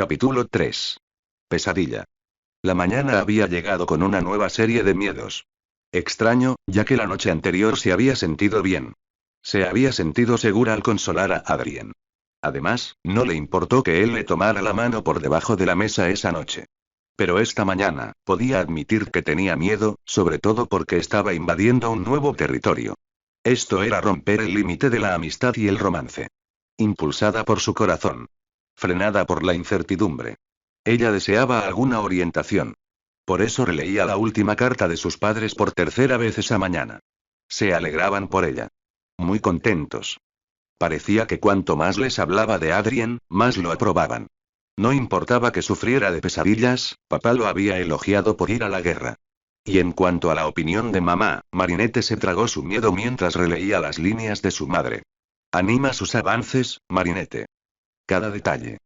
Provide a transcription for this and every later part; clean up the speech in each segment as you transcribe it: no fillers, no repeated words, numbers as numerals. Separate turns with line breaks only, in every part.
Capítulo 3. Pesadilla. La mañana había llegado con una nueva serie de miedos. Extraño, ya que la noche anterior se había sentido bien. Se había sentido segura al consolar a Adrien. Además, no le importó que él le tomara la mano por debajo de la mesa esa noche. Pero esta mañana, podía admitir que tenía miedo, sobre todo porque estaba invadiendo un nuevo territorio. Esto era romper el límite de la amistad y el romance. Impulsada por su corazón. Frenada por la incertidumbre. Ella deseaba alguna orientación. Por eso releía la última carta de sus padres por tercera vez esa mañana. Se alegraban por ella. Muy contentos. Parecía que cuanto más les hablaba de Adrien, más lo aprobaban. No importaba que sufriera de pesadillas, papá lo había elogiado por ir a la guerra. Y en cuanto a la opinión de mamá, Marinette se tragó su miedo mientras releía las líneas de su madre. Anima sus avances, Marinette. Cada detalle.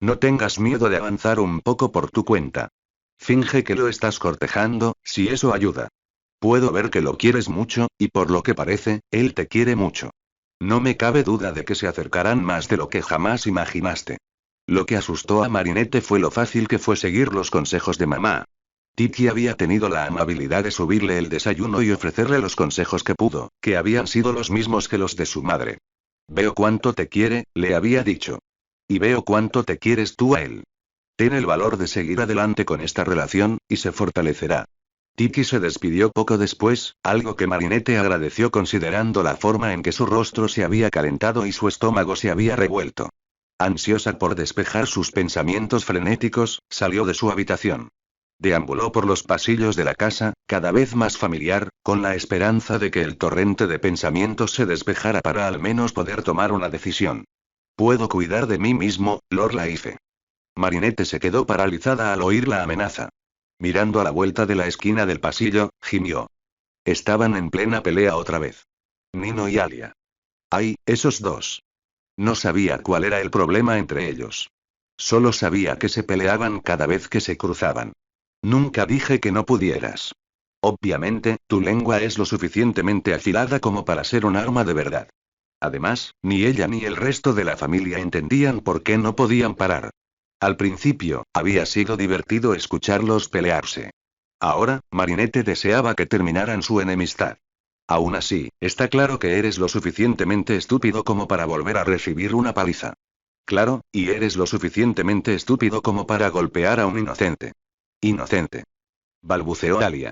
No tengas miedo de avanzar un poco por tu cuenta. Finge que lo estás cortejando, si eso ayuda. Puedo ver que lo quieres mucho, y por lo que parece, él te quiere mucho. No me cabe duda de que se acercarán más de lo que jamás imaginaste. Lo que asustó a Marinette fue lo fácil que fue seguir los consejos de mamá. Tiki había tenido la amabilidad de subirle el desayuno y ofrecerle los consejos que pudo, que habían sido los mismos que los de su madre. Veo cuánto te quiere, le había dicho. Y veo cuánto te quieres tú a él. Ten el valor de seguir adelante con esta relación, y se fortalecerá. Tiki se despidió poco después, algo que Marinette agradeció considerando la forma en que su rostro se había calentado y su estómago se había revuelto. Ansiosa por despejar sus pensamientos frenéticos, salió de su habitación. Deambuló por los pasillos de la casa, cada vez más familiar, con la esperanza de que el torrente de pensamientos se despejara para al menos poder tomar una decisión. Puedo cuidar de mí mismo, Lord Laife. Marinette se quedó paralizada al oír la amenaza. Mirando a la vuelta de la esquina del pasillo, gimió. Estaban en plena pelea otra vez. Nino y Alia. ¡Ay, esos dos! No sabía cuál era el problema entre ellos. Solo sabía que se peleaban cada vez que se cruzaban. Nunca dije que no pudieras. Obviamente, tu lengua es lo suficientemente afilada como para ser un arma de verdad. Además, ni ella ni el resto de la familia entendían por qué no podían parar. Al principio, había sido divertido escucharlos pelearse. Ahora, Marinette deseaba que terminaran su enemistad. Aún así, está claro que eres lo suficientemente estúpido como para volver a recibir una paliza. Claro, y eres lo suficientemente estúpido como para golpear a un inocente. Inocente. Balbuceó Alia.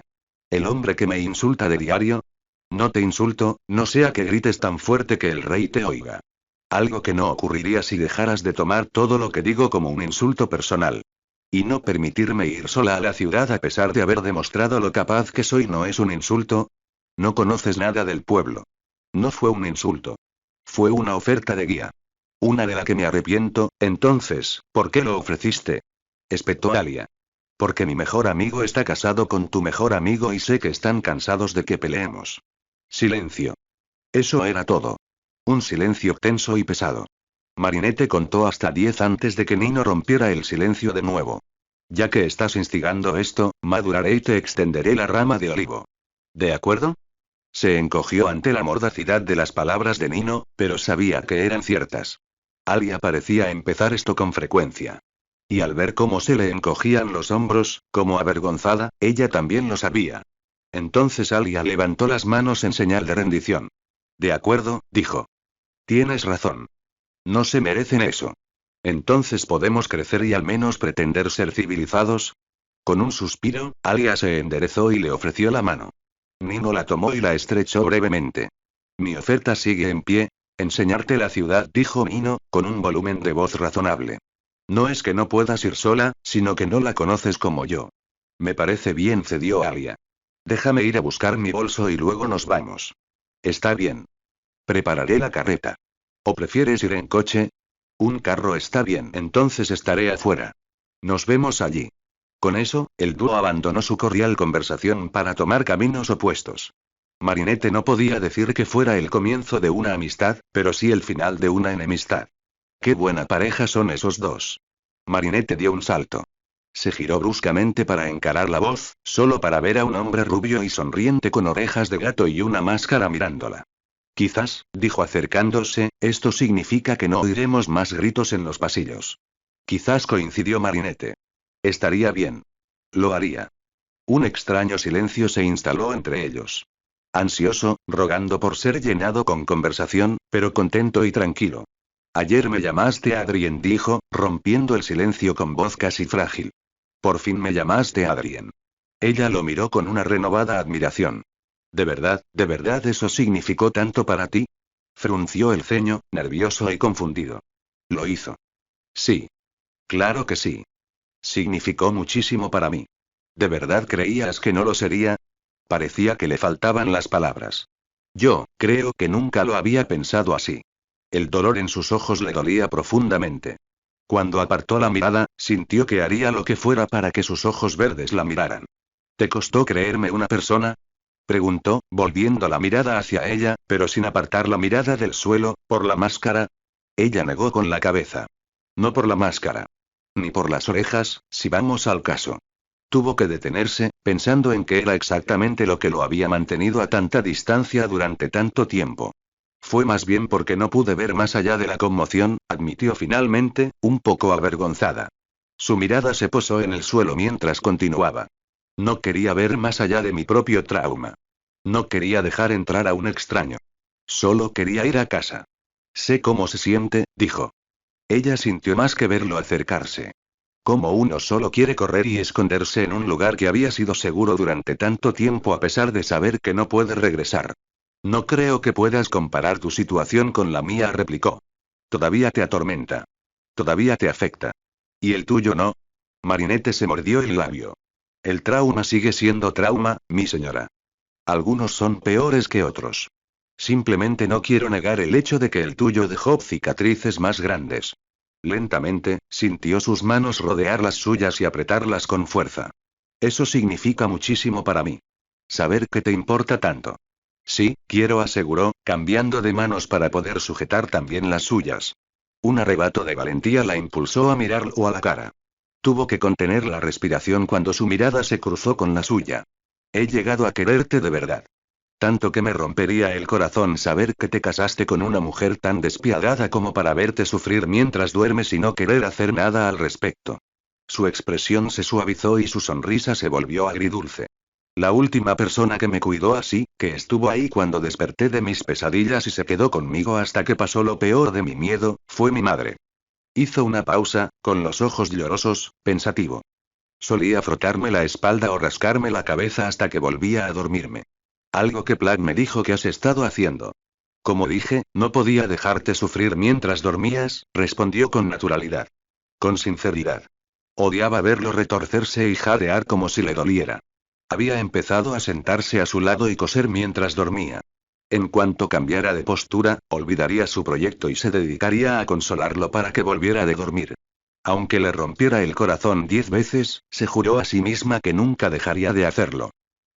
¿El hombre que me insulta de diario? No te insulto, no sea que grites tan fuerte que el rey te oiga. Algo que no ocurriría si dejaras de tomar todo lo que digo como un insulto personal. Y no permitirme ir sola a la ciudad a pesar de haber demostrado lo capaz que soy no es un insulto. No conoces nada del pueblo. No fue un insulto. Fue una oferta de guía. Una de la que me arrepiento, entonces, ¿por qué lo ofreciste? Espetó Alia. Porque mi mejor amigo está casado con tu mejor amigo y sé que están cansados de que peleemos. Silencio. Eso era todo. Un silencio tenso y pesado. Marinette contó hasta 10 antes de que Nino rompiera el silencio de nuevo. Ya que estás instigando esto, maduraré y te extenderé la rama de olivo. ¿De acuerdo? Se encogió ante la mordacidad de las palabras de Nino, pero sabía que eran ciertas. Alia parecía empezar esto con frecuencia. Y al ver cómo se le encogían los hombros, como avergonzada, ella también lo sabía. Entonces Alia levantó las manos en señal de rendición. De acuerdo, dijo. Tienes razón. No se merecen eso. Entonces podemos crecer y al menos pretender ser civilizados. Con un suspiro, Alia se enderezó y le ofreció la mano. Nino la tomó y la estrechó brevemente. Mi oferta sigue en pie. Enseñarte la ciudad, dijo Nino, con un volumen de voz razonable. No es que no puedas ir sola, sino que no la conoces como yo. Me parece bien, cedió Alia. Déjame ir a buscar mi bolso y luego nos vamos. Está bien. Prepararé la carreta. ¿O prefieres ir en coche? Un carro está bien, entonces estaré afuera. Nos vemos allí. Con eso, el dúo abandonó su cordial conversación para tomar caminos opuestos. Marinette no podía decir que fuera el comienzo de una amistad, pero sí el final de una enemistad. Qué buena pareja son esos dos. Marinette dio un salto. Se giró bruscamente para encarar la voz, solo para ver a un hombre rubio y sonriente con orejas de gato y una máscara mirándola. Quizás, dijo acercándose, esto significa que no oiremos más gritos en los pasillos. Quizás coincidió Marinette. Estaría bien. Lo haría. Un extraño silencio se instaló entre ellos. Ansioso, rogando por ser llenado con conversación, pero contento y tranquilo. Ayer me llamaste Adrien, dijo, rompiendo el silencio con voz casi frágil. Por fin me llamaste Adrien. Ella lo miró con una renovada admiración. ¿De verdad eso significó tanto para ti? Frunció el ceño, nervioso y confundido. Lo hizo. Sí. Claro que sí. Significó muchísimo para mí. ¿De verdad creías que no lo sería? Parecía que le faltaban las palabras. Yo, creo que nunca lo había pensado así. El dolor en sus ojos le dolía profundamente. Cuando apartó la mirada, sintió que haría lo que fuera para que sus ojos verdes la miraran. ¿Te costó creerme una persona? Preguntó, volviendo la mirada hacia ella, pero sin apartar la mirada del suelo, ¿por la máscara? Ella negó con la cabeza. No por la máscara. Ni por las orejas, si vamos al caso. Tuvo que detenerse, pensando en que era exactamente lo que lo había mantenido a tanta distancia durante tanto tiempo. Fue más bien porque no pude ver más allá de la conmoción, admitió finalmente, un poco avergonzada. Su mirada se posó en el suelo mientras continuaba. No quería ver más allá de mi propio trauma. No quería dejar entrar a un extraño. Solo quería ir a casa. Sé cómo se siente, dijo. Ella sintió más que verlo acercarse. Como uno solo quiere correr y esconderse en un lugar que había sido seguro durante tanto tiempo a pesar de saber que no puede regresar. No creo que puedas comparar tu situación con la mía, replicó. Todavía te atormenta. Todavía te afecta. ¿Y el tuyo no? Marinette se mordió el labio. El trauma sigue siendo trauma, mi señora. Algunos son peores que otros. Simplemente no quiero negar el hecho de que el tuyo dejó cicatrices más grandes. Lentamente, sintió sus manos rodear las suyas y apretarlas con fuerza. Eso significa muchísimo para mí. Saber que te importa tanto. Sí, quiero, aseguró, cambiando de manos para poder sujetar también las suyas. Un arrebato de valentía la impulsó a mirarlo a la cara. Tuvo que contener la respiración cuando su mirada se cruzó con la suya. He llegado a quererte de verdad. Tanto que me rompería el corazón saber que te casaste con una mujer tan despiadada como para verte sufrir mientras duermes y no querer hacer nada al respecto. Su expresión se suavizó y su sonrisa se volvió agridulce. La última persona que me cuidó así, que estuvo ahí cuando desperté de mis pesadillas y se quedó conmigo hasta que pasó lo peor de mi miedo, fue mi madre. Hizo una pausa, con los ojos llorosos, pensativo. Solía frotarme la espalda o rascarme la cabeza hasta que volvía a dormirme. Algo que Plague me dijo que has estado haciendo. Como dije, no podía dejarte sufrir mientras dormías, respondió con naturalidad. Con sinceridad. Odiaba verlo retorcerse y jadear como si le doliera. Había empezado a sentarse a su lado y coser mientras dormía. En cuanto cambiara de postura, olvidaría su proyecto y se dedicaría a consolarlo para que volviera de dormir. Aunque le rompiera el corazón 10 veces, se juró a sí misma que nunca dejaría de hacerlo.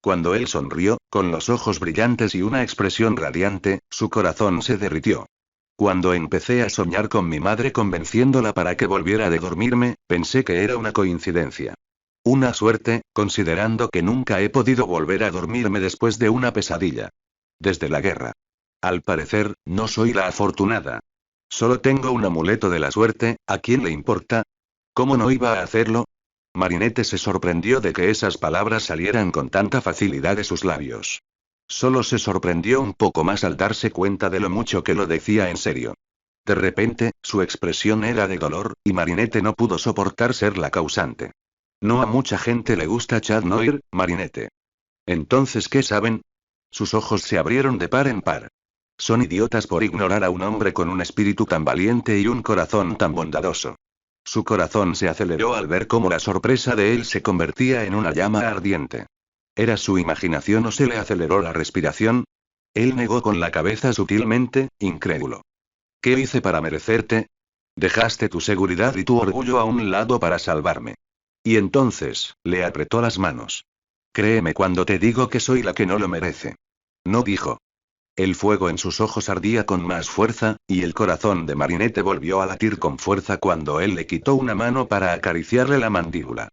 Cuando él sonrió, con los ojos brillantes y una expresión radiante, su corazón se derritió. Cuando empecé a soñar con mi madre convenciéndola para que volviera de dormirme, pensé que era una coincidencia. Una suerte, considerando que nunca he podido volver a dormirme después de una pesadilla. Desde la guerra. Al parecer, no soy la afortunada. Solo tengo un amuleto de la suerte, ¿a quién le importa? ¿Cómo no iba a hacerlo? Marinette se sorprendió de que esas palabras salieran con tanta facilidad de sus labios. Solo se sorprendió un poco más al darse cuenta de lo mucho que lo decía en serio. De repente, su expresión era de dolor, y Marinette no pudo soportar ser la causante. No a mucha gente le gusta Chad Noir, Marinette. Entonces, ¿qué saben? Sus ojos se abrieron de par en par. Son idiotas por ignorar a un hombre con un espíritu tan valiente y un corazón tan bondadoso. Su corazón se aceleró al ver cómo la sorpresa de él se convertía en una llama ardiente. ¿Era su imaginación o se le aceleró la respiración? Él negó con la cabeza sutilmente, incrédulo. ¿Qué hice para merecerte? Dejaste tu seguridad y tu orgullo a un lado para salvarme. Y entonces, le apretó las manos. Créeme cuando te digo que soy la que no lo merece. No, dijo. El fuego en sus ojos ardía con más fuerza, y el corazón de Marinette volvió a latir con fuerza cuando él le quitó una mano para acariciarle la mandíbula.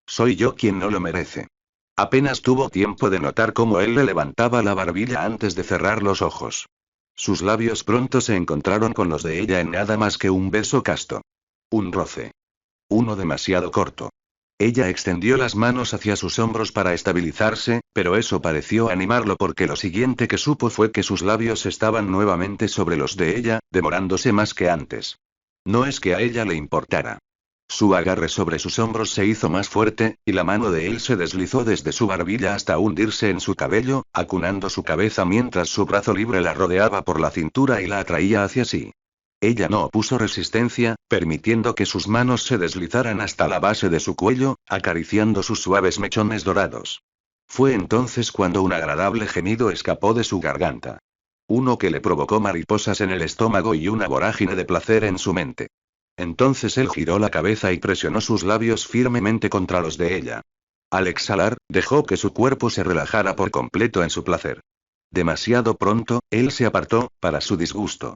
Soy yo quien no lo merece. Apenas tuvo tiempo de notar cómo él le levantaba la barbilla antes de cerrar los ojos. Sus labios pronto se encontraron con los de ella en nada más que un beso casto. Un roce. Uno demasiado corto. Ella extendió las manos hacia sus hombros para estabilizarse, pero eso pareció animarlo porque lo siguiente que supo fue que sus labios estaban nuevamente sobre los de ella, demorándose más que antes. No es que a ella le importara. Su agarre sobre sus hombros se hizo más fuerte, y la mano de él se deslizó desde su barbilla hasta hundirse en su cabello, acunando su cabeza mientras su brazo libre la rodeaba por la cintura y la atraía hacia sí. Ella no opuso resistencia, permitiendo que sus manos se deslizaran hasta la base de su cuello, acariciando sus suaves mechones dorados. Fue entonces cuando un agradable gemido escapó de su garganta. Uno que le provocó mariposas en el estómago y una vorágine de placer en su mente. Entonces él giró la cabeza y presionó sus labios firmemente contra los de ella. Al exhalar, dejó que su cuerpo se relajara por completo en su placer. Demasiado pronto, él se apartó, para su disgusto.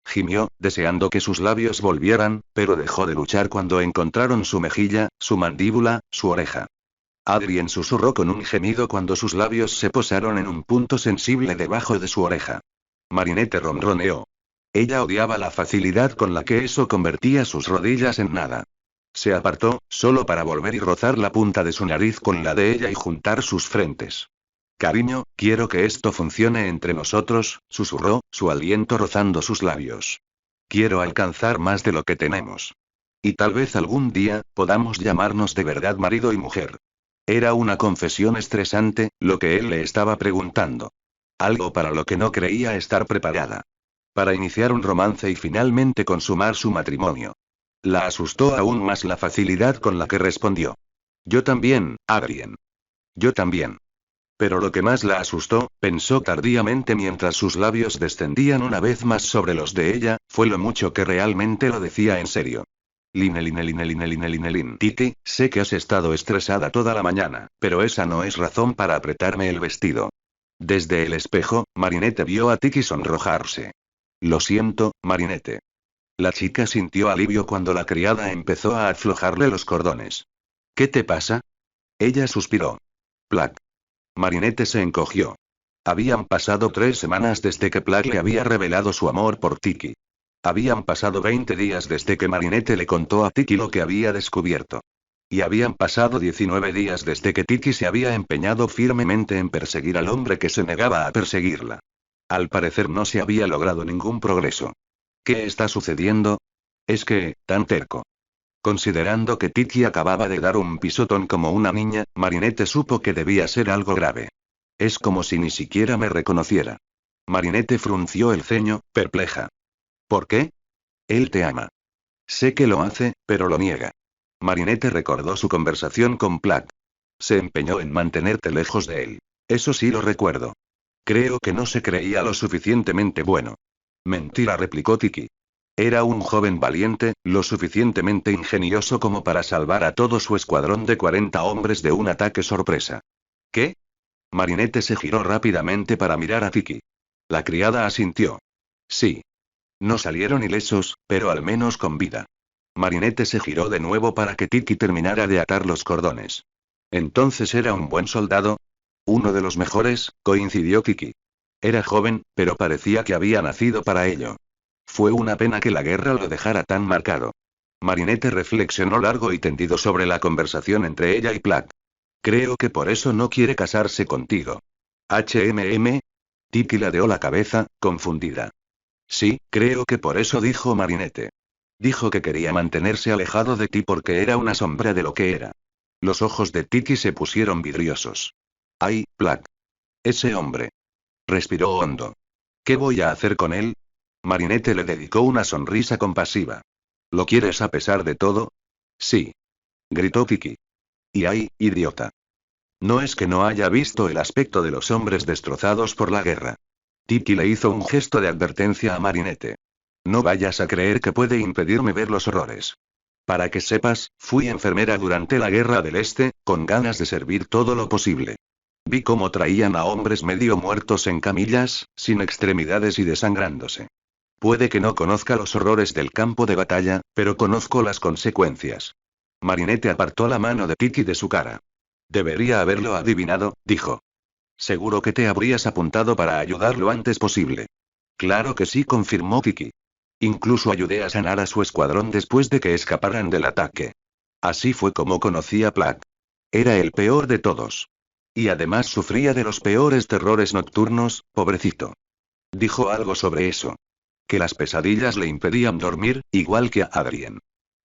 Gimió, deseando que sus labios volvieran, pero dejó de luchar cuando encontraron su mejilla, su mandíbula, su oreja. Adrien susurró con un gemido cuando sus labios se posaron en un punto sensible debajo de su oreja. Marinette ronroneó. Ella odiaba la facilidad con la que eso convertía sus rodillas en nada. Se apartó, solo para volver y rozar la punta de su nariz con la de ella y juntar sus frentes. Cariño, quiero que esto funcione entre nosotros, susurró, su aliento rozando sus labios. Quiero alcanzar más de lo que tenemos. Y tal vez algún día, podamos llamarnos de verdad marido y mujer. Era una confesión estresante, lo que él le estaba preguntando. Algo para lo que no creía estar preparada. Para iniciar un romance y finalmente consumar su matrimonio. La asustó aún más la facilidad con la que respondió. Yo también, Adrien. Yo también. Pero lo que más la asustó, pensó tardíamente mientras sus labios descendían una vez más sobre los de ella, fue lo mucho que realmente lo decía en serio. Titi, sé que has estado estresada toda la mañana, pero esa no es razón para apretarme el vestido. Desde el espejo, Marinette vio a Tiki sonrojarse. Lo siento, Marinette. La chica sintió alivio cuando la criada empezó a aflojarle los cordones. ¿Qué te pasa? Ella suspiró. Plac. Marinette se encogió. Habían pasado 3 semanas desde que Plac le había revelado su amor por Tiki. Habían pasado 20 días desde que Marinette le contó a Tiki lo que había descubierto. Y habían pasado 19 días desde que Tiki se había empeñado firmemente en perseguir al hombre que se negaba a perseguirla. Al parecer no se había logrado ningún progreso. ¿Qué está sucediendo? Es que, tan terco. Considerando que Tiki acababa de dar un pisotón como una niña, Marinette supo que debía ser algo grave. Es como si ni siquiera me reconociera. Marinette frunció el ceño, perpleja. ¿Por qué? Él te ama. Sé que lo hace, pero lo niega. Marinette recordó su conversación con Plac. Se empeñó en mantenerte lejos de él. Eso sí lo recuerdo. Creo que no se creía lo suficientemente bueno. Mentira, replicó Tiki. Era un joven valiente, lo suficientemente ingenioso como para salvar a todo su escuadrón de 40 hombres de un ataque sorpresa. ¿Qué? Marinette se giró rápidamente para mirar a Tiki. La criada asintió. Sí. No salieron ilesos, pero al menos con vida. Marinette se giró de nuevo para que Tiki terminara de atar los cordones. ¿Entonces era un buen soldado? Uno de los mejores, coincidió Tiki. Era joven, pero parecía que había nacido para ello. Fue una pena que la guerra lo dejara tan marcado. Marinette reflexionó largo y tendido sobre la conversación entre ella y Plac. Creo que por eso no quiere casarse contigo. Tiki ladeó la cabeza, confundida. Sí, creo que por eso, dijo Marinette. Dijo que quería mantenerse alejado de ti porque era una sombra de lo que era. Los ojos de Tiki se pusieron vidriosos. Ay, Plac. Ese hombre. Respiró hondo. ¿Qué voy a hacer con él? Marinette le dedicó una sonrisa compasiva. ¿Lo quieres a pesar de todo? Sí. Gritó Tiki. Y ay, idiota. No es que no haya visto el aspecto de los hombres destrozados por la guerra. Tiki le hizo un gesto de advertencia a Marinette. No vayas a creer que puede impedirme ver los horrores. Para que sepas, fui enfermera durante la Guerra del Este, con ganas de servir todo lo posible. Vi cómo traían a hombres medio muertos en camillas, sin extremidades y desangrándose. Puede que no conozca los horrores del campo de batalla, pero conozco las consecuencias. Marinette apartó la mano de Tiki de su cara. Debería haberlo adivinado, dijo. Seguro que te habrías apuntado para ayudar lo antes posible. Claro que sí, confirmó Tiki. Incluso ayudé a sanar a su escuadrón después de que escaparan del ataque. Así fue como conocí a Platt. Era el peor de todos. Y además sufría de los peores terrores nocturnos, pobrecito. Dijo algo sobre eso. Que las pesadillas le impedían dormir, igual que a Adrien.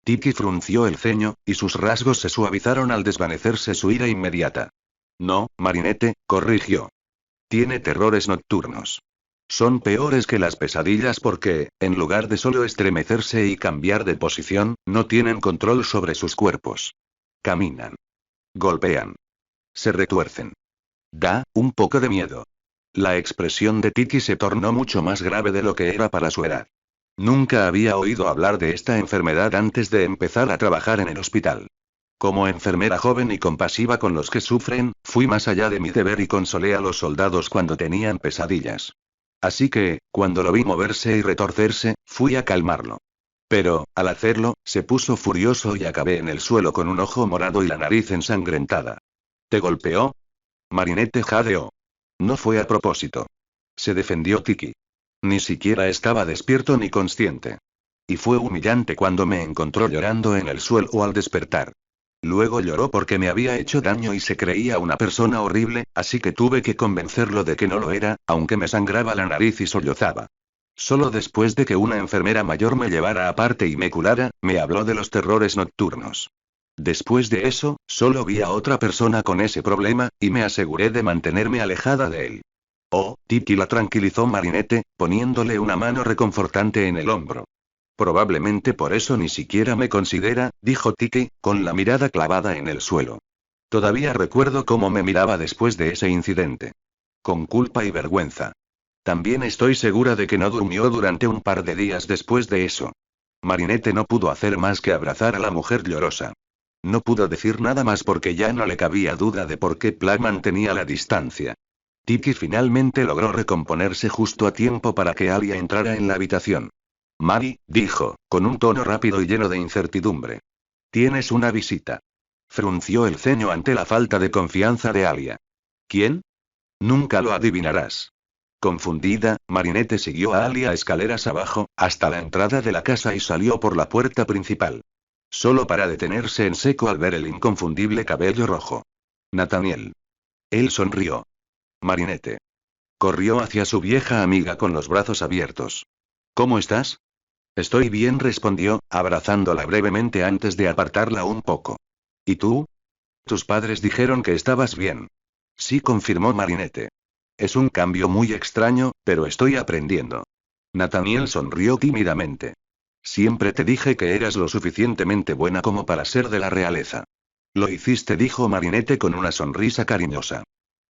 Tiki frunció el ceño, y sus rasgos se suavizaron al desvanecerse su ira inmediata. No, Marinette, corrigió. Tiene terrores nocturnos. Son peores que las pesadillas porque, en lugar de solo estremecerse y cambiar de posición, no tienen control sobre sus cuerpos. Caminan. Golpean. Se retuercen. Da un poco de miedo. La expresión de Tiki se tornó mucho más grave de lo que era para su edad. Nunca había oído hablar de esta enfermedad antes de empezar a trabajar en el hospital. Como enfermera joven y compasiva con los que sufren, fui más allá de mi deber y consolé a los soldados cuando tenían pesadillas. Así que, cuando lo vi moverse y retorcerse, fui a calmarlo. Pero, al hacerlo, se puso furioso y acabé en el suelo con un ojo morado y la nariz ensangrentada. ¿Te golpeó? Marinette jadeó. No fue a propósito. Se defendió Tiki. Ni siquiera estaba despierto ni consciente. Y fue humillante cuando me encontró llorando en el suelo al despertar. Luego lloró porque me había hecho daño y se creía una persona horrible, así que tuve que convencerlo de que no lo era, aunque me sangraba la nariz y sollozaba. Solo después de que una enfermera mayor me llevara aparte y me curara, me habló de los terrores nocturnos. Después de eso, solo vi a otra persona con ese problema, y me aseguré de mantenerme alejada de él. Oh, Tiki, la tranquilizó Marinette, poniéndole una mano reconfortante en el hombro. Probablemente por eso ni siquiera me considera, dijo Tiki, con la mirada clavada en el suelo. Todavía recuerdo cómo me miraba después de ese incidente. Con culpa y vergüenza. También estoy segura de que no durmió durante un par de días después de eso. Marinette no pudo hacer más que abrazar a la mujer llorosa. No pudo decir nada más porque ya no le cabía duda de por qué Platt mantenía la distancia. Tiki finalmente logró recomponerse justo a tiempo para que Alia entrara en la habitación. Mari, dijo, con un tono rápido y lleno de incertidumbre. Tienes una visita. Frunció el ceño ante la falta de confianza de Alia. ¿Quién? Nunca lo adivinarás. Confundida, Marinette siguió a Alia escaleras abajo, hasta la entrada de la casa y salió por la puerta principal. Solo para detenerse en seco al ver el inconfundible cabello rojo. Nathaniel. Él sonrió. Marinette. Corrió hacia su vieja amiga con los brazos abiertos. ¿Cómo estás? Estoy bien, respondió, abrazándola brevemente antes de apartarla un poco. ¿Y tú? Tus padres dijeron que estabas bien. Sí, confirmó Marinette. Es un cambio muy extraño, pero estoy aprendiendo. Nathaniel sonrió tímidamente. Siempre te dije que eras lo suficientemente buena como para ser de la realeza. Lo hiciste, dijo Marinette con una sonrisa cariñosa.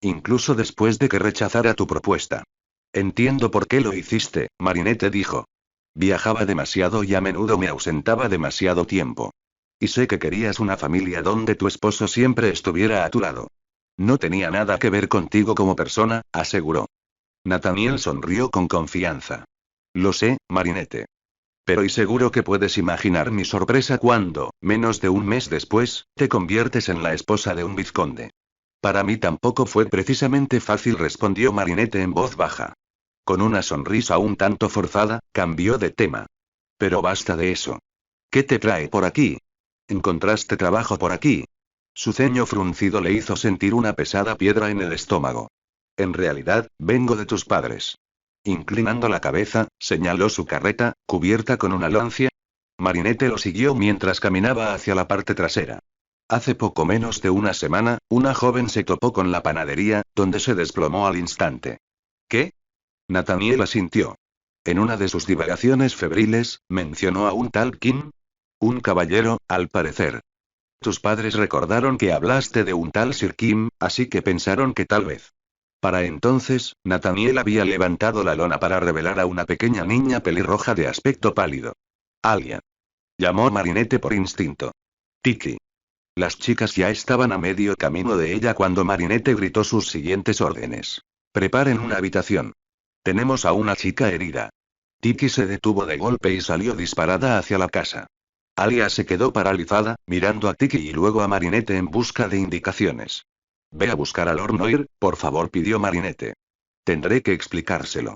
Incluso después de que rechazara tu propuesta. Entiendo por qué lo hiciste, Marinette dijo. Viajaba demasiado y a menudo me ausentaba demasiado tiempo. Y sé que querías una familia donde tu esposo siempre estuviera a tu lado. No tenía nada que ver contigo como persona, aseguró. Nathaniel sonrió con confianza. Lo sé, Marinette. Pero y seguro que puedes imaginar mi sorpresa cuando, menos de un mes después, te conviertes en la esposa de un vizconde. Para mí tampoco fue precisamente fácil, respondió Marinette en voz baja. Con una sonrisa un tanto forzada, cambió de tema. Pero basta de eso. ¿Qué te trae por aquí? ¿Encontraste trabajo por aquí? Su ceño fruncido le hizo sentir una pesada piedra en el estómago. En realidad, vengo de tus padres. Inclinando la cabeza, señaló su carreta, cubierta con una lancia. Marinette lo siguió mientras caminaba hacia la parte trasera. Hace poco menos de una semana, una joven se topó con la panadería, donde se desplomó al instante. ¿Qué? Nathaniel asintió. En una de sus divagaciones febriles, mencionó a un tal Kim. Un caballero, al parecer. Tus padres recordaron que hablaste de un tal Sir Kim, así que pensaron que tal vez. Para entonces, Nathaniel había levantado la lona para revelar a una pequeña niña pelirroja de aspecto pálido. Alia. Llamó Marinette por instinto. Tiki. Las chicas ya estaban a medio camino de ella cuando Marinette gritó sus siguientes órdenes. Preparen una habitación. Tenemos a una chica herida. Tiki se detuvo de golpe y salió disparada hacia la casa. Alia se quedó paralizada, mirando a Tiki y luego a Marinette en busca de indicaciones. Ve a buscar a Lord Noir, por favor, pidió Marinette. Tendré que explicárselo.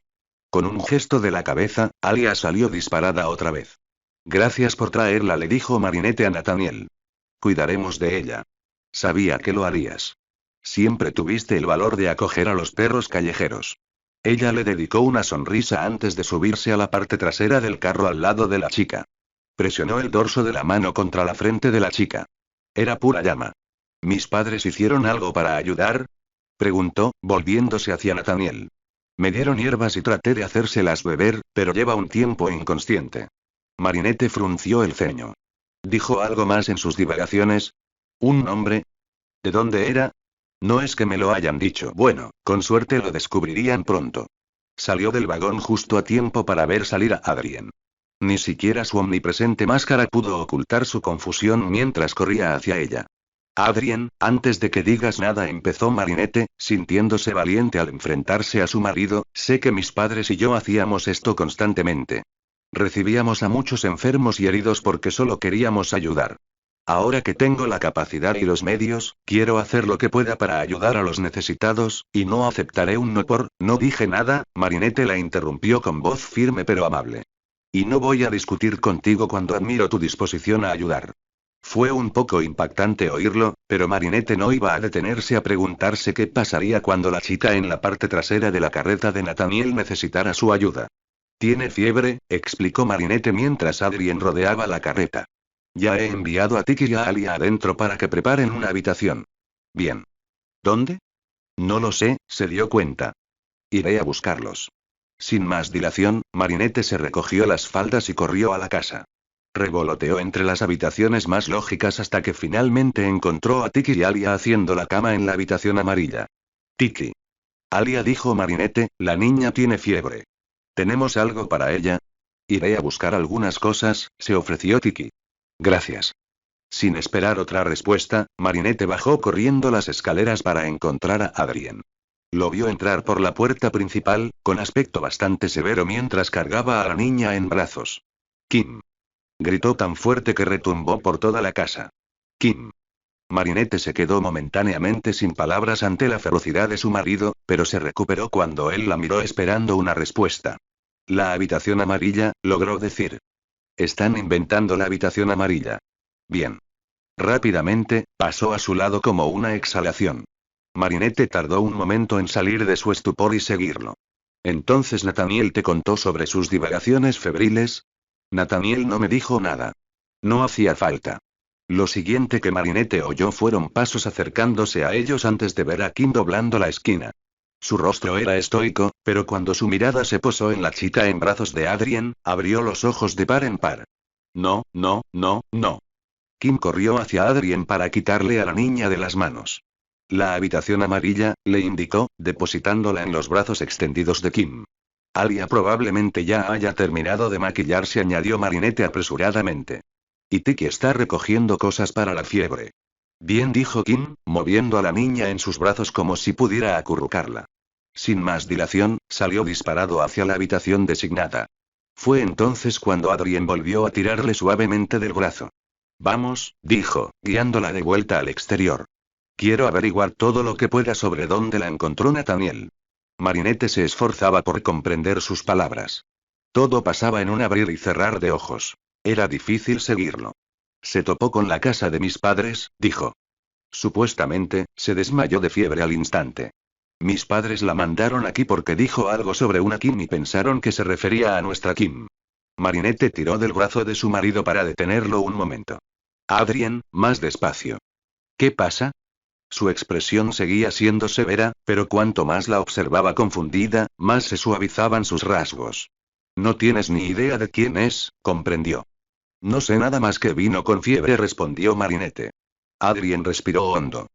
Con un gesto de la cabeza, Alia salió disparada otra vez. Gracias por traerla, le dijo Marinette a Nathaniel. Cuidaremos de ella. Sabía que lo harías. Siempre tuviste el valor de acoger a los perros callejeros. Ella le dedicó una sonrisa antes de subirse a la parte trasera del carro al lado de la chica. Presionó el dorso de la mano contra la frente de la chica. Era pura llama. ¿Mis padres hicieron algo para ayudar? Preguntó, volviéndose hacia Nathaniel. Me dieron hierbas y traté de hacérselas beber, pero lleva un tiempo inconsciente. Marinette frunció el ceño. ¿Dijo algo más en sus divagaciones? ¿Un nombre? ¿De dónde era? No es que me lo hayan dicho. Bueno, con suerte lo descubrirían pronto. Salió del vagón justo a tiempo para ver salir a Adrien. Ni siquiera su omnipresente máscara pudo ocultar su confusión mientras corría hacia ella. Adrien, antes de que digas nada, empezó Marinette, sintiéndose valiente al enfrentarse a su marido, sé que mis padres y yo hacíamos esto constantemente. Recibíamos a muchos enfermos y heridos porque solo queríamos ayudar. Ahora que tengo la capacidad y los medios, quiero hacer lo que pueda para ayudar a los necesitados, y no aceptaré un no por... No dije nada, Marinette la interrumpió con voz firme pero amable. Y no voy a discutir contigo cuando admiro tu disposición a ayudar. Fue un poco impactante oírlo, pero Marinette no iba a detenerse a preguntarse qué pasaría cuando la chica en la parte trasera de la carreta de Nathaniel necesitara su ayuda. Tiene fiebre, explicó Marinette mientras Adrien rodeaba la carreta. Ya he enviado a Tiki y a Alia adentro para que preparen una habitación. Bien. ¿Dónde? No lo sé, se dio cuenta. Iré a buscarlos. Sin más dilación, Marinette se recogió las faldas y corrió a la casa. Revoloteó entre las habitaciones más lógicas hasta que finalmente encontró a Tiki y Alia haciendo la cama en la habitación amarilla. Tiki. Alia, dijo Marinette, la niña tiene fiebre. ¿Tenemos algo para ella? Iré a buscar algunas cosas, se ofreció Tiki. Gracias. Sin esperar otra respuesta, Marinette bajó corriendo las escaleras para encontrar a Adrien. Lo vio entrar por la puerta principal, con aspecto bastante severo mientras cargaba a la niña en brazos. Kim. Gritó tan fuerte que retumbó por toda la casa. Kim. Marinette se quedó momentáneamente sin palabras ante la ferocidad de su marido, pero se recuperó cuando él la miró esperando una respuesta. La habitación amarilla, logró decir. Están inventando la habitación amarilla. Bien. Rápidamente, pasó a su lado como una exhalación. Marinette tardó un momento en salir de su estupor y seguirlo. Entonces Nathaniel te contó sobre sus divagaciones febriles. Nathaniel no me dijo nada. No hacía falta. Lo siguiente que Marinette oyó fueron pasos acercándose a ellos antes de ver a Kim doblando la esquina. Su rostro era estoico, pero cuando su mirada se posó en la chica en brazos de Adrien, abrió los ojos de par en par. No, no, no, no. Kim corrió hacia Adrien para quitarle a la niña de las manos. La habitación amarilla, le indicó, depositándola en los brazos extendidos de Kim. Alia probablemente ya haya terminado de maquillarse, añadió Marinette apresuradamente. Y Tiki está recogiendo cosas para la fiebre. Bien, dijo Kim, moviendo a la niña en sus brazos como si pudiera acurrucarla. Sin más dilación, salió disparado hacia la habitación designada. Fue entonces cuando Adrien volvió a tirarle suavemente del brazo. Vamos, dijo, guiándola de vuelta al exterior. Quiero averiguar todo lo que pueda sobre dónde la encontró Nathaniel. Marinette se esforzaba por comprender sus palabras. Todo pasaba en un abrir y cerrar de ojos. Era difícil seguirlo. Se topó con la casa de mis padres, dijo. Supuestamente, se desmayó de fiebre al instante. Mis padres la mandaron aquí porque dijo algo sobre una Kim y pensaron que se refería a nuestra Kim. Marinette tiró del brazo de su marido para detenerlo un momento. Adrien, más despacio. ¿Qué pasa? Su expresión seguía siendo severa, pero cuanto más la observaba confundida, más se suavizaban sus rasgos. No tienes ni idea de quién es, comprendió. No sé nada más que vino con fiebre, respondió Marinette. Adrien respiró hondo.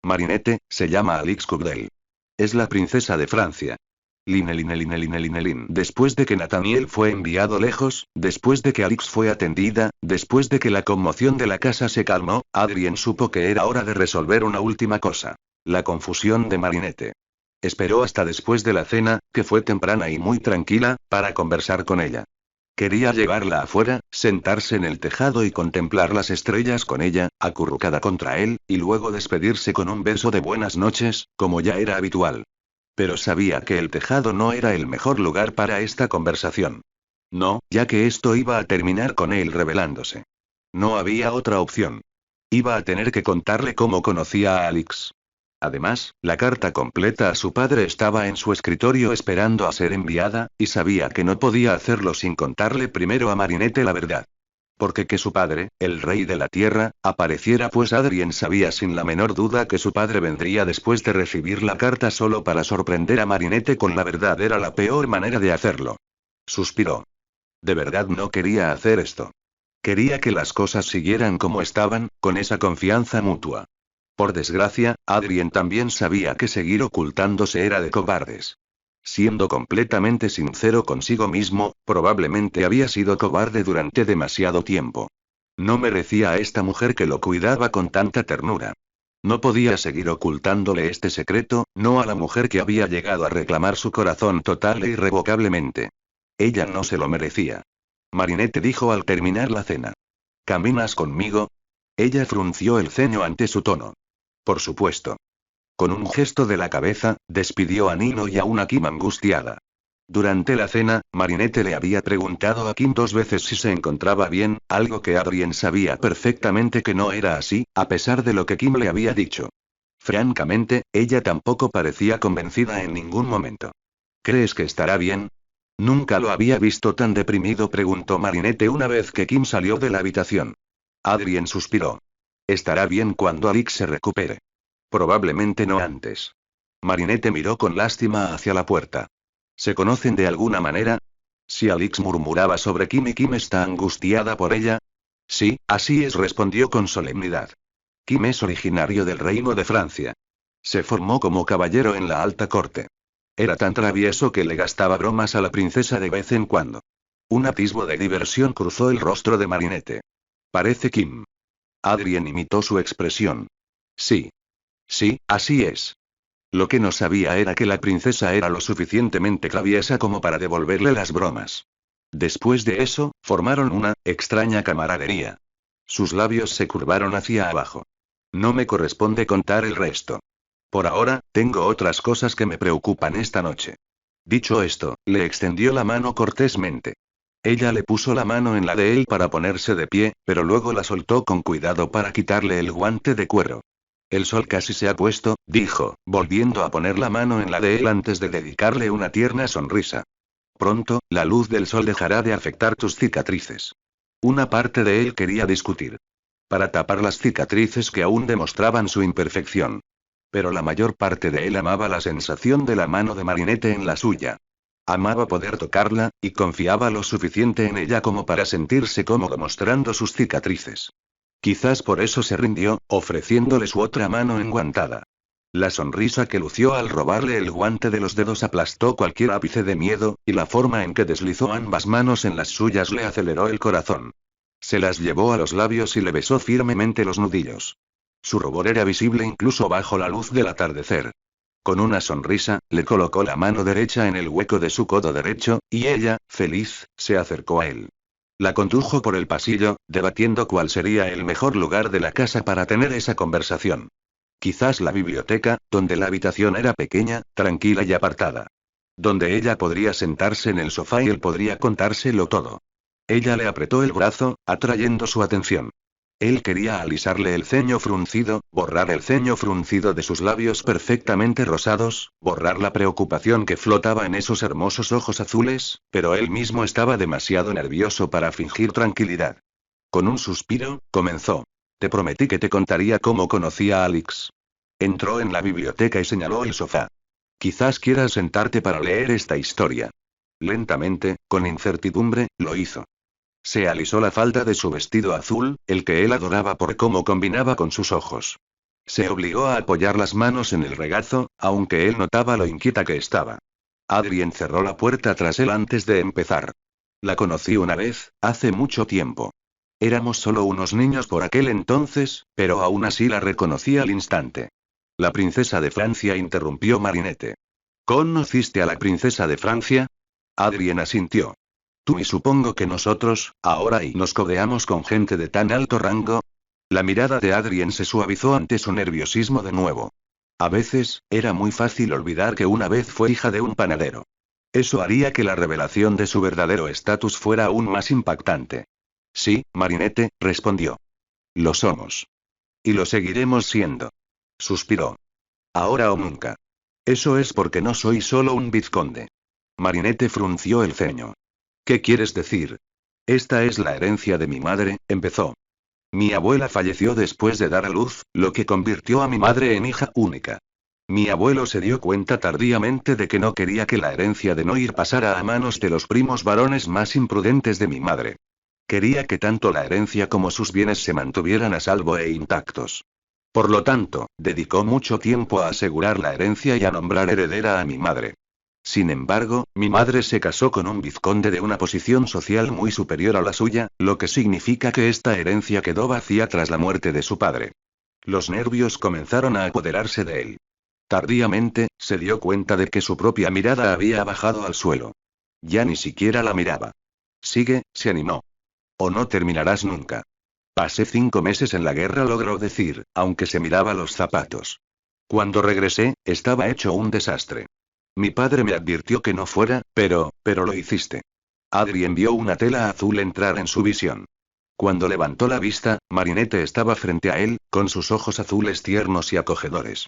Marinette, se llama Alix Coudel. Es la princesa de Francia. Line. Después de que Nathaniel fue enviado lejos, después de que Alix fue atendida, después de que la conmoción de la casa se calmó, Adrien supo que era hora de resolver una última cosa. La confusión de Marinette. Esperó hasta después de la cena, que fue temprana y muy tranquila, para conversar con ella. Quería llevarla afuera, sentarse en el tejado y contemplar las estrellas con ella, acurrucada contra él, y luego despedirse con un beso de buenas noches, como ya era habitual. Pero sabía que el tejado no era el mejor lugar para esta conversación. No, ya que esto iba a terminar con él rebelándose. No había otra opción. Iba a tener que contarle cómo conocía a Alix. Además, la carta completa a su padre estaba en su escritorio esperando a ser enviada, y sabía que no podía hacerlo sin contarle primero a Marinette la verdad. Porque que su padre, el rey de la tierra, apareciera, pues Adrien sabía sin la menor duda que su padre vendría después de recibir la carta solo para sorprender a Marinette con la verdad era la peor manera de hacerlo. Suspiró. De verdad no quería hacer esto. Quería que las cosas siguieran como estaban, con esa confianza mutua. Por desgracia, Adrien también sabía que seguir ocultándose era de cobardes. Siendo completamente sincero consigo mismo, probablemente había sido cobarde durante demasiado tiempo. No merecía a esta mujer que lo cuidaba con tanta ternura. No podía seguir ocultándole este secreto, no a la mujer que había llegado a reclamar su corazón total e irrevocablemente. Ella no se lo merecía. Marinette dijo al terminar la cena. ¿Caminas conmigo? Ella frunció el ceño ante su tono. Por supuesto. Con un gesto de la cabeza, despidió a Nino y a una Kim angustiada. Durante la cena, Marinette le había preguntado a Kim 2 veces si se encontraba bien, algo que Adrien sabía perfectamente que no era así, a pesar de lo que Kim le había dicho. Francamente, ella tampoco parecía convencida en ningún momento. ¿Crees que estará bien? Nunca lo había visto tan deprimido, preguntó Marinette una vez que Kim salió de la habitación. Adrien suspiró. Estará bien cuando Alix se recupere. Probablemente no antes. Marinette miró con lástima hacia la puerta. ¿Se conocen de alguna manera? Si Alix murmuraba sobre Kim y Kim está angustiada por ella. Sí, así es, respondió con solemnidad. Kim es originario del Reino de Francia. Se formó como caballero en la alta corte. Era tan travieso que le gastaba bromas a la princesa de vez en cuando. Un atisbo de diversión cruzó el rostro de Marinette. Parece Kim. Adrien imitó su expresión. Sí. Sí, así es. Lo que no sabía era que la princesa era lo suficientemente traviesa como para devolverle las bromas. Después de eso, formaron una extraña camaradería. Sus labios se curvaron hacia abajo. No me corresponde contar el resto. Por ahora, tengo otras cosas que me preocupan esta noche. Dicho esto, le extendió la mano cortésmente. Ella le puso la mano en la de él para ponerse de pie, pero luego la soltó con cuidado para quitarle el guante de cuero. El sol casi se ha puesto, dijo, volviendo a poner la mano en la de él antes de dedicarle una tierna sonrisa. Pronto, la luz del sol dejará de afectar tus cicatrices. Una parte de él quería discutir. Para tapar las cicatrices que aún demostraban su imperfección. Pero la mayor parte de él amaba la sensación de la mano de Marinette en la suya. Amaba poder tocarla, y confiaba lo suficiente en ella como para sentirse cómodo mostrando sus cicatrices. Quizás por eso se rindió, ofreciéndole su otra mano enguantada. La sonrisa que lució al robarle el guante de los dedos aplastó cualquier ápice de miedo, y la forma en que deslizó ambas manos en las suyas le aceleró el corazón. Se las llevó a los labios y le besó firmemente los nudillos. Su rubor era visible incluso bajo la luz del atardecer. Con una sonrisa, le colocó la mano derecha en el hueco de su codo derecho, y ella, feliz, se acercó a él. La condujo por el pasillo, debatiendo cuál sería el mejor lugar de la casa para tener esa conversación. Quizás la biblioteca, donde la habitación era pequeña, tranquila y apartada. Donde ella podría sentarse en el sofá y él podría contárselo todo. Ella le apretó el brazo, atrayendo su atención. Él quería alisarle el ceño fruncido, borrar el ceño fruncido de sus labios perfectamente rosados, borrar la preocupación que flotaba en esos hermosos ojos azules, pero él mismo estaba demasiado nervioso para fingir tranquilidad. Con un suspiro, comenzó. Te prometí que te contaría cómo conocí a Alix. Entró en la biblioteca y señaló el sofá. Quizás quieras sentarte para leer esta historia. Lentamente, con incertidumbre, lo hizo. Se alisó la falda de su vestido azul, el que él adoraba por cómo combinaba con sus ojos. Se obligó a apoyar las manos en el regazo, aunque él notaba lo inquieta que estaba. Adrien cerró la puerta tras él antes de empezar. La conocí una vez, hace mucho tiempo. Éramos solo unos niños por aquel entonces, pero aún así la reconocí al instante. La princesa de Francia, interrumpió Marinette. ¿Conociste a la princesa de Francia? Adrien asintió. Tú y supongo que nosotros, ahora y nos codeamos con gente de tan alto rango. La mirada de Adrien se suavizó ante su nerviosismo de nuevo. A veces, era muy fácil olvidar que una vez fue hija de un panadero. Eso haría que la revelación de su verdadero estatus fuera aún más impactante. Sí, Marinette, respondió. Lo somos. Y lo seguiremos siendo. Suspiró. Ahora o nunca. Eso es porque no soy solo un vizconde. Marinette frunció el ceño. ¿Qué quieres decir? Esta es la herencia de mi madre, empezó. Mi abuela falleció después de dar a luz, lo que convirtió a mi madre en hija única. Mi abuelo se dio cuenta tardíamente de que no quería que la herencia de Noir pasara a manos de los primos varones más imprudentes de mi madre. Quería que tanto la herencia como sus bienes se mantuvieran a salvo e intactos. Por lo tanto, dedicó mucho tiempo a asegurar la herencia y a nombrar heredera a mi madre. Sin embargo, mi madre se casó con un vizconde de una posición social muy superior a la suya, lo que significa que esta herencia quedó vacía tras la muerte de su padre. Los nervios comenzaron a apoderarse de él. Tardíamente, se dio cuenta de que su propia mirada había bajado al suelo. Ya ni siquiera la miraba. Sigue, se animó. O no terminarás nunca. Pasé 5 meses en la guerra, logró decir, aunque se miraba los zapatos. Cuando regresé, estaba hecho un desastre. Mi padre me advirtió que no fuera, pero lo hiciste. Adrien vio una tela azul entrar en su visión. Cuando levantó la vista, Marinette estaba frente a él, con sus ojos azules tiernos y acogedores.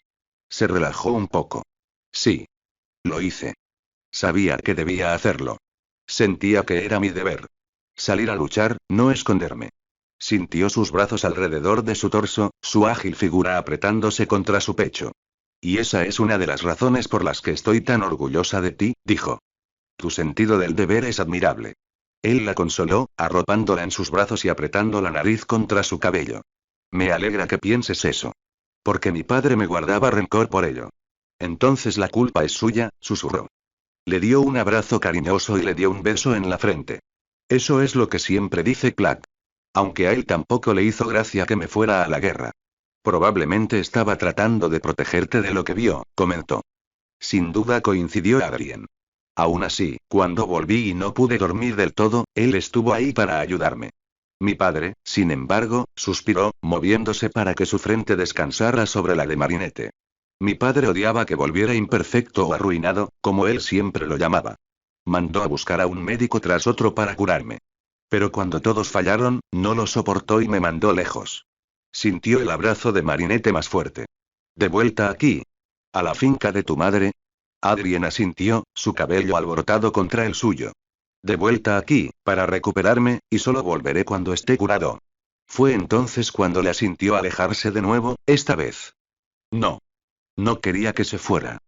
Se relajó un poco. Sí. Lo hice. Sabía que debía hacerlo. Sentía que era mi deber. Salir a luchar, no esconderme. Sintió sus brazos alrededor de su torso, su ágil figura apretándose contra su pecho. Y esa es una de las razones por las que estoy tan orgullosa de ti, dijo. Tu sentido del deber es admirable. Él la consoló, arropándola en sus brazos y apretando la nariz contra su cabello. Me alegra que pienses eso. Porque mi padre me guardaba rencor por ello. Entonces la culpa es suya, susurró. Le dio un abrazo cariñoso y le dio un beso en la frente. Eso es lo que siempre dice Clark. Aunque a él tampoco le hizo gracia que me fuera a la guerra. Probablemente estaba tratando de protegerte de lo que vio, comentó. Sin duda coincidió Adrien. Aún así, cuando volví y no pude dormir del todo, él estuvo ahí para ayudarme. Mi padre, sin embargo, suspiró, moviéndose para que su frente descansara sobre la de Marinette. Mi padre odiaba que volviera imperfecto o arruinado, como él siempre lo llamaba. Mandó a buscar a un médico tras otro para curarme. Pero cuando todos fallaron, no lo soportó y me mandó lejos. Sintió el abrazo de Marinette más fuerte. ¿De vuelta aquí? ¿A la finca de tu madre? Adrien asintió, su cabello alborotado contra el suyo. De vuelta aquí, para recuperarme, y solo volveré cuando esté curado. Fue entonces cuando le asintió alejarse de nuevo, esta vez. No. No quería que se fuera.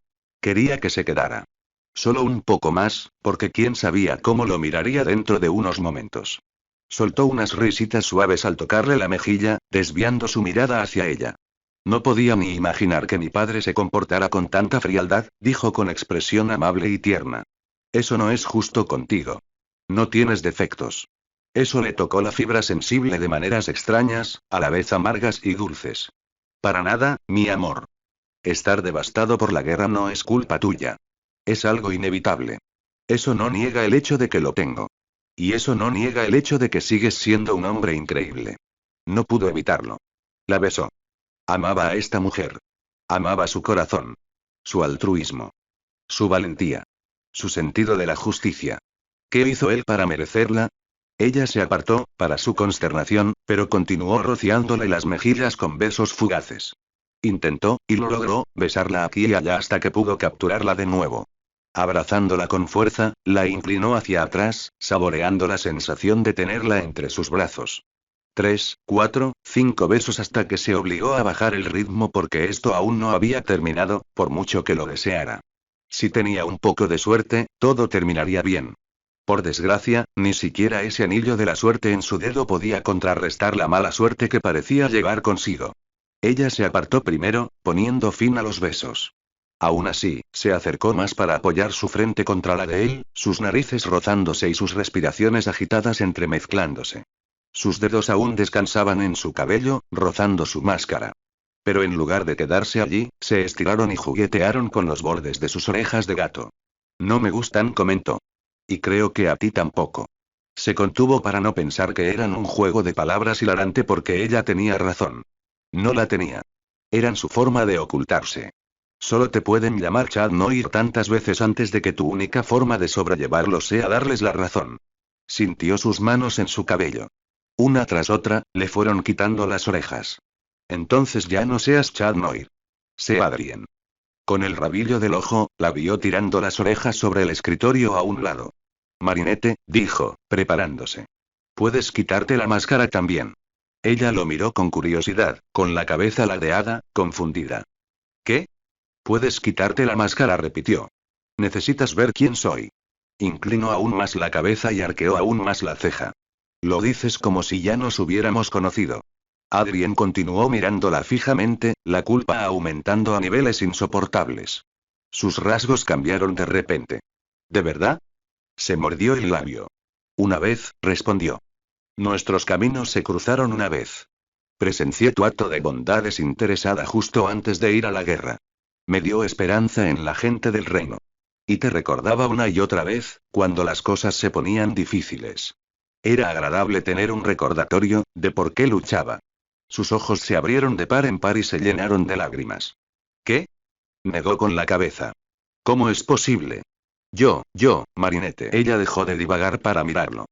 Quería que se quedara. Solo un poco más, porque quién sabía cómo lo miraría dentro de unos momentos. Soltó unas risitas suaves al tocarle la mejilla, desviando su mirada hacia ella. No podía ni imaginar que mi padre se comportara con tanta frialdad, dijo con expresión amable y tierna. Eso no es justo contigo. No tienes defectos. Eso le tocó la fibra sensible de maneras extrañas, a la vez amargas y dulces. Para nada, mi amor. Estar devastado por la guerra no es culpa tuya. Es algo inevitable. Eso no niega el hecho de que lo tengo. Y eso no niega el hecho de que sigues siendo un hombre increíble. No pudo evitarlo. La besó. Amaba a esta mujer. Amaba su corazón. Su altruismo. Su valentía. Su sentido de la justicia. ¿Qué hizo él para merecerla? Ella se apartó, para su consternación, pero continuó rociándole las mejillas con besos fugaces. Intentó, y lo logró, besarla aquí y allá hasta que pudo capturarla de nuevo. Abrazándola con fuerza, la inclinó hacia atrás, saboreando la sensación de tenerla entre sus brazos. 3, 4, 5 besos hasta que se obligó a bajar el ritmo porque esto aún no había terminado, por mucho que lo deseara. Si tenía un poco de suerte, todo terminaría bien. Por desgracia, ni siquiera ese anillo de la suerte en su dedo podía contrarrestar la mala suerte que parecía llevar consigo. Ella se apartó primero, poniendo fin a los besos. Aún así, se acercó más para apoyar su frente contra la de él, sus narices rozándose y sus respiraciones agitadas entremezclándose. Sus dedos aún descansaban en su cabello, rozando su máscara. Pero en lugar de quedarse allí, se estiraron y juguetearon con los bordes de sus orejas de gato. No me gustan, comentó. Y creo que a ti tampoco. Se contuvo para no pensar que eran un juego de palabras hilarante porque ella tenía razón. No la tenía. Eran su forma de ocultarse. Solo te pueden llamar Chad Noir tantas veces antes de que tu única forma de sobrellevarlo sea darles la razón. Sintió sus manos en su cabello. Una tras otra, le fueron quitando las orejas. Entonces ya no seas Chad Noir. Sé Adrien. Con el rabillo del ojo, la vio tirando las orejas sobre el escritorio a un lado. Marinette, dijo, preparándose. Puedes quitarte la máscara también. Ella lo miró con curiosidad, con la cabeza ladeada, confundida. ¿Qué? Puedes quitarte la máscara, repitió. Necesitas ver quién soy. Inclinó aún más la cabeza y arqueó aún más la ceja. Lo dices como si ya nos hubiéramos conocido. Adrien continuó mirándola fijamente, la culpa aumentando a niveles insoportables. Sus rasgos cambiaron de repente. ¿De verdad? Se mordió el labio. Una vez, respondió. Nuestros caminos se cruzaron una vez. Presencié tu acto de bondad desinteresada justo antes de ir a la guerra. Me dio esperanza en la gente del reino. Y te recordaba una y otra vez, cuando las cosas se ponían difíciles. Era agradable tener un recordatorio, de por qué luchaba. Sus ojos se abrieron de par en par y se llenaron de lágrimas. ¿Qué? Negó con la cabeza. ¿Cómo es posible? Marinette. Ella dejó de divagar para mirarlo.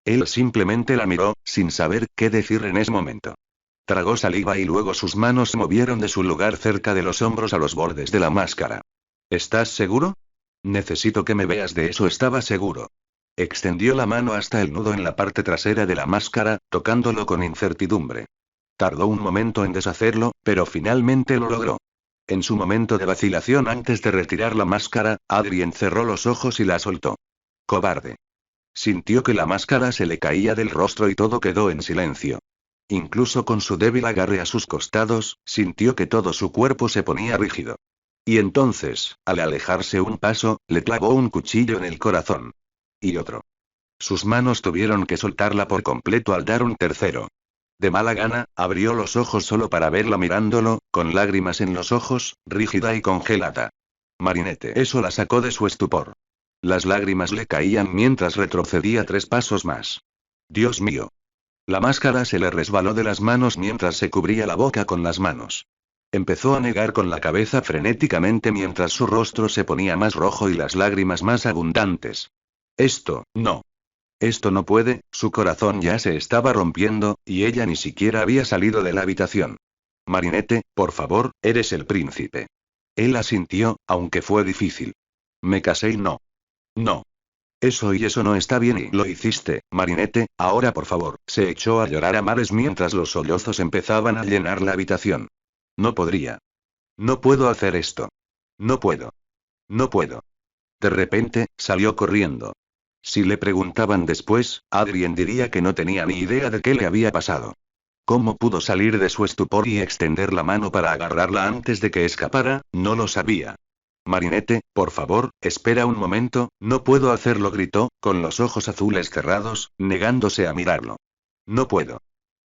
Él simplemente la miró, sin saber qué decir en ese momento. Tragó saliva y luego sus manos se movieron de su lugar cerca de los hombros a los bordes de la máscara. ¿Estás seguro? Necesito que me veas, de eso estaba seguro. Extendió la mano hasta el nudo en la parte trasera de la máscara, tocándolo con incertidumbre. Tardó un momento en deshacerlo, pero finalmente lo logró. En su momento de vacilación antes de retirar la máscara, Adrien cerró los ojos y la soltó. Cobarde. Sintió que la máscara se le caía del rostro y todo quedó en silencio. Incluso con su débil agarre a sus costados, sintió que todo su cuerpo se ponía rígido. Y entonces, al alejarse un paso, le clavó un cuchillo en el corazón. Y otro. Sus manos tuvieron que soltarla por completo al dar un tercero. De mala gana, abrió los ojos solo para verla mirándolo, con lágrimas en los ojos, rígida y congelada. Marinette. Eso la sacó de su estupor. Las lágrimas le caían mientras retrocedía 3 pasos más. Dios mío. La máscara se le resbaló de las manos mientras se cubría la boca con las manos. Empezó a negar con la cabeza frenéticamente mientras su rostro se ponía más rojo y las lágrimas más abundantes. Esto, no. Esto no puede, su corazón ya se estaba rompiendo, y ella ni siquiera había salido de la habitación. Marinette, por favor, eres el príncipe. Él asintió, aunque fue difícil. Me casé y no. No. Eso no está bien y lo hiciste, Marinette, ahora por favor. Se echó a llorar a mares mientras los sollozos empezaban a llenar la habitación. No podría. No puedo hacer esto. No puedo. No puedo. De repente, salió corriendo. Si le preguntaban después, Adrien diría que no tenía ni idea de qué le había pasado. ¿Cómo pudo salir de su estupor y extender la mano para agarrarla antes de que escapara? No lo sabía. Marinette, por favor, espera un momento, no puedo hacerlo, gritó, con los ojos azules cerrados, negándose a mirarlo. No puedo.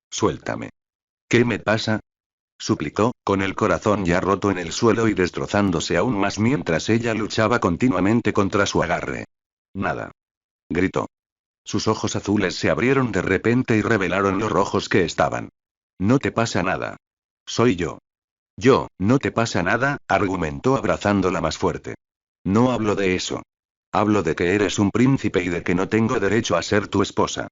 Suéltame. ¿Qué me pasa? Suplicó, con el corazón ya roto en el suelo y destrozándose aún más mientras ella luchaba continuamente contra su agarre. Nada. Gritó. Sus ojos azules se abrieron de repente y revelaron lo rojos que estaban. No te pasa nada. Soy yo. No te pasa nada, argumentó abrazándola más fuerte. No hablo de eso. Hablo de que eres un príncipe y de que no tengo derecho a ser tu esposa.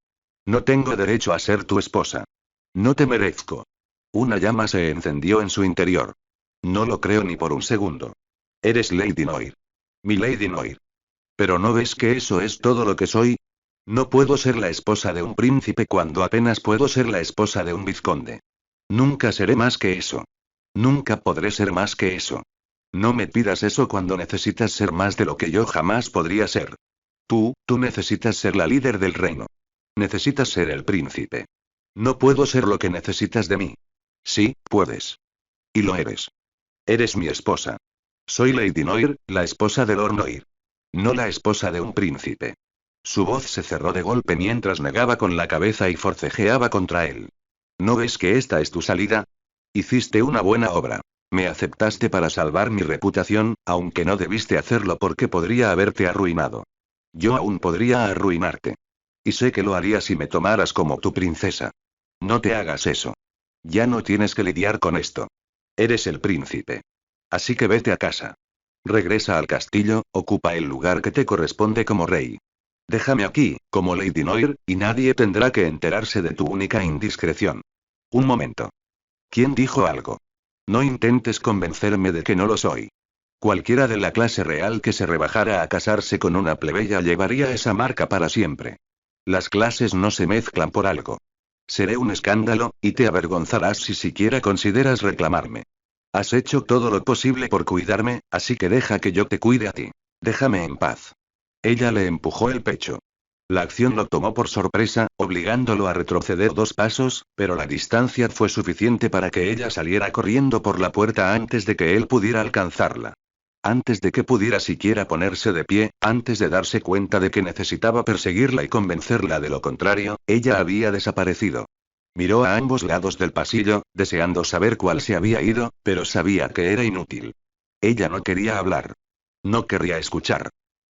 No tengo derecho a ser tu esposa. No te merezco. Una llama se encendió en su interior. No lo creo ni por un segundo. Eres Lady Noir. Mi Lady Noir. ¿Pero no ves que eso es todo lo que soy? No puedo ser la esposa de un príncipe cuando apenas puedo ser la esposa de un vizconde. Nunca seré más que eso. Nunca podré ser más que eso. No me pidas eso cuando necesitas ser más de lo que yo jamás podría ser. Tú necesitas ser la líder del reino. Necesitas ser el príncipe. No puedo ser lo que necesitas de mí. Sí, puedes. Y lo eres. Eres mi esposa. Soy Lady Noir, la esposa de Lord Noir. No la esposa de un príncipe. Su voz se cerró de golpe mientras negaba con la cabeza y forcejeaba contra él. ¿No ves que esta es tu salida? Hiciste una buena obra. Me aceptaste para salvar mi reputación, aunque no debiste hacerlo porque podría haberte arruinado. Yo aún podría arruinarte. Y sé que lo haría si me tomaras como tu princesa. No te hagas eso. Ya no tienes que lidiar con esto. Eres el príncipe. Así que vete a casa. Regresa al castillo, ocupa el lugar que te corresponde como rey. Déjame aquí, como Lady Noir, y nadie tendrá que enterarse de tu única indiscreción. Un momento. ¿Quién dijo algo? No intentes convencerme de que no lo soy. Cualquiera de la clase real que se rebajara a casarse con una plebeya llevaría esa marca para siempre. Las clases no se mezclan por algo. Seré un escándalo, y te avergonzarás si siquiera consideras reclamarme. Has hecho todo lo posible por cuidarme, así que deja que yo te cuide a ti. Déjame en paz. Ella le empujó el pecho. La acción lo tomó por sorpresa, obligándolo a retroceder 2 pasos, pero la distancia fue suficiente para que ella saliera corriendo por la puerta antes de que él pudiera alcanzarla. Antes de que pudiera siquiera ponerse de pie, antes de darse cuenta de que necesitaba perseguirla y convencerla de lo contrario, ella había desaparecido. Miró a ambos lados del pasillo, deseando saber cuál se había ido, pero sabía que era inútil. Ella no quería hablar. No querría escuchar.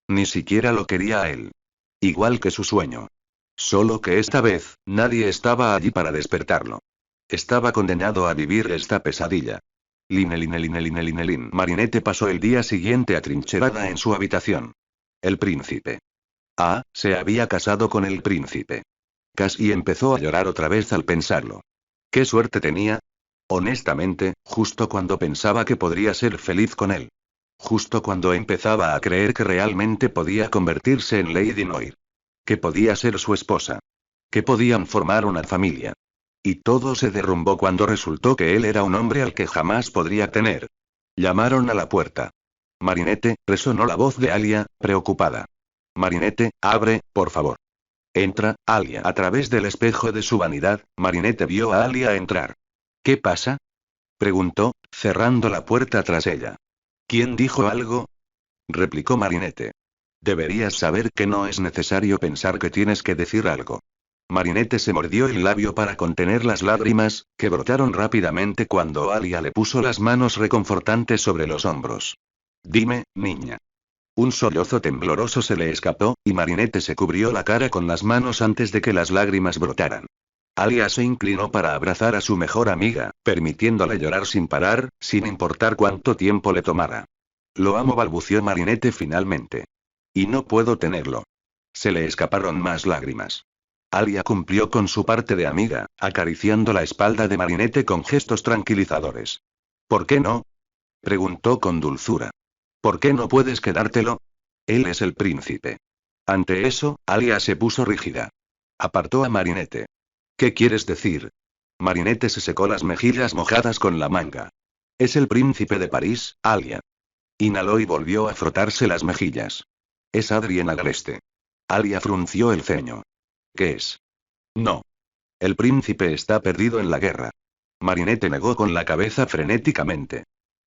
Ni siquiera lo quería a él. Igual que su sueño. Solo que esta vez, nadie estaba allí para despertarlo. Estaba condenado a vivir esta pesadilla. Linelin. Marinette pasó el día siguiente atrincherada en su habitación. El príncipe. Ah, se había casado con el príncipe. Casi empezó a llorar otra vez al pensarlo. ¿Qué suerte tenía? Honestamente, justo cuando pensaba que podría ser feliz con él. Justo cuando empezaba a creer que realmente podía convertirse en Lady Noir. Que podía ser su esposa. Que podían formar una familia. Y todo se derrumbó cuando resultó que él era un hombre al que jamás podría tener. Llamaron a la puerta. Marinette, resonó la voz de Alia, preocupada. Marinette, abre, por favor. Entra, Alia. A través del espejo de su vanidad, Marinette vio a Alia entrar. ¿Qué pasa? Preguntó, cerrando la puerta tras ella. ¿Quién dijo algo? Replicó Marinette. Deberías saber que no es necesario pensar que tienes que decir algo. Marinette se mordió el labio para contener las lágrimas, que brotaron rápidamente cuando Alia le puso las manos reconfortantes sobre los hombros. Dime, niña. Un sollozo tembloroso se le escapó, y Marinette se cubrió la cara con las manos antes de que las lágrimas brotaran. Alia se inclinó para abrazar a su mejor amiga, permitiéndole llorar sin parar, sin importar cuánto tiempo le tomara. Lo amo, balbució Marinette finalmente. Y no puedo tenerlo. Se le escaparon más lágrimas. Alia cumplió con su parte de amiga, acariciando la espalda de Marinette con gestos tranquilizadores. ¿Por qué no? Preguntó con dulzura. ¿Por qué no puedes quedártelo? Él es el príncipe. Ante eso, Alia se puso rígida. Apartó a Marinette. ¿Qué quieres decir? Marinette se secó las mejillas mojadas con la manga. Es el príncipe de París, Alia. Inhaló y volvió a frotarse las mejillas. Es Adrien Agreste. Alia frunció el ceño. ¿Qué es? No. El príncipe está perdido en la guerra. Marinette negó con la cabeza frenéticamente.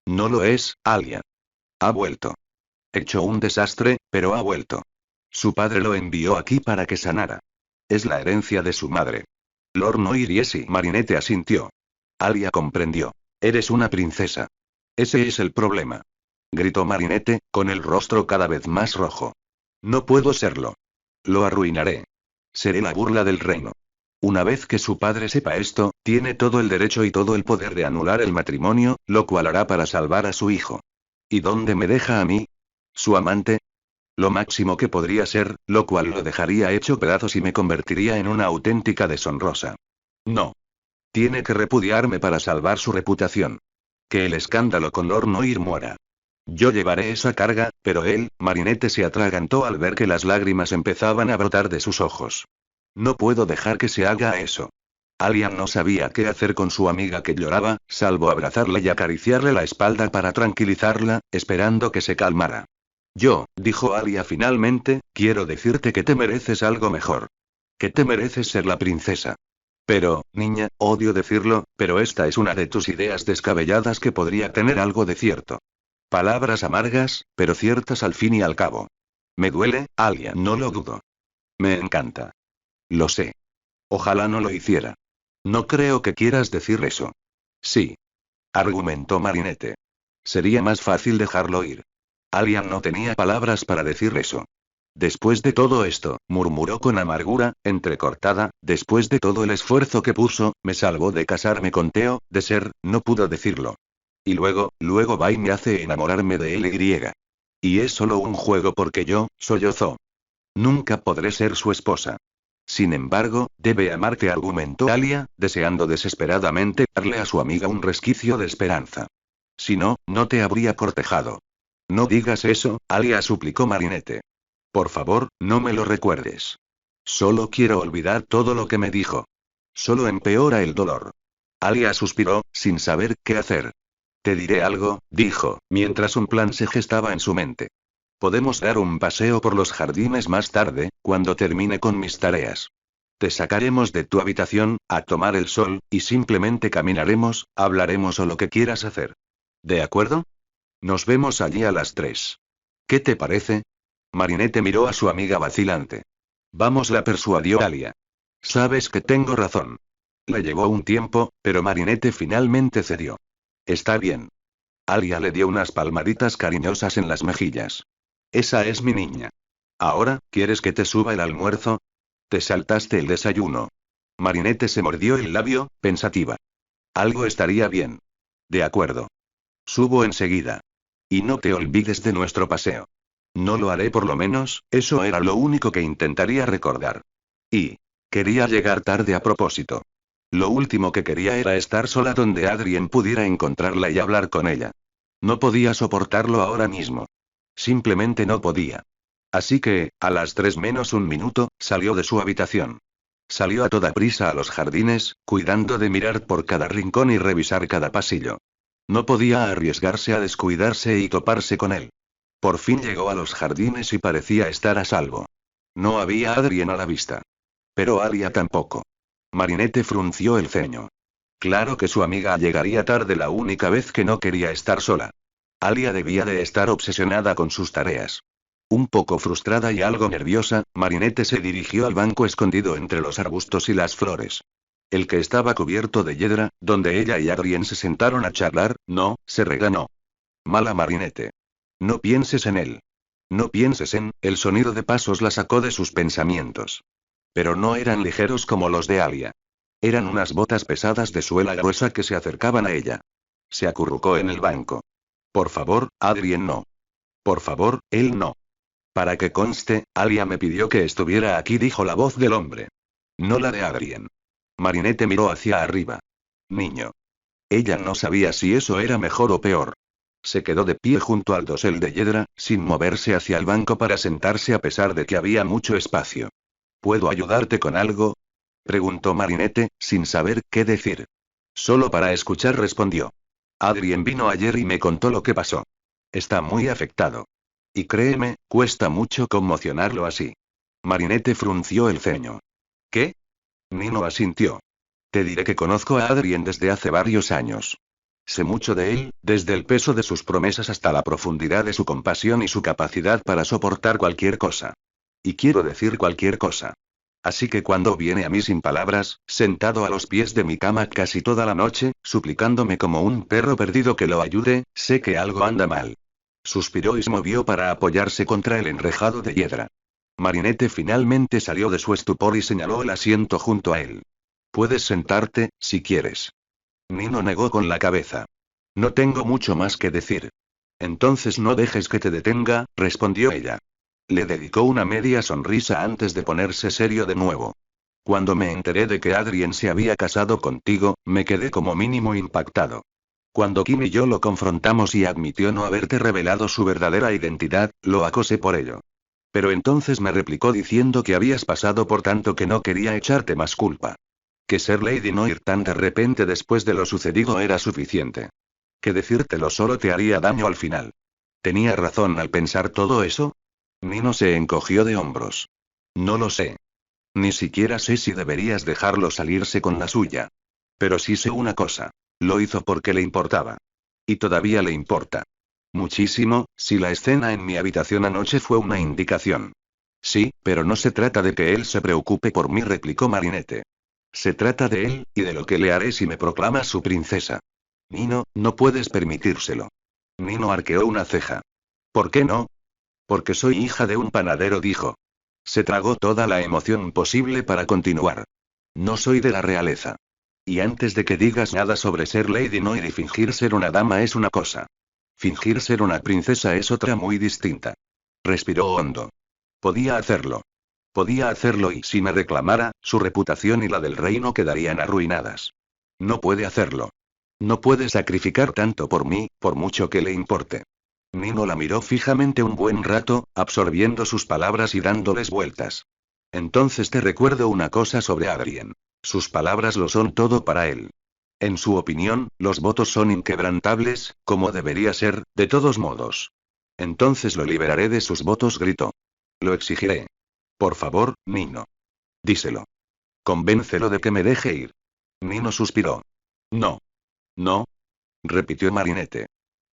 No lo es, Alia. Ha vuelto. Hecho un desastre, pero ha vuelto. Su padre lo envió aquí para que sanara. Es la herencia de su madre. Lord Noir y Essie. Marinette asintió. Alia comprendió. Eres una princesa. Ese es el problema. Gritó Marinette, con el rostro cada vez más rojo. No puedo serlo. Lo arruinaré. Seré la burla del reino. Una vez que su padre sepa esto, tiene todo el derecho y todo el poder de anular el matrimonio, lo cual hará para salvar a su hijo. ¿Y dónde me deja a mí? ¿Su amante? Lo máximo que podría ser, lo cual lo dejaría hecho pedazos y me convertiría en una auténtica deshonrosa. No. Tiene que repudiarme para salvar su reputación. Que el escándalo con Lord Noir muera. Yo llevaré esa carga, pero él, Marinette se atragantó al ver que las lágrimas empezaban a brotar de sus ojos. No puedo dejar que se haga eso. Alia no sabía qué hacer con su amiga que lloraba, salvo abrazarla y acariciarle la espalda para tranquilizarla, esperando que se calmara. Dijo Alia finalmente, quiero decirte que te mereces algo mejor. Que te mereces ser la princesa. Pero, niña, odio decirlo, pero esta es una de tus ideas descabelladas que podría tener algo de cierto. Palabras amargas, pero ciertas al fin y al cabo. Me duele, Alia, no lo dudo. Me encanta. Lo sé. Ojalá no lo hiciera. No creo que quieras decir eso. Sí. Argumentó Marinette. Sería más fácil dejarlo ir. Alia no tenía palabras para decir eso. Después de todo esto, murmuró con amargura, entrecortada, después de todo el esfuerzo que puso, me salvó de casarme con Theo, no pudo decirlo. Y luego va y me hace enamorarme de él y. Y es solo un juego porque soy Ozo. Nunca podré ser su esposa. Sin embargo, debe amarte, argumentó Alia, deseando desesperadamente darle a su amiga un resquicio de esperanza. Si no, no te habría cortejado. No digas eso, Alia, suplicó Marinette. Por favor, no me lo recuerdes. Solo quiero olvidar todo lo que me dijo. Solo empeora el dolor. Alia suspiró, sin saber qué hacer. Te diré algo, dijo, mientras un plan se gestaba en su mente. Podemos dar un paseo por los jardines más tarde, cuando termine con mis tareas. Te sacaremos de tu habitación, a tomar el sol, y simplemente caminaremos, hablaremos o lo que quieras hacer. ¿De acuerdo? Nos vemos allí a las 3. ¿Qué te parece? Marinette miró a su amiga vacilante. Vamos, la persuadió Alia. Sabes que tengo razón. Le llevó un tiempo, pero Marinette finalmente cedió. Está bien. Alia le dio unas palmaditas cariñosas en las mejillas. Esa es mi niña. Ahora, ¿quieres que te suba el almuerzo? Te saltaste el desayuno. Marinette se mordió el labio, pensativa. Algo estaría bien. De acuerdo. Subo enseguida. Y no te olvides de nuestro paseo. No lo haré, por lo menos, eso era lo único que intentaría recordar. Y quería llegar tarde a propósito. Lo último que quería era estar sola donde Adrien pudiera encontrarla y hablar con ella. No podía soportarlo ahora mismo. Simplemente no podía. Así que, a las 3 menos un minuto, salió de su habitación. Salió a toda prisa a los jardines, cuidando de mirar por cada rincón y revisar cada pasillo. No podía arriesgarse a descuidarse y toparse con él. Por fin llegó a los jardines y parecía estar a salvo. No había Adrien a la vista. Pero Alia tampoco. Marinette frunció el ceño. Claro que su amiga llegaría tarde la única vez que no quería estar sola. Alia debía de estar obsesionada con sus tareas. Un poco frustrada y algo nerviosa, Marinette se dirigió al banco escondido entre los arbustos y las flores. El que estaba cubierto de hiedra, donde ella y Adrien se sentaron a charlar, no, se reganó. Mala Marinette. No pienses en él. No pienses en, el sonido de pasos la sacó de sus pensamientos. Pero no eran ligeros como los de Alia. Eran unas botas pesadas de suela gruesa que se acercaban a ella. Se acurrucó en el banco. Por favor, Adrien, no. Por favor, él no. Para que conste, Alia me pidió que estuviera aquí, dijo la voz del hombre. No la de Adrien. Marinette miró hacia arriba. Niño. Ella no sabía si eso era mejor o peor. Se quedó de pie junto al dosel de hiedra, sin moverse hacia el banco para sentarse a pesar de que había mucho espacio. ¿Puedo ayudarte con algo? Preguntó Marinette, sin saber qué decir. Solo para escuchar, respondió. Adrien vino ayer y me contó lo que pasó. Está muy afectado. Y créeme, cuesta mucho conmocionarlo así. Marinette frunció el ceño. ¿Qué? Nino asintió. Te diré que conozco a Adrien desde hace varios años. Sé mucho de él, desde el peso de sus promesas hasta la profundidad de su compasión y su capacidad para soportar cualquier cosa. Y quiero decir cualquier cosa. Así que cuando viene a mí sin palabras, sentado a los pies de mi cama casi toda la noche, suplicándome como un perro perdido que lo ayude, sé que algo anda mal. Suspiró y se movió para apoyarse contra el enrejado de hiedra. Marinette finalmente salió de su estupor y señaló el asiento junto a él. Puedes sentarte, si quieres. Nino negó con la cabeza. No tengo mucho más que decir. Entonces no dejes que te detenga, respondió ella. Le dedicó una media sonrisa antes de ponerse serio de nuevo. Cuando me enteré de que Adrien se había casado contigo, me quedé como mínimo impactado. Cuando Kim y yo lo confrontamos y admitió no haberte revelado su verdadera identidad, lo acosé por ello. Pero entonces me replicó diciendo que habías pasado por tanto que no quería echarte más culpa. Que ser Lady no ir tan de repente después de lo sucedido era suficiente. Que decírtelo solo te haría daño al final. ¿Tenía razón al pensar todo eso? Nino se encogió de hombros. No lo sé. Ni siquiera sé si deberías dejarlo salirse con la suya. Pero sí sé una cosa. Lo hizo porque le importaba. Y todavía le importa. Muchísimo, si la escena en mi habitación anoche fue una indicación. Sí, pero no se trata de que él se preocupe por mí, replicó Marinette. Se trata de él, y de lo que le haré si me proclamas su princesa. Nino, no puedes permitírselo. Nino arqueó una ceja. ¿Por qué no? Porque soy hija de un panadero, dijo. Se tragó toda la emoción posible para continuar. No soy de la realeza. Y antes de que digas nada sobre ser Lady Noir y fingir ser una dama es una cosa. Fingir ser una princesa es otra muy distinta. Respiró hondo. Podía hacerlo. Podía hacerlo y si me reclamara, su reputación y la del reino quedarían arruinadas. No puede hacerlo. No puede sacrificar tanto por mí, por mucho que le importe. Nino la miró fijamente un buen rato, absorbiendo sus palabras y dándoles vueltas. Entonces te recuerdo una cosa sobre Adrien. Sus palabras lo son todo para él. En su opinión, los votos son inquebrantables, como debería ser, de todos modos. Entonces lo liberaré de sus votos, gritó. Lo exigiré. Por favor, Nino. Díselo. Convéncelo de que me deje ir. Nino suspiró. No. No. Repitió Marinette.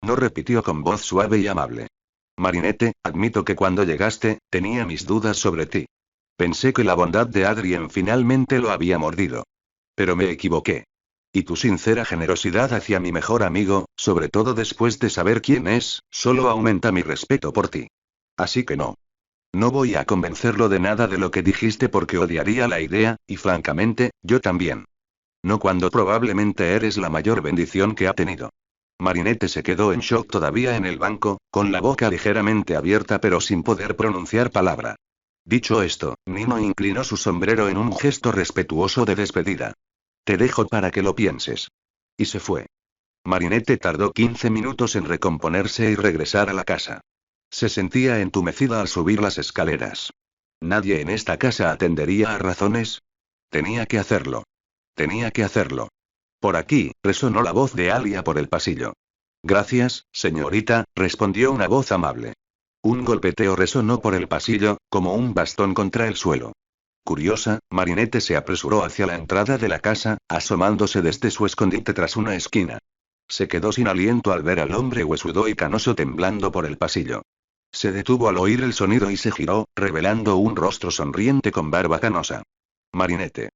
No repitió con voz suave y amable. Marinette, admito que cuando llegaste, tenía mis dudas sobre ti. Pensé que la bondad de Adrien finalmente lo había mordido. Pero me equivoqué. Y tu sincera generosidad hacia mi mejor amigo, sobre todo después de saber quién es, solo aumenta mi respeto por ti. Así que no. No voy a convencerlo de nada de lo que dijiste porque odiaría la idea, y francamente, yo también. No cuando probablemente eres la mayor bendición que ha tenido. Marinette se quedó en shock todavía en el banco, con la boca ligeramente abierta pero sin poder pronunciar palabra. Dicho esto, Nino inclinó su sombrero en un gesto respetuoso de despedida. Te dejo para que lo pienses. Y se fue. Marinette tardó 15 minutos en recomponerse y regresar a la casa. Se sentía entumecida al subir las escaleras. ¿Nadie en esta casa atendería a razones? Tenía que hacerlo. Tenía que hacerlo. Por aquí, resonó la voz de Alia por el pasillo. Gracias, señorita, respondió una voz amable. Un golpeteo resonó por el pasillo, como un bastón contra el suelo. Curiosa, Marinette se apresuró hacia la entrada de la casa, asomándose desde su escondite tras una esquina. Se quedó sin aliento al ver al hombre huesudo y canoso temblando por el pasillo. Se detuvo al oír el sonido y se giró, revelando un rostro sonriente con barba canosa. Marinette.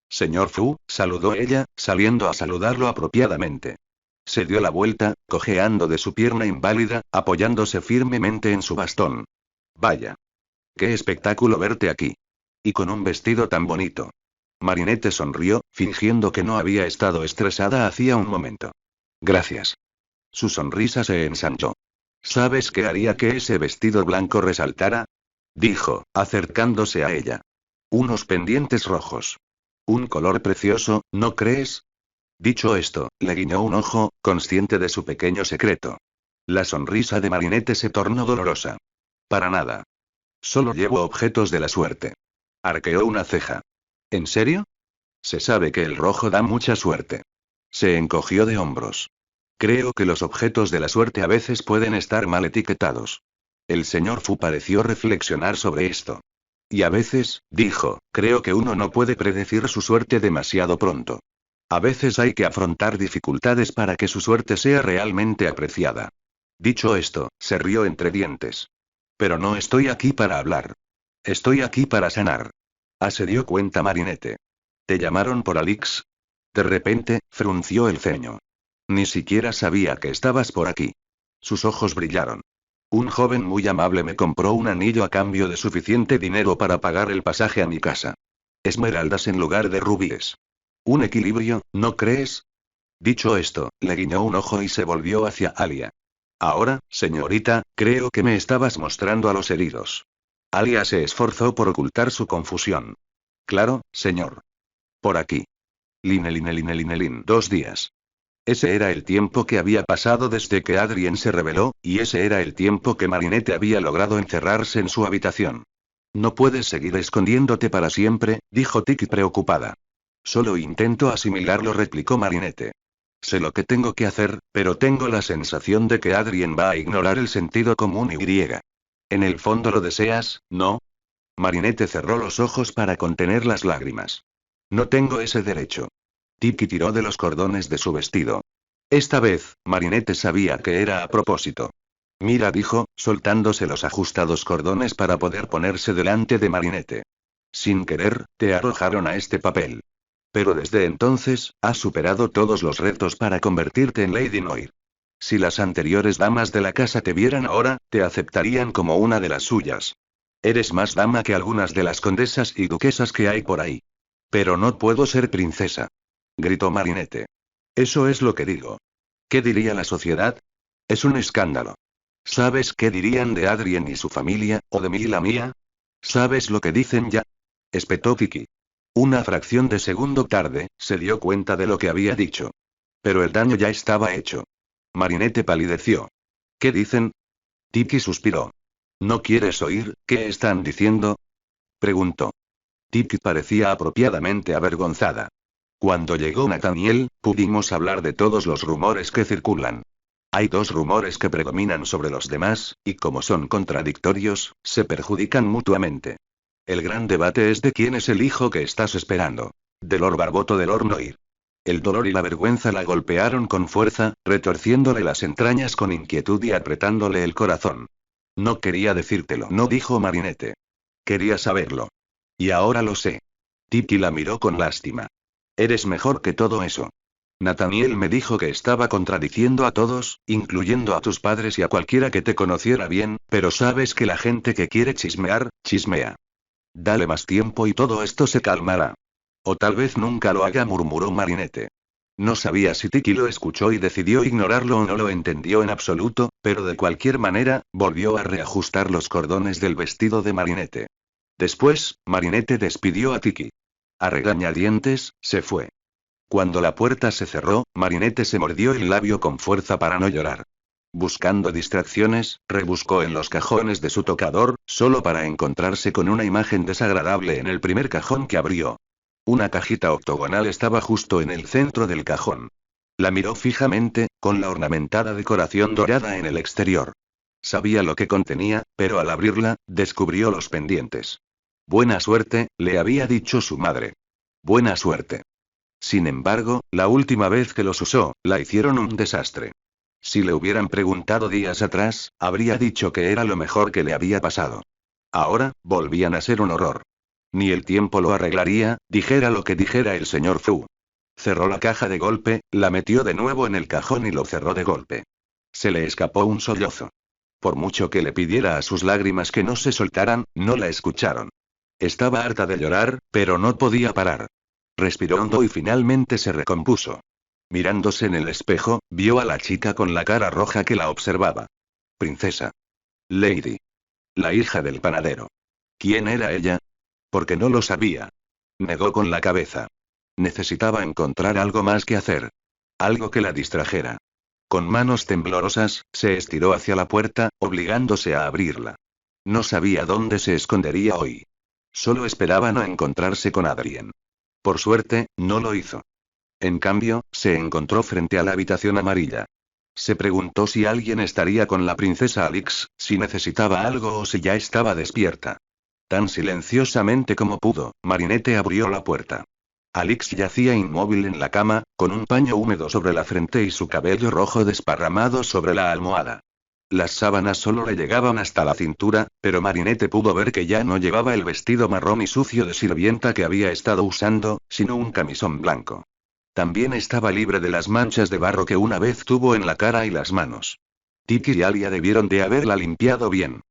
Señor Fu, saludó ella, saliendo a saludarlo apropiadamente. Se dio la vuelta, cojeando de su pierna inválida, apoyándose firmemente en su bastón. Vaya. Qué espectáculo verte aquí. Y con un vestido tan bonito. Marinette sonrió, fingiendo que no había estado estresada hacía un momento. Gracias. Su sonrisa se ensanchó. ¿Sabes qué haría que ese vestido blanco resaltara? Dijo, acercándose a ella. Unos pendientes rojos. Un color precioso, ¿no crees? Dicho esto, le guiñó un ojo, consciente de su pequeño secreto. La sonrisa de Marinette se tornó dolorosa. Para nada. Solo llevo objetos de la suerte. Arqueó una ceja. ¿En serio? Se sabe que el rojo da mucha suerte. Se encogió de hombros. Creo que los objetos de la suerte a veces pueden estar mal etiquetados. El señor Fu pareció reflexionar sobre esto. Y a veces, dijo, creo que uno no puede predecir su suerte demasiado pronto. A veces hay que afrontar dificultades para que su suerte sea realmente apreciada. Dicho esto, se rió entre dientes. Pero no estoy aquí para hablar. Estoy aquí para sanar. Se dio cuenta Marinette. ¿Te llamaron por Alix? De repente, frunció el ceño. Ni siquiera sabía que estabas por aquí. Sus ojos brillaron. Un joven muy amable me compró un anillo a cambio de suficiente dinero para pagar el pasaje a mi casa. Esmeraldas en lugar de rubíes. Un equilibrio, ¿no crees? Dicho esto, le guiñó un ojo y se volvió hacia Alia. Ahora, señorita, creo que me estabas mostrando a los heridos. Alia se esforzó por ocultar su confusión. Claro, señor. Por aquí. Line, 2 días. Ese era el tiempo que había pasado desde que Adrien se rebeló, y ese era el tiempo que Marinette había logrado encerrarse en su habitación. No puedes seguir escondiéndote para siempre, dijo Tiki preocupada. Solo intento asimilarlo, replicó Marinette. Sé lo que tengo que hacer, pero tengo la sensación de que Adrien va a ignorar el sentido común y. En el fondo lo deseas, ¿no? Marinette cerró los ojos para contener las lágrimas. No tengo ese derecho. Tiki tiró de los cordones de su vestido. Esta vez, Marinette sabía que era a propósito. Mira, dijo, soltándose los ajustados cordones para poder ponerse delante de Marinette. Sin querer, te arrojaron a este papel. Pero desde entonces, has superado todos los retos para convertirte en Lady Noir. Si las anteriores damas de la casa te vieran ahora, te aceptarían como una de las suyas. Eres más dama que algunas de las condesas y duquesas que hay por ahí. Pero no puedo ser princesa. Gritó Marinette. Eso es lo que digo. ¿Qué diría la sociedad? Es un escándalo. ¿Sabes qué dirían de Adrien y su familia, o de mí y la mía? ¿Sabes lo que dicen ya? Espetó Tiki. Una fracción de segundo tarde, se dio cuenta de lo que había dicho. Pero el daño ya estaba hecho. Marinette palideció. ¿Qué dicen? Tiki suspiró. ¿No quieres oír qué están diciendo? Preguntó. Tiki parecía apropiadamente avergonzada. Cuando llegó Nathaniel, pudimos hablar de todos los rumores que circulan. Hay dos rumores que predominan sobre los demás, y como son contradictorios, se perjudican mutuamente. El gran debate es de quién es el hijo que estás esperando. De Lord Barboto de Lord Noir. El dolor y la vergüenza la golpearon con fuerza, retorciéndole las entrañas con inquietud y apretándole el corazón. No quería decírtelo, no dijo Marinette. Quería saberlo. Y ahora lo sé. Tiki la miró con lástima. Eres mejor que todo eso. Nathaniel me dijo que estaba contradiciendo a todos, incluyendo a tus padres y a cualquiera que te conociera bien, pero sabes que la gente que quiere chismear, chismea. Dale más tiempo y todo esto se calmará. O tal vez nunca lo haga, murmuró Marinette. No sabía si Tiki lo escuchó y decidió ignorarlo o no lo entendió en absoluto, pero de cualquier manera, volvió a reajustar los cordones del vestido de Marinette. Después, Marinette despidió a Tiki. A regañadientes, se fue. Cuando la puerta se cerró, Marinette se mordió el labio con fuerza para no llorar. Buscando distracciones, rebuscó en los cajones de su tocador, solo para encontrarse con una imagen desagradable en el primer cajón que abrió. Una cajita octogonal estaba justo en el centro del cajón. La miró fijamente, con la ornamentada decoración dorada en el exterior. Sabía lo que contenía, pero al abrirla, descubrió los pendientes. Buena suerte, le había dicho su madre. Buena suerte. Sin embargo, la última vez que los usó, la hicieron un desastre. Si le hubieran preguntado días atrás, habría dicho que era lo mejor que le había pasado. Ahora, volvían a ser un horror. Ni el tiempo lo arreglaría, dijera lo que dijera el señor Fu. Cerró la caja de golpe, la metió de nuevo en el cajón y lo cerró de golpe. Se le escapó un sollozo. Por mucho que le pidiera a sus lágrimas que no se soltaran, no la escucharon. Estaba harta de llorar, pero no podía parar. Respiró hondo y finalmente se recompuso. Mirándose en el espejo, vio a la chica con la cara roja que la observaba. Princesa. Lady. La hija del panadero. ¿Quién era ella? Porque no lo sabía. Negó con la cabeza. Necesitaba encontrar algo más que hacer. Algo que la distrajera. Con manos temblorosas, se estiró hacia la puerta, obligándose a abrirla. No sabía dónde se escondería hoy. Solo esperaba no encontrarse con Adrien. Por suerte, no lo hizo. En cambio, se encontró frente a la habitación amarilla. Se preguntó si alguien estaría con la princesa Alix, si necesitaba algo o si ya estaba despierta. Tan silenciosamente como pudo, Marinette abrió la puerta. Alix yacía inmóvil en la cama, con un paño húmedo sobre la frente y su cabello rojo desparramado sobre la almohada. Las sábanas solo le llegaban hasta la cintura, pero Marinette pudo ver que ya no llevaba el vestido marrón y sucio de sirvienta que había estado usando, sino un camisón blanco. También estaba libre de las manchas de barro que una vez tuvo en la cara y las manos. Tiki y Alia debieron de haberla limpiado bien.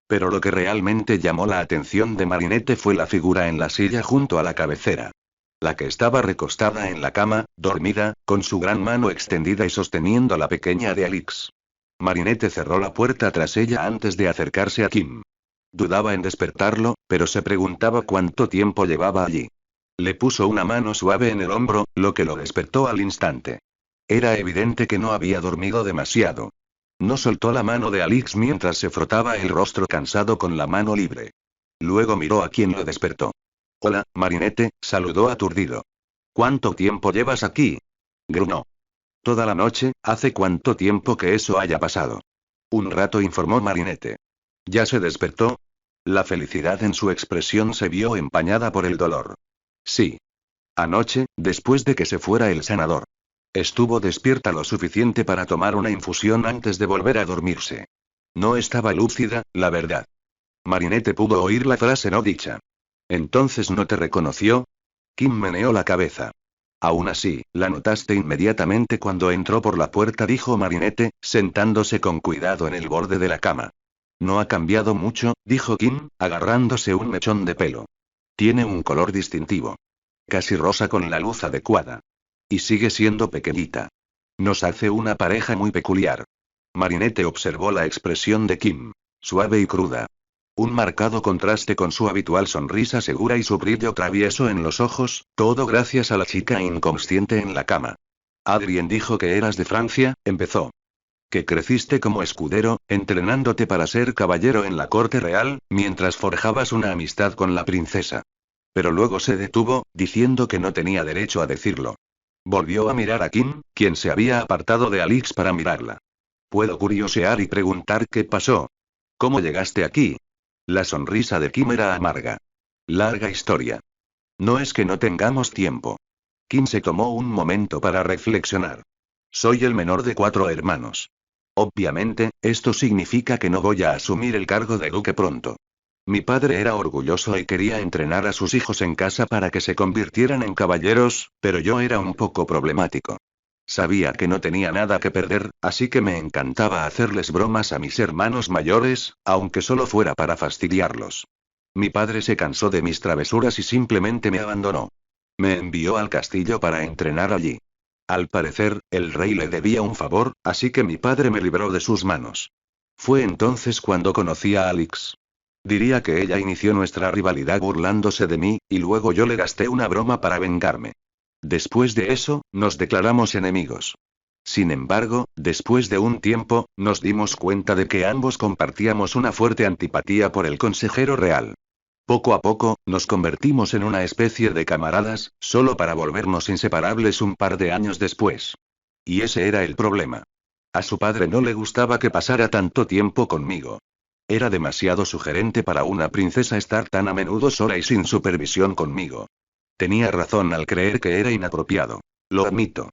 Pero lo que realmente llamó la atención de Marinette fue la figura en la silla junto a la cabecera. La que estaba recostada en la cama, dormida, con su gran mano extendida y sosteniendo a la pequeña de Alix. Marinette cerró la puerta tras ella antes de acercarse a Kim. Dudaba en despertarlo, pero se preguntaba cuánto tiempo llevaba allí. Le puso una mano suave en el hombro, lo que lo despertó al instante. Era evidente que no había dormido demasiado. No soltó la mano de Alix mientras se frotaba el rostro cansado con la mano libre. Luego miró a quien lo despertó. Hola, Marinette, saludó aturdido. ¿Cuánto tiempo llevas aquí? Gruñó. Toda la noche, ¿hace cuánto tiempo que eso haya pasado? Un rato, informó Marinette. ¿Ya se despertó? La felicidad en su expresión se vio empañada por el dolor. Sí. Anoche, después de que se fuera el sanador. Estuvo despierta lo suficiente para tomar una infusión antes de volver a dormirse. No estaba lúcida, la verdad. Marinette pudo oír la frase no dicha. ¿Entonces no te reconoció? Kim meneó la cabeza. Aún así, la notaste inmediatamente cuando entró por la puerta, dijo Marinette, sentándose con cuidado en el borde de la cama. No ha cambiado mucho, dijo Kim, agarrándose un mechón de pelo. Tiene un color distintivo. Casi rosa con la luz adecuada. Y sigue siendo pequeñita. Nos hace una pareja muy peculiar. Marinette observó la expresión de Kim. Suave y cruda. Un marcado contraste con su habitual sonrisa segura y su brillo travieso en los ojos, todo gracias a la chica inconsciente en la cama. Adrien dijo que eras de Francia, empezó. Que creciste como escudero, entrenándote para ser caballero en la corte real, mientras forjabas una amistad con la princesa. Pero luego se detuvo, diciendo que no tenía derecho a decirlo. Volvió a mirar a Kim, quien se había apartado de Alix para mirarla. ¿Puedo curiosear y preguntar qué pasó? ¿Cómo llegaste aquí? La sonrisa de Kim era amarga. Larga historia. No es que no tengamos tiempo. Kim se tomó un momento para reflexionar. Soy el menor de 4 hermanos. Obviamente, esto significa que no voy a asumir el cargo de duque pronto. Mi padre era orgulloso y quería entrenar a sus hijos en casa para que se convirtieran en caballeros, pero yo era un poco problemático. Sabía que no tenía nada que perder, así que me encantaba hacerles bromas a mis hermanos mayores, aunque solo fuera para fastidiarlos. Mi padre se cansó de mis travesuras y simplemente me abandonó. Me envió al castillo para entrenar allí. Al parecer, el rey le debía un favor, así que mi padre me libró de sus manos. Fue entonces cuando conocí a Alix. Diría que ella inició nuestra rivalidad burlándose de mí, y luego yo le gasté una broma para vengarme. Después de eso, nos declaramos enemigos. Sin embargo, después de un tiempo, nos dimos cuenta de que ambos compartíamos una fuerte antipatía por el consejero real. Poco a poco, nos convertimos en una especie de camaradas, solo para volvernos inseparables un par de años después. Y ese era el problema. A su padre no le gustaba que pasara tanto tiempo conmigo. Era demasiado sugerente para una princesa estar tan a menudo sola y sin supervisión conmigo. Tenía razón al creer que era inapropiado. Lo admito.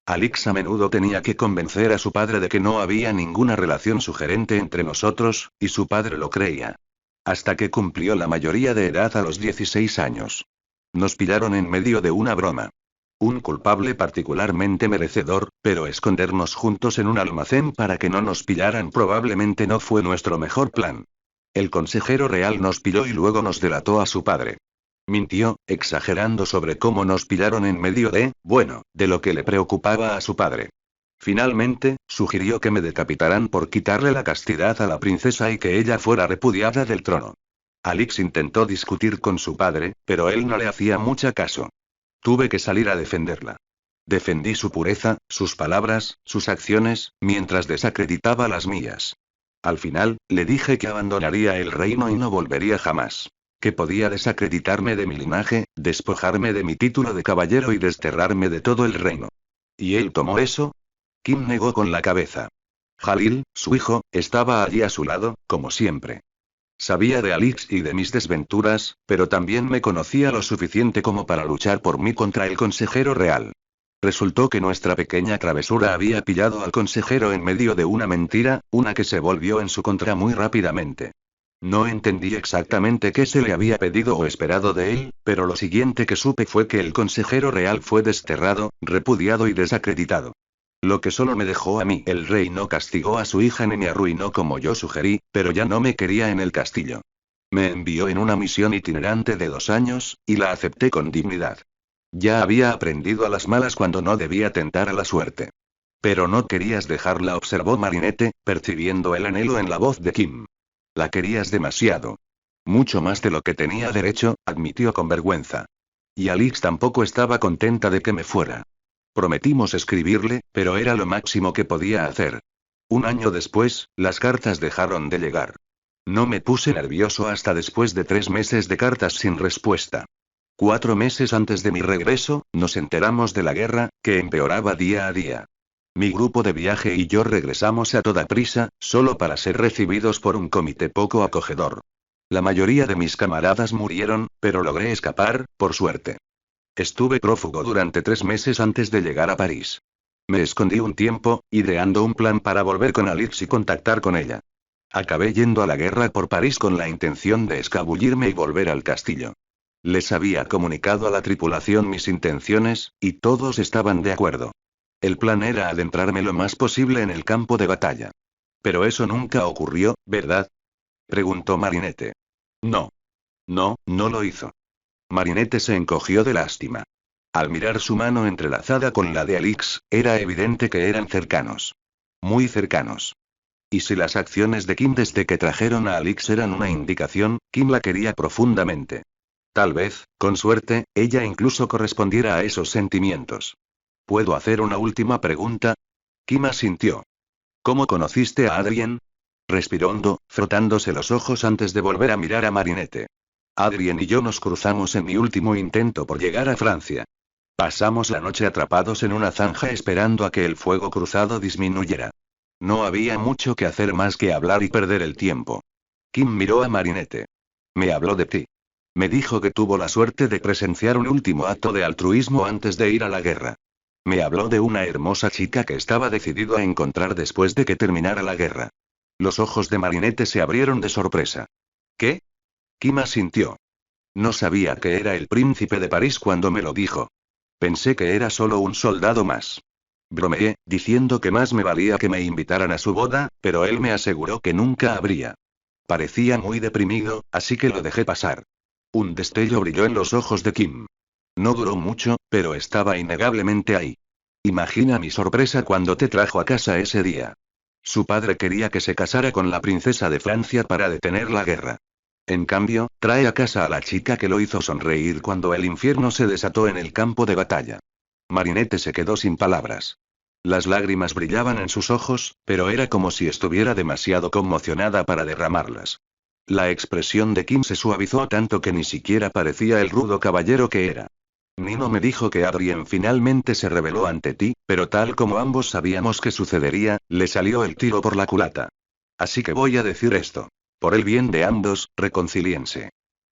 Alix a menudo tenía que convencer a su padre de que no había ninguna relación sugerente entre nosotros, y su padre lo creía. Hasta que cumplió la mayoría de edad a los 16 años. Nos pillaron en medio de una broma. Un culpable particularmente merecedor, pero escondernos juntos en un almacén para que no nos pillaran probablemente no fue nuestro mejor plan. El consejero real nos pilló y luego nos delató a su padre. Mintió, exagerando sobre cómo nos pillaron en medio de lo que le preocupaba a su padre. Finalmente, sugirió que me decapitaran por quitarle la castidad a la princesa y que ella fuera repudiada del trono. Alix intentó discutir con su padre, pero él no le hacía mucha caso. Tuve que salir a defenderla. Defendí su pureza, sus palabras, sus acciones, mientras desacreditaba las mías. Al final, le dije que abandonaría el reino y no volvería jamás. Que podía desacreditarme de mi linaje, despojarme de mi título de caballero y desterrarme de todo el reino. ¿Y él tomó eso? Kim negó con la cabeza. Jalil, su hijo, estaba allí a su lado, como siempre. Sabía de Alix y de mis desventuras, pero también me conocía lo suficiente como para luchar por mí contra el consejero real. Resultó que nuestra pequeña travesura había pillado al consejero en medio de una mentira, una que se volvió en su contra muy rápidamente. No entendí exactamente qué se le había pedido o esperado de él, pero lo siguiente que supe fue que el consejero real fue desterrado, repudiado y desacreditado. Lo que solo me dejó a mí. El rey no castigó a su hija ni me arruinó como yo sugerí, pero ya no me quería en el castillo. Me envió en una misión itinerante de 2 años, y la acepté con dignidad. Ya había aprendido a las malas cuando no debía tentar a la suerte. Pero no querías dejarla, observó Marinette, percibiendo el anhelo en la voz de Kim. La querías demasiado. Mucho más de lo que tenía derecho, admitió con vergüenza. Y Alix tampoco estaba contenta de que me fuera. Prometimos escribirle, pero era lo máximo que podía hacer. Un año después, las cartas dejaron de llegar. No me puse nervioso hasta después de 3 meses de cartas sin respuesta. 4 meses antes de mi regreso, nos enteramos de la guerra, que empeoraba día a día. Mi grupo de viaje y yo regresamos a toda prisa, solo para ser recibidos por un comité poco acogedor. La mayoría de mis camaradas murieron, pero logré escapar, por suerte. Estuve prófugo durante 3 meses antes de llegar a París. Me escondí un tiempo, ideando un plan para volver con Alix y contactar con ella. Acabé yendo a la guerra por París con la intención de escabullirme y volver al castillo. Les había comunicado a la tripulación mis intenciones, y todos estaban de acuerdo. El plan era adentrarme lo más posible en el campo de batalla. Pero eso nunca ocurrió, ¿verdad? Preguntó Marinette. No. No, no lo hizo. Marinette se encogió de lástima. Al mirar su mano entrelazada con la de Alix, era evidente que eran cercanos. Muy cercanos. Y si las acciones de Kim desde que trajeron a Alix eran una indicación, Kim la quería profundamente. Tal vez, con suerte, ella incluso correspondiera a esos sentimientos. ¿Puedo hacer una última pregunta? Kim asintió. ¿Cómo conociste a Adrien? Respiró hondo, frotándose los ojos antes de volver a mirar a Marinette. Adrien y yo nos cruzamos en mi último intento por llegar a Francia. Pasamos la noche atrapados en una zanja esperando a que el fuego cruzado disminuyera. No había mucho que hacer más que hablar y perder el tiempo. Kim miró a Marinette. Me habló de ti. Me dijo que tuvo la suerte de presenciar un último acto de altruismo antes de ir a la guerra. Me habló de una hermosa chica que estaba decidido a encontrar después de que terminara la guerra. Los ojos de Marinette se abrieron de sorpresa. ¿Qué? Kim asintió. No sabía que era el príncipe de París cuando me lo dijo. Pensé que era solo un soldado más. Bromeé, diciendo que más me valía que me invitaran a su boda, pero él me aseguró que nunca habría. Parecía muy deprimido, así que lo dejé pasar. Un destello brilló en los ojos de Kim. No duró mucho, pero estaba innegablemente ahí. Imagina mi sorpresa cuando te trajo a casa ese día. Su padre quería que se casara con la princesa de Francia para detener la guerra. En cambio, trae a casa a la chica que lo hizo sonreír cuando el infierno se desató en el campo de batalla. Marinette se quedó sin palabras. Las lágrimas brillaban en sus ojos, pero era como si estuviera demasiado conmocionada para derramarlas. La expresión de Kim se suavizó tanto que ni siquiera parecía el rudo caballero que era. Nino me dijo que Adrien finalmente se rebeló ante ti, pero tal como ambos sabíamos que sucedería, le salió el tiro por la culata. Así que voy a decir esto. Por el bien de ambos, reconcíliense.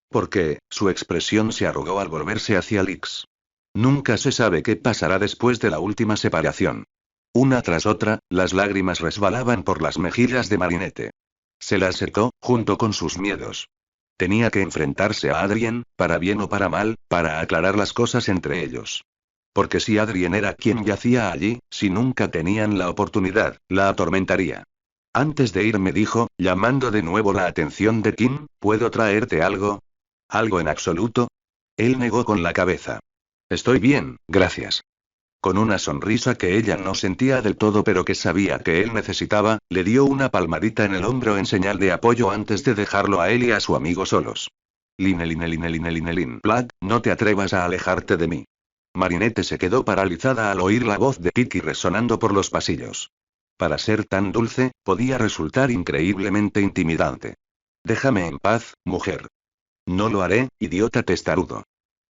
Porque, su expresión se arrugó al volverse hacia Alix. Nunca se sabe qué pasará después de la última separación. Una tras otra, las lágrimas resbalaban por las mejillas de Marinette. Se las secó, junto con sus miedos. Tenía que enfrentarse a Adrien, para bien o para mal, para aclarar las cosas entre ellos. Porque si Adrien era quien yacía allí, si nunca tenían la oportunidad, la atormentaría. Antes de irme dijo, llamando de nuevo la atención de Kim, ¿puedo traerte algo? ¿Algo en absoluto? Él negó con la cabeza. Estoy bien, gracias. Con una sonrisa que ella no sentía del todo pero que sabía que él necesitaba, le dio una palmadita en el hombro en señal de apoyo antes de dejarlo a él y a su amigo solos. Lin, Plug, no te atrevas a alejarte de mí. Marinette se quedó paralizada al oír la voz de Kiki resonando por los pasillos. Para ser tan dulce, podía resultar increíblemente intimidante. Déjame en paz, mujer. No lo haré, idiota testarudo.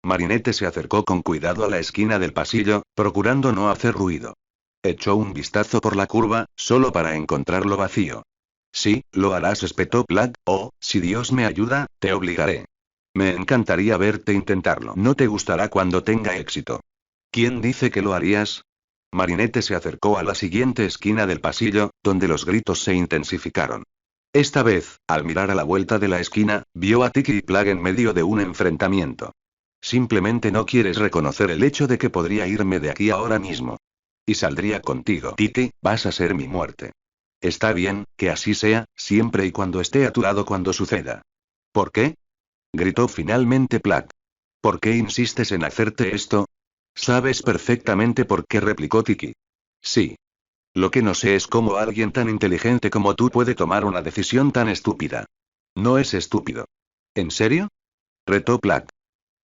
Marinette se acercó con cuidado a la esquina del pasillo, procurando no hacer ruido. Echó un vistazo por la curva, solo para encontrarlo vacío. Sí, lo harás, espetó Plug, si Dios me ayuda, te obligaré. Me encantaría verte intentarlo. No te gustará cuando tenga éxito. ¿Quién dice que lo harías? Marinette se acercó a la siguiente esquina del pasillo, donde los gritos se intensificaron. Esta vez, al mirar a la vuelta de la esquina, vio a Tiki y Plug en medio de un enfrentamiento. Simplemente no quieres reconocer el hecho de que podría irme de aquí ahora mismo. Y saldría contigo. Tiki, vas a ser mi muerte. Está bien, que así sea, siempre y cuando esté a tu lado cuando suceda. ¿Por qué? Gritó finalmente Plug. ¿Por qué insistes en hacerte esto? Sabes perfectamente por qué, replicó Tiki. Sí. Lo que no sé es cómo alguien tan inteligente como tú puede tomar una decisión tan estúpida. No es estúpido. ¿En serio? Retó Plug.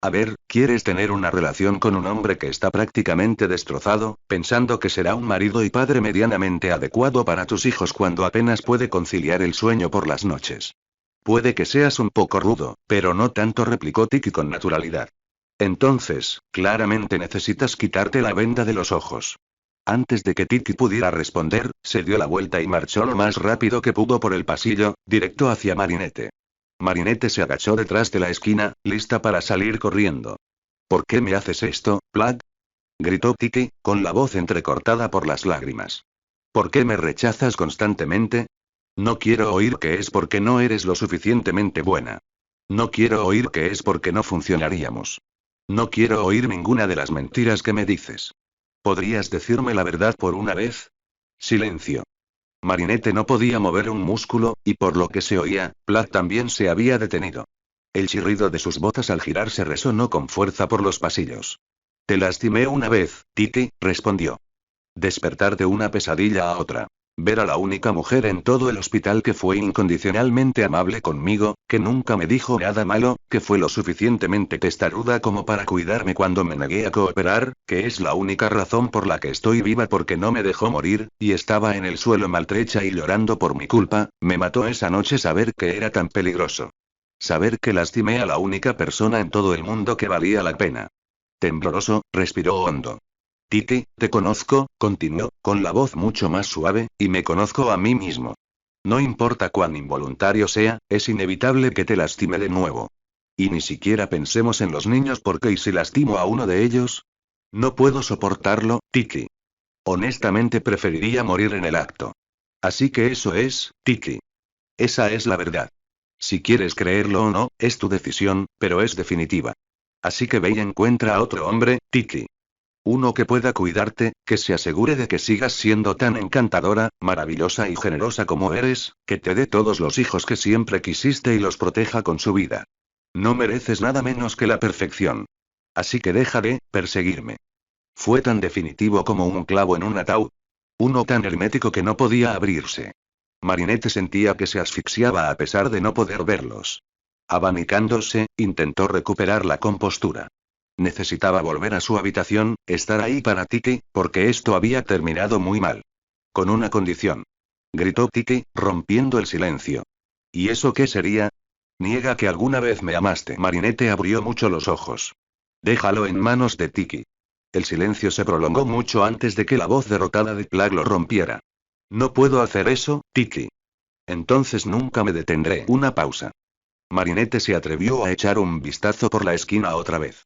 A ver, ¿quieres tener una relación con un hombre que está prácticamente destrozado, pensando que será un marido y padre medianamente adecuado para tus hijos cuando apenas puede conciliar el sueño por las noches? Puede que seas un poco rudo, pero no tanto, replicó Tiki con naturalidad. Entonces, claramente necesitas quitarte la venda de los ojos. Antes de que Tiki pudiera responder, se dio la vuelta y marchó lo más rápido que pudo por el pasillo, directo hacia Marinette. Marinette se agachó detrás de la esquina, lista para salir corriendo. ¿Por qué me haces esto, Plug? Gritó Tiki, con la voz entrecortada por las lágrimas. ¿Por qué me rechazas constantemente? No quiero oír que es porque no eres lo suficientemente buena. No quiero oír que es porque no funcionaríamos. No quiero oír ninguna de las mentiras que me dices. ¿Podrías decirme la verdad por una vez? Silencio. Marinette no podía mover un músculo, y por lo que se oía, Plug también se había detenido. El chirrido de sus botas al girarse resonó con fuerza por los pasillos. Te lastimé una vez, Tiki, respondió. Despertar de una pesadilla a otra. Ver a la única mujer en todo el hospital que fue incondicionalmente amable conmigo, que nunca me dijo nada malo, que fue lo suficientemente testaruda como para cuidarme cuando me negué a cooperar, que es la única razón por la que estoy viva porque no me dejó morir, y estaba en el suelo maltrecha y llorando por mi culpa, me mató esa noche saber que era tan peligroso. Saber que lastimé a la única persona en todo el mundo que valía la pena. Tembloroso, respiró hondo. Titi, te conozco, continuó, con la voz mucho más suave, y me conozco a mí mismo. No importa cuán involuntario sea, es inevitable que te lastime de nuevo. Y ni siquiera pensemos en los niños porque ¿y si lastimo a uno de ellos? No puedo soportarlo, Tiki. Honestamente preferiría morir en el acto. Así que eso es, Tiki. Esa es la verdad. Si quieres creerlo o no, es tu decisión, pero es definitiva. Así que ve y encuentra a otro hombre, Tiki. Uno que pueda cuidarte, que se asegure de que sigas siendo tan encantadora, maravillosa y generosa como eres, que te dé todos los hijos que siempre quisiste y los proteja con su vida. No mereces nada menos que la perfección. Así que deja de perseguirme. Fue tan definitivo como un clavo en un ataúd. Uno tan hermético que no podía abrirse. Marinette sentía que se asfixiaba a pesar de no poder verlos. Abanicándose, intentó recuperar la compostura. Necesitaba volver a su habitación, estar ahí para Tiki, porque esto había terminado muy mal. Con una condición. Gritó Tiki, rompiendo el silencio. ¿Y eso qué sería? Niega que alguna vez me amaste. Marinette abrió mucho los ojos. Déjalo en manos de Tiki. El silencio se prolongó mucho antes de que la voz derrotada de Plag lo rompiera. No puedo hacer eso, Tiki. Entonces nunca me detendré. Una pausa. Marinette se atrevió a echar un vistazo por la esquina otra vez.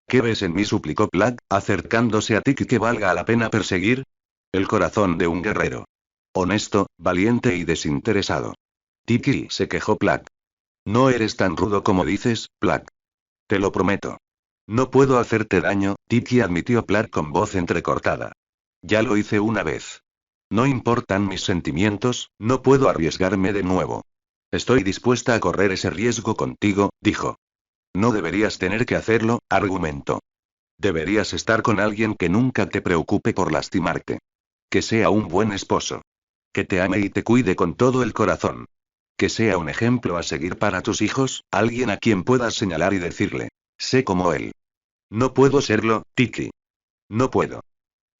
¿Qué ves en mí? Suplicó Plag, acercándose a Tiki. ¿Que valga la pena perseguir? El corazón de un guerrero. Honesto, valiente y desinteresado. Tiki, se quejó Plag. No eres tan rudo como dices, Plag. Te lo prometo. No puedo hacerte daño, Tiki, admitió Plag con voz entrecortada. Ya lo hice una vez. No importan mis sentimientos, no puedo arriesgarme de nuevo. Estoy dispuesta a correr ese riesgo contigo, dijo. No deberías tener que hacerlo, argumentó. Deberías estar con alguien que nunca te preocupe por lastimarte. Que sea un buen esposo. Que te ame y te cuide con todo el corazón. Que sea un ejemplo a seguir para tus hijos, alguien a quien puedas señalar y decirle, sé como él. No puedo serlo, Tiki. No puedo.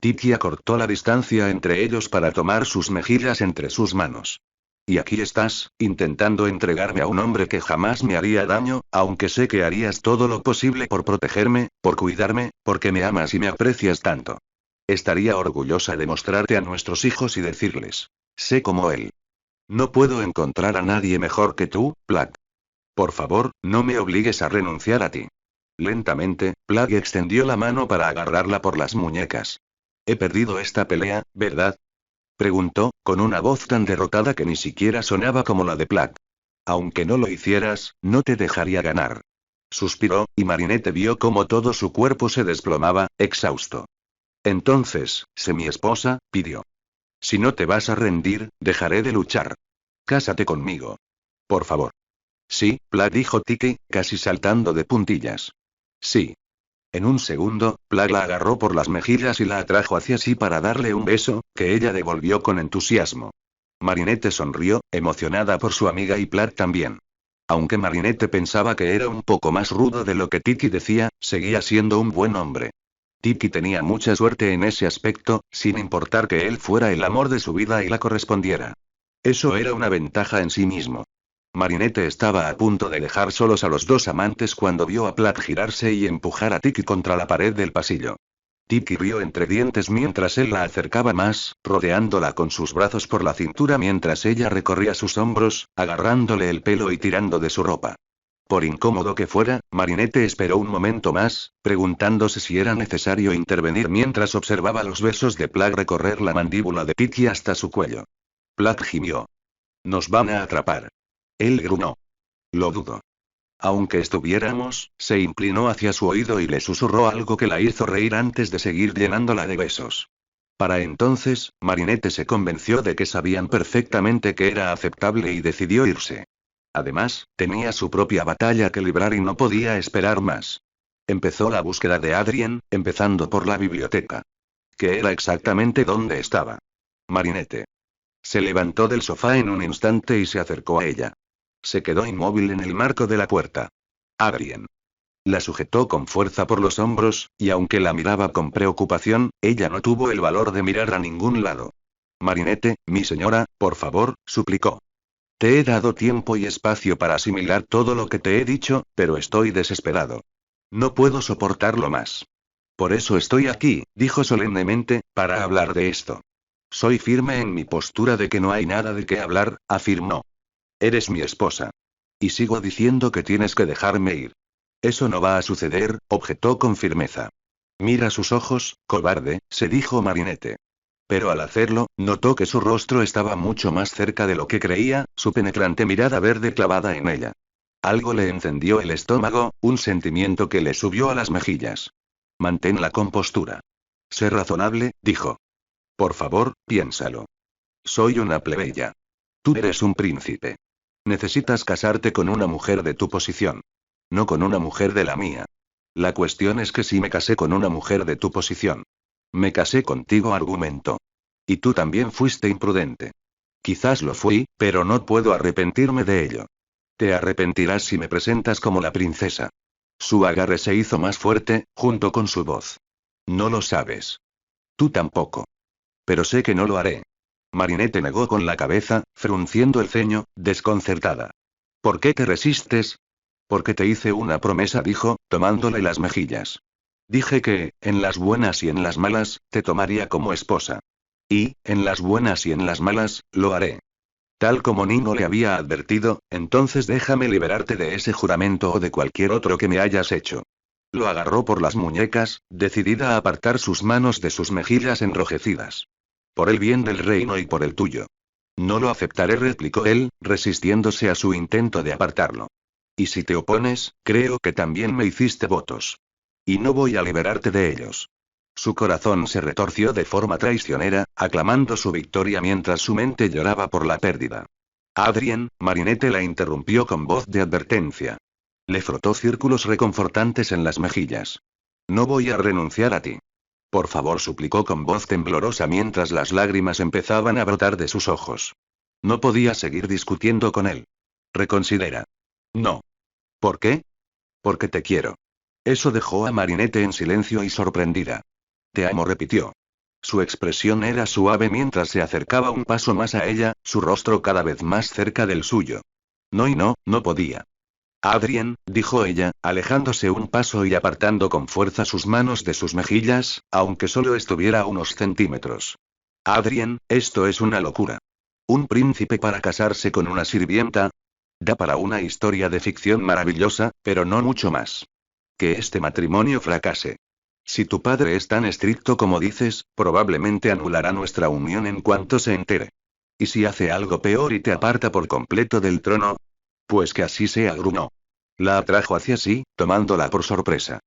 Tiki acortó la distancia entre ellos para tomar sus mejillas entre sus manos. Y aquí estás, intentando entregarme a un hombre que jamás me haría daño, aunque sé que harías todo lo posible por protegerme, por cuidarme, porque me amas y me aprecias tanto. Estaría orgullosa de mostrarte a nuestros hijos y decirles, sé como él. No puedo encontrar a nadie mejor que tú, Plag. Por favor, no me obligues a renunciar a ti. Lentamente, Plag extendió la mano para agarrarla por las muñecas. He perdido esta pelea, ¿verdad? Preguntó, con una voz tan derrotada que ni siquiera sonaba como la de Plag. Aunque no lo hicieras, no te dejaría ganar. Suspiró, y Marinette vio cómo todo su cuerpo se desplomaba, exhausto. Entonces, sé mi esposa, pidió. Si no te vas a rendir, dejaré de luchar. Cásate conmigo. Por favor. Sí, Plag, dijo Tiki, casi saltando de puntillas. Sí. En un segundo, Plag la agarró por las mejillas y la atrajo hacia sí para darle un beso, que ella devolvió con entusiasmo. Marinette sonrió, emocionada por su amiga y Plag también. Aunque Marinette pensaba que era un poco más rudo de lo que Tiki decía, seguía siendo un buen hombre. Tiki tenía mucha suerte en ese aspecto, sin importar que él fuera el amor de su vida y la correspondiera. Eso era una ventaja en sí mismo. Marinette estaba a punto de dejar solos a los dos amantes cuando vio a Plag girarse y empujar a Tiki contra la pared del pasillo. Tiki rió entre dientes mientras él la acercaba más, rodeándola con sus brazos por la cintura mientras ella recorría sus hombros, agarrándole el pelo y tirando de su ropa. Por incómodo que fuera, Marinette esperó un momento más, preguntándose si era necesario intervenir mientras observaba los besos de Plag recorrer la mandíbula de Tiki hasta su cuello. Plag gimió. Nos van a atrapar. Él gruñó. Lo dudo. Aunque estuviéramos, se inclinó hacia su oído y le susurró algo que la hizo reír antes de seguir llenándola de besos. Para entonces, Marinette se convenció de que sabían perfectamente que era aceptable y decidió irse. Además, tenía su propia batalla que librar y no podía esperar más. Empezó la búsqueda de Adrien, empezando por la biblioteca. ¿Qué era exactamente dónde estaba? Marinette Se levantó del sofá en un instante y se acercó a ella. Se quedó inmóvil en el marco de la puerta. Adrien. La sujetó con fuerza por los hombros, y aunque la miraba con preocupación, ella no tuvo el valor de mirar a ningún lado. Marinette, mi señora, por favor, suplicó. Te he dado tiempo y espacio para asimilar todo lo que te he dicho, pero estoy desesperado. No puedo soportarlo más. Por eso estoy aquí, dijo solemnemente, para hablar de esto. Soy firme en mi postura de que no hay nada de qué hablar, afirmó. Eres mi esposa. Y sigo diciendo que tienes que dejarme ir. Eso no va a suceder, objetó con firmeza. Mira sus ojos, cobarde, se dijo Marinette. Pero al hacerlo, notó que su rostro estaba mucho más cerca de lo que creía, su penetrante mirada verde clavada en ella. Algo le encendió el estómago, un sentimiento que le subió a las mejillas. Mantén la compostura. Sé razonable, dijo. Por favor, piénsalo. Soy una plebeya. Tú eres un príncipe. Necesitas casarte con una mujer de tu posición. No con una mujer de la mía. La cuestión es que si me casé con una mujer de tu posición. Me casé contigo, argumentó. Y tú también fuiste imprudente. Quizás lo fui, pero no puedo arrepentirme de ello. Te arrepentirás si me presentas como la princesa. Su agarre se hizo más fuerte, junto con su voz. No lo sabes. Tú tampoco. Pero sé que no lo haré. Marinette negó con la cabeza, frunciendo el ceño, desconcertada. ¿Por qué te resistes? Porque te hice una promesa, dijo, tomándole las mejillas. Dije que, en las buenas y en las malas, te tomaría como esposa. Y, en las buenas y en las malas, lo haré. Tal como Nino le había advertido, entonces déjame liberarte de ese juramento o de cualquier otro que me hayas hecho. Lo agarró por las muñecas, decidida a apartar sus manos de sus mejillas enrojecidas. Por el bien del reino y por el tuyo. No lo aceptaré, replicó él, resistiéndose a su intento de apartarlo. Y si te opones, creo que también me hiciste votos. Y no voy a liberarte de ellos. Su corazón se retorció de forma traicionera, aclamando su victoria mientras su mente lloraba por la pérdida. Adrien, Marinette la interrumpió con voz de advertencia. Le frotó círculos reconfortantes en las mejillas. No voy a renunciar a ti. Por favor, suplicó con voz temblorosa mientras las lágrimas empezaban a brotar de sus ojos. No podía seguir discutiendo con él. Reconsidera. No. ¿Por qué? Porque te quiero. Eso dejó a Marinette en silencio y sorprendida. Te amo, repitió. Su expresión era suave mientras se acercaba un paso más a ella, su rostro cada vez más cerca del suyo. No, y no podía. Adrien, dijo ella, alejándose un paso y apartando con fuerza sus manos de sus mejillas, aunque solo estuviera a unos centímetros. Adrien, esto es una locura. ¿Un príncipe para casarse con una sirvienta? Da para una historia de ficción maravillosa, pero no mucho más. Que este matrimonio fracase. Si tu padre es tan estricto como dices, probablemente anulará nuestra unión en cuanto se entere. ¿Y si hace algo peor y te aparta por completo del trono? Pues que así sea, gruñó. La atrajo hacia sí, tomándola por sorpresa.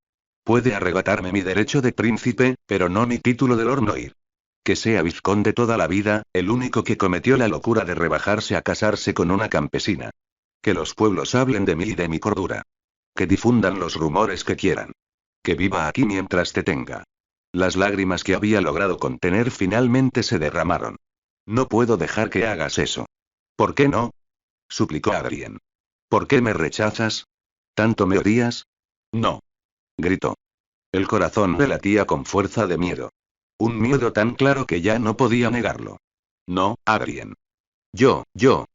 Puede arrebatarme mi derecho de príncipe, pero no mi título de Lord Noir. Que sea vizconde toda la vida, el único que cometió la locura de rebajarse a casarse con una campesina. Que los pueblos hablen de mí y de mi cordura. Que difundan los rumores que quieran. Que viva aquí mientras te tenga. Las lágrimas que había logrado contener finalmente se derramaron. No puedo dejar que hagas eso. ¿Por qué no? Suplicó Adrien. ¿Por qué me rechazas? ¿Tanto me odias? No. Gritó. El corazón le latía con fuerza de miedo. Un miedo tan claro que ya no podía negarlo. No, Adrien. Yo,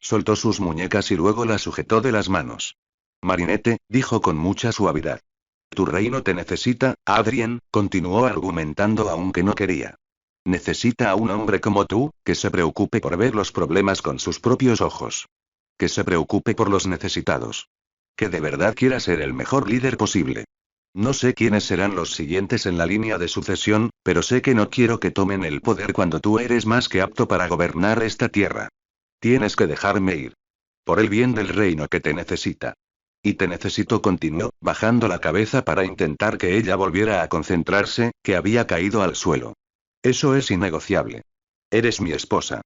soltó sus muñecas y luego la sujetó de las manos. Marinette, dijo con mucha suavidad. Tu reino te necesita, Adrien, continuó argumentando aunque no quería. Necesita a un hombre como tú, que se preocupe por ver los problemas con sus propios ojos. Que se preocupe por los necesitados. Que de verdad quiera ser el mejor líder posible. No sé quiénes serán los siguientes en la línea de sucesión, pero sé que no quiero que tomen el poder cuando tú eres más que apto para gobernar esta tierra. Tienes que dejarme ir. Por el bien del reino que te necesita. Y te necesito, continuó, bajando la cabeza para intentar que ella volviera a concentrarse, que había caído al suelo. Eso es innegociable. Eres mi esposa.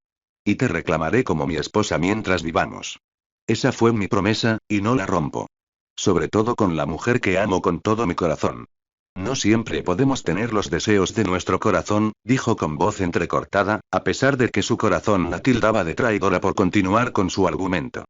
Y te reclamaré como mi esposa mientras vivamos. Esa fue mi promesa, y no la rompo. Sobre todo con la mujer que amo con todo mi corazón. No siempre podemos tener los deseos de nuestro corazón, dijo con voz entrecortada, a pesar de que su corazón la tildaba de traidora por continuar con su argumento.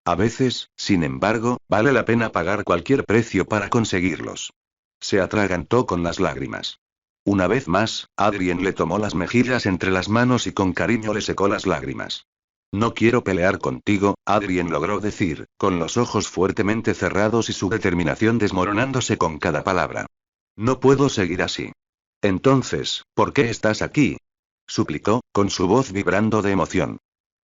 A veces, sin embargo, vale la pena pagar cualquier precio para conseguirlos. Se atragantó con las lágrimas. Una vez más, Adrien le tomó las mejillas entre las manos y con cariño le secó las lágrimas. No quiero pelear contigo, Adrien logró decir, con los ojos fuertemente cerrados y su determinación desmoronándose con cada palabra. No puedo seguir así. Entonces, ¿por qué estás aquí? Suplicó, con su voz vibrando de emoción.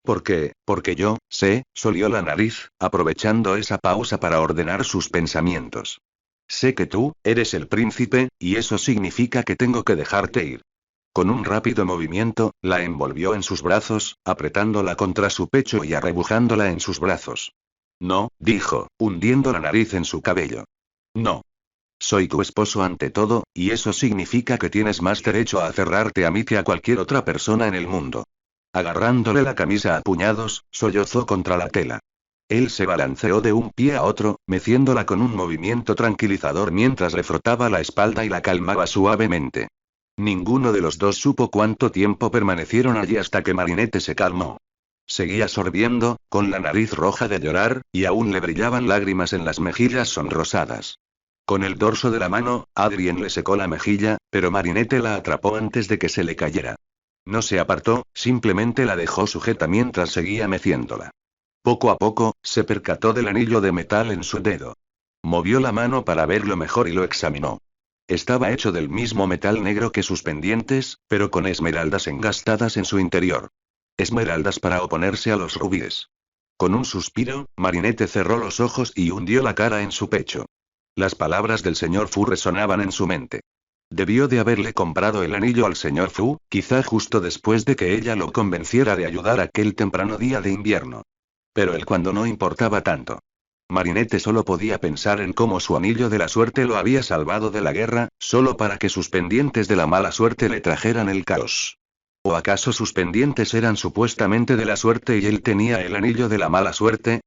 Porque yo, sé, solió la nariz, aprovechando esa pausa para ordenar sus pensamientos. Sé que tú, eres el príncipe, y eso significa que tengo que dejarte ir. Con un rápido movimiento, la envolvió en sus brazos, apretándola contra su pecho y arrebujándola en sus brazos. No, dijo, hundiendo la nariz en su cabello. No. Soy tu esposo ante todo, y eso significa que tienes más derecho a aferrarte a mí que a cualquier otra persona en el mundo. Agarrándole la camisa a puñados, sollozó contra la tela. Él se balanceó de un pie a otro, meciéndola con un movimiento tranquilizador mientras le frotaba la espalda y la calmaba suavemente. Ninguno de los dos supo cuánto tiempo permanecieron allí hasta que Marinette se calmó. Seguía sorbiendo, con la nariz roja de llorar, y aún le brillaban lágrimas en las mejillas sonrosadas. Con el dorso de la mano, Adrien le secó la mejilla, pero Marinette la atrapó antes de que se le cayera. No se apartó, simplemente la dejó sujeta mientras seguía meciéndola. Poco a poco, se percató del anillo de metal en su dedo. Movió la mano para verlo mejor y lo examinó. Estaba hecho del mismo metal negro que sus pendientes, pero con esmeraldas engastadas en su interior. Esmeraldas para oponerse a los rubíes. Con un suspiro, Marinette cerró los ojos y hundió la cara en su pecho. Las palabras del señor Fu resonaban en su mente. Debió de haberle comprado el anillo al señor Fu, quizá justo después de que ella lo convenciera de ayudar aquel temprano día de invierno. Pero el cuando no importaba tanto. Marinette solo podía pensar en cómo su anillo de la suerte lo había salvado de la guerra, solo para que sus pendientes de la mala suerte le trajeran el caos. ¿O acaso sus pendientes eran supuestamente de la suerte y él tenía el anillo de la mala suerte?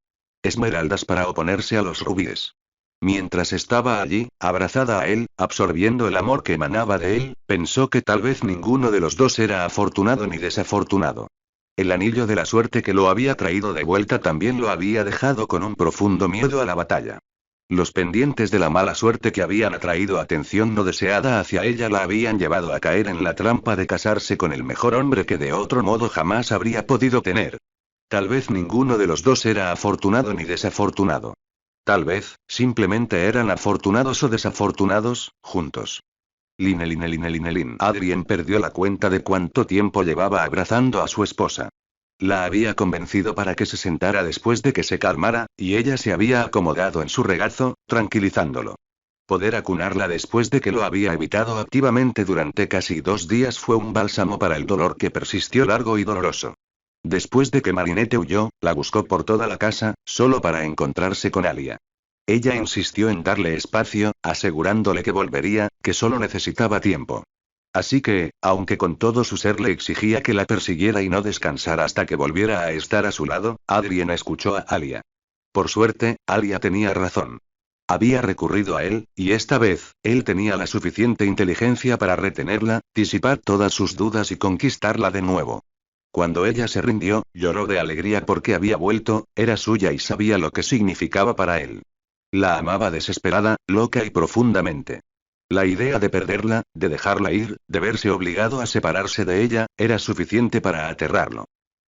Esmeraldas para oponerse a los rubíes. Mientras estaba allí, abrazada a él, absorbiendo el amor que emanaba de él, pensó que tal vez ninguno de los dos era afortunado ni desafortunado. El anillo de la suerte que lo había traído de vuelta también lo había dejado con un profundo miedo a la batalla. Los pendientes de la mala suerte que habían atraído atención no deseada hacia ella la habían llevado a caer en la trampa de casarse con el mejor hombre que de otro modo jamás habría podido tener. Tal vez ninguno de los dos era afortunado ni desafortunado. Tal vez, simplemente eran afortunados o desafortunados, juntos. Linelin. Adrien perdió la cuenta de cuánto tiempo llevaba abrazando a su esposa. La había convencido para que se sentara después de que se calmara, y ella se había acomodado en su regazo, tranquilizándolo. Poder acunarla después de que lo había evitado activamente durante casi 2 días fue un bálsamo para el dolor que persistió largo y doloroso. Después de que Marinette huyó, la buscó por toda la casa, solo para encontrarse con Alia. Ella insistió en darle espacio, asegurándole que volvería, que solo necesitaba tiempo. Así que, aunque con todo su ser le exigía que la persiguiera y no descansara hasta que volviera a estar a su lado, Adrien escuchó a Alia. Por suerte, Alia tenía razón. Había recurrido a él, y esta vez, él tenía la suficiente inteligencia para retenerla, disipar todas sus dudas y conquistarla de nuevo. Cuando ella se rindió, lloró de alegría porque había vuelto, era suya y sabía lo que significaba para él. La amaba desesperada, loca y profundamente. La idea de perderla, de dejarla ir, de verse obligado a separarse de ella, era suficiente para aterrarlo.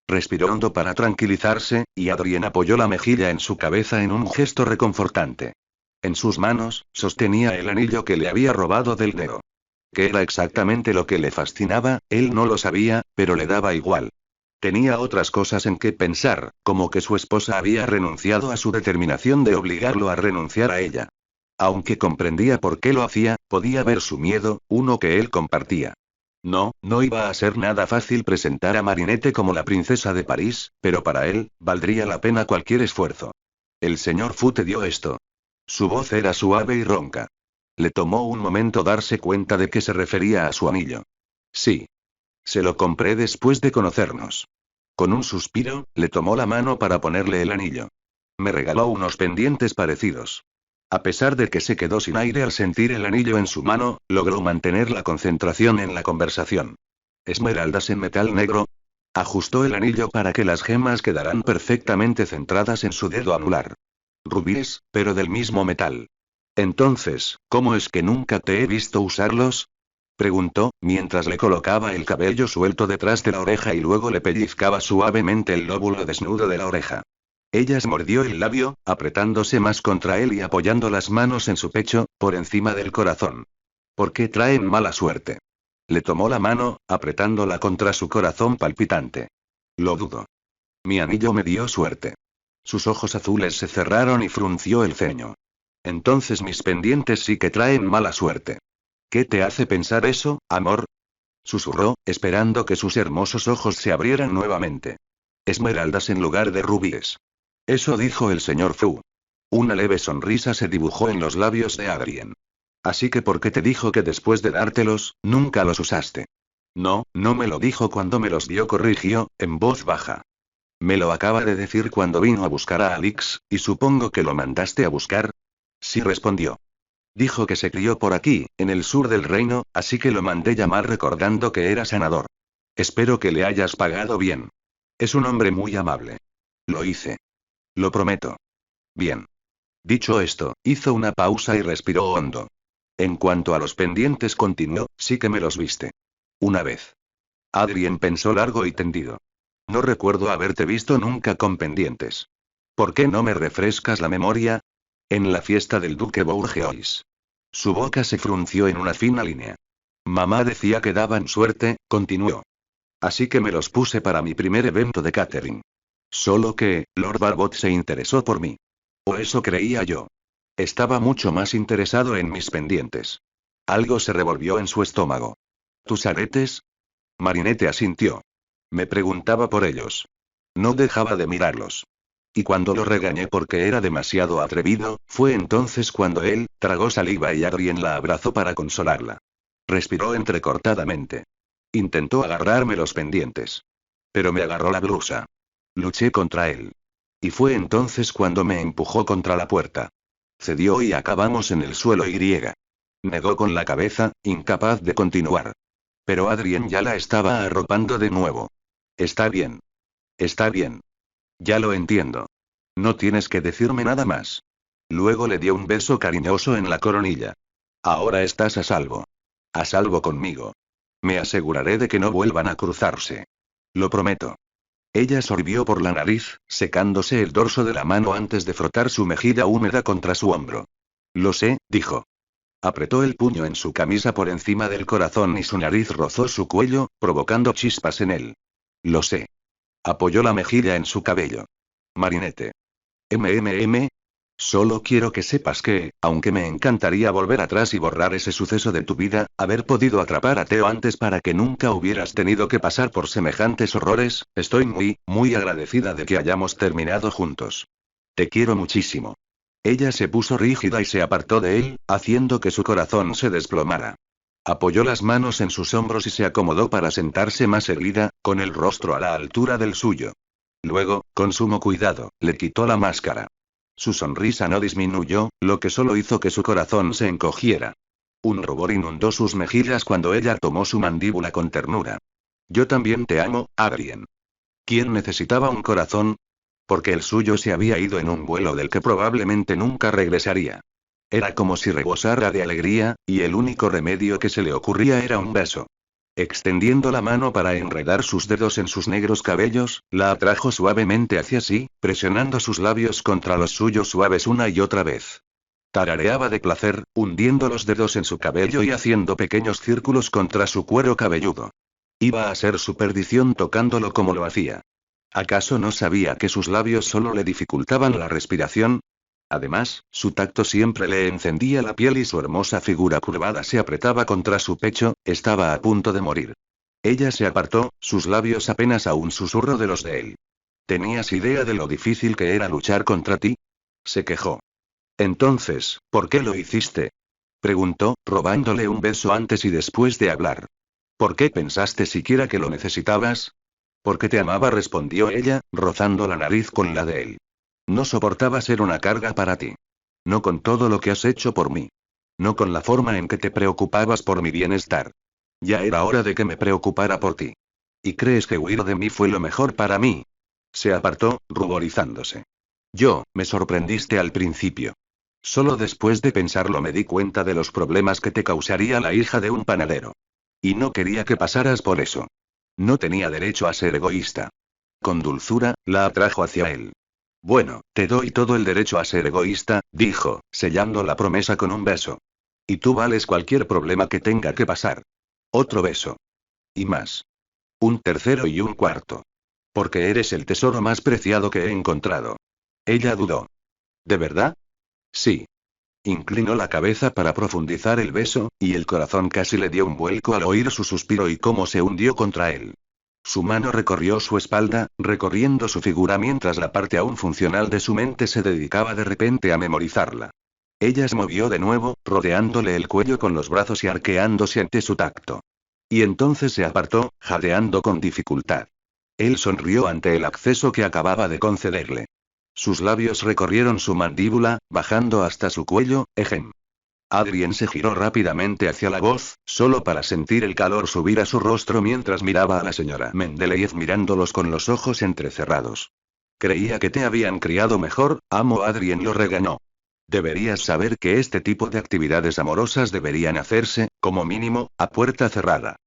Respiró hondo para tranquilizarse, y Adrien apoyó la mejilla en su cabeza en un gesto reconfortante. En sus manos, sostenía el anillo que le había robado del dedo. ¿Qué era exactamente lo que le fascinaba? Él no lo sabía, pero le daba igual. Tenía otras cosas en que pensar, como que su esposa había renunciado a su determinación de obligarlo a renunciar a ella. Aunque comprendía por qué lo hacía, podía ver su miedo, uno que él compartía. No iba a ser nada fácil presentar a Marinette como la princesa de París, pero para él, valdría la pena cualquier esfuerzo. El señor Fu te dio esto. Su voz era suave y ronca. Le tomó un momento darse cuenta de que se refería a su anillo. Sí. Se lo compré después de conocernos. Con un suspiro, le tomó la mano para ponerle el anillo. Me regaló unos pendientes parecidos. A pesar de que se quedó sin aire al sentir el anillo en su mano, logró mantener la concentración en la conversación. ¿Esmeraldas en metal negro? Ajustó el anillo para que las gemas quedaran perfectamente centradas en su dedo anular. Rubíes, pero del mismo metal. Entonces, ¿cómo es que nunca te he visto usarlos? Preguntó, mientras le colocaba el cabello suelto detrás de la oreja y luego le pellizcaba suavemente el lóbulo desnudo de la oreja. Ella se mordió el labio, apretándose más contra él y apoyando las manos en su pecho, por encima del corazón. ¿Por qué traen mala suerte? Le tomó la mano, apretándola contra su corazón palpitante. Lo dudo. Mi anillo me dio suerte. Sus ojos azules se cerraron y frunció el ceño. Entonces mis pendientes sí que traen mala suerte. ¿Qué te hace pensar eso, amor? Susurró, esperando que sus hermosos ojos se abrieran nuevamente. Esmeraldas en lugar de rubíes. Eso dijo el señor Fu. Una leve sonrisa se dibujó en los labios de Adrien. Así que ¿por qué te dijo que después de dártelos, nunca los usaste? No, no me lo dijo cuando me los dio, corrigió, en voz baja. Me lo acaba de decir cuando vino a buscar a Alix, y supongo que lo mandaste a buscar. Sí, respondió. Dijo que se crió por aquí, en el sur del reino, así que lo mandé llamar recordando que era sanador. Espero que le hayas pagado bien. Es un hombre muy amable. Lo hice. Lo prometo. Bien. Dicho esto, hizo una pausa y respiró hondo. En cuanto a los pendientes, continuó, sí que me los viste. Una vez. Adrien pensó largo y tendido. No recuerdo haberte visto nunca con pendientes. ¿Por qué no me refrescas la memoria? En la fiesta del duque Bourgeois. Su boca se frunció en una fina línea. Mamá decía que daban suerte, continuó. Así que me los puse para mi primer evento de catering. Solo que, Lord Barbot se interesó por mí. O eso creía yo. Estaba mucho más interesado en mis pendientes. Algo se revolvió en su estómago. ¿Tus aretes? Marinette asintió. Me preguntaba por ellos. No dejaba de mirarlos. Y cuando lo regañé porque era demasiado atrevido, fue entonces cuando él, tragó saliva y Adrien la abrazó para consolarla. Respiró entrecortadamente. Intentó agarrarme los pendientes. Pero me agarró la blusa. Luché contra él. Y fue entonces cuando me empujó contra la puerta. Cedió y acabamos en el suelo y. Negó con la cabeza, incapaz de continuar. Pero Adrien ya la estaba arropando de nuevo. Está bien. Está bien. Ya lo entiendo. No tienes que decirme nada más. Luego le dio un beso cariñoso en la coronilla. Ahora estás a salvo. A salvo conmigo. Me aseguraré de que no vuelvan a cruzarse. Lo prometo. Ella sorbió por la nariz, secándose el dorso de la mano antes de frotar su mejilla húmeda contra su hombro. Lo sé, dijo. Apretó el puño en su camisa por encima del corazón y su nariz rozó su cuello, provocando chispas en él. Lo sé. Apoyó la mejilla en su cabello. Marinette. Solo quiero que sepas que, aunque me encantaría volver atrás y borrar ese suceso de tu vida, haber podido atrapar a Theo antes para que nunca hubieras tenido que pasar por semejantes horrores, estoy muy, muy agradecida de que hayamos terminado juntos. Te quiero muchísimo. Ella se puso rígida y se apartó de él, haciendo que su corazón se desplomara. Apoyó las manos en sus hombros y se acomodó para sentarse más erguida, con el rostro a la altura del suyo. Luego, con sumo cuidado, le quitó la máscara. Su sonrisa no disminuyó, lo que solo hizo que su corazón se encogiera. Un rubor inundó sus mejillas cuando ella tomó su mandíbula con ternura. Yo también te amo, Adrien. ¿Quién necesitaba un corazón? Porque el suyo se había ido en un vuelo del que probablemente nunca regresaría. Era como si rebosara de alegría, y el único remedio que se le ocurría era un beso. Extendiendo la mano para enredar sus dedos en sus negros cabellos, la atrajo suavemente hacia sí, presionando sus labios contra los suyos suaves una y otra vez. Tarareaba de placer, hundiendo los dedos en su cabello y haciendo pequeños círculos contra su cuero cabelludo. Iba a ser su perdición tocándolo como lo hacía. ¿Acaso no sabía que sus labios solo le dificultaban la respiración? Además, su tacto siempre le encendía la piel y su hermosa figura curvada se apretaba contra su pecho, estaba a punto de morir. Ella se apartó, sus labios apenas a un susurro de los de él. ¿Tenías idea de lo difícil que era luchar contra ti? Se quejó. Entonces, ¿por qué lo hiciste? Preguntó, robándole un beso antes y después de hablar. ¿Por qué pensaste siquiera que lo necesitabas? Porque te amaba, respondió ella, rozando la nariz con la de él. No soportaba ser una carga para ti. No con todo lo que has hecho por mí. No con la forma en que te preocupabas por mi bienestar. Ya era hora de que me preocupara por ti. ¿Y crees que huir de mí fue lo mejor para mí? Se apartó, ruborizándose. Me sorprendiste al principio. Solo después de pensarlo me di cuenta de los problemas que te causaría la hija de un panadero. Y no quería que pasaras por eso. No tenía derecho a ser egoísta. Con dulzura, la atrajo hacia él. Bueno, te doy todo el derecho a ser egoísta, dijo, sellando la promesa con un beso. Y tú vales cualquier problema que tenga que pasar. Otro beso. Y más. Un tercero y un cuarto. Porque eres el tesoro más preciado que he encontrado. Ella dudó. ¿De verdad? Sí. Inclinó la cabeza para profundizar el beso, y el corazón casi le dio un vuelco al oír su suspiro y cómo se hundió contra él. Su mano recorrió su espalda, recorriendo su figura mientras la parte aún funcional de su mente se dedicaba de repente a memorizarla. Ella se movió de nuevo, rodeándole el cuello con los brazos y arqueándose ante su tacto. Y entonces se apartó, jadeando con dificultad. Él sonrió ante el acceso que acababa de concederle. Sus labios recorrieron su mandíbula, bajando hasta su cuello. Adrien se giró rápidamente hacia la voz, solo para sentir el calor subir a su rostro mientras miraba a la señora Mendeleev mirándolos con los ojos entrecerrados. Creía que te habían criado mejor, amo. Adrien lo regañó. Deberías saber que este tipo de actividades amorosas deberían hacerse, como mínimo, a puerta cerrada.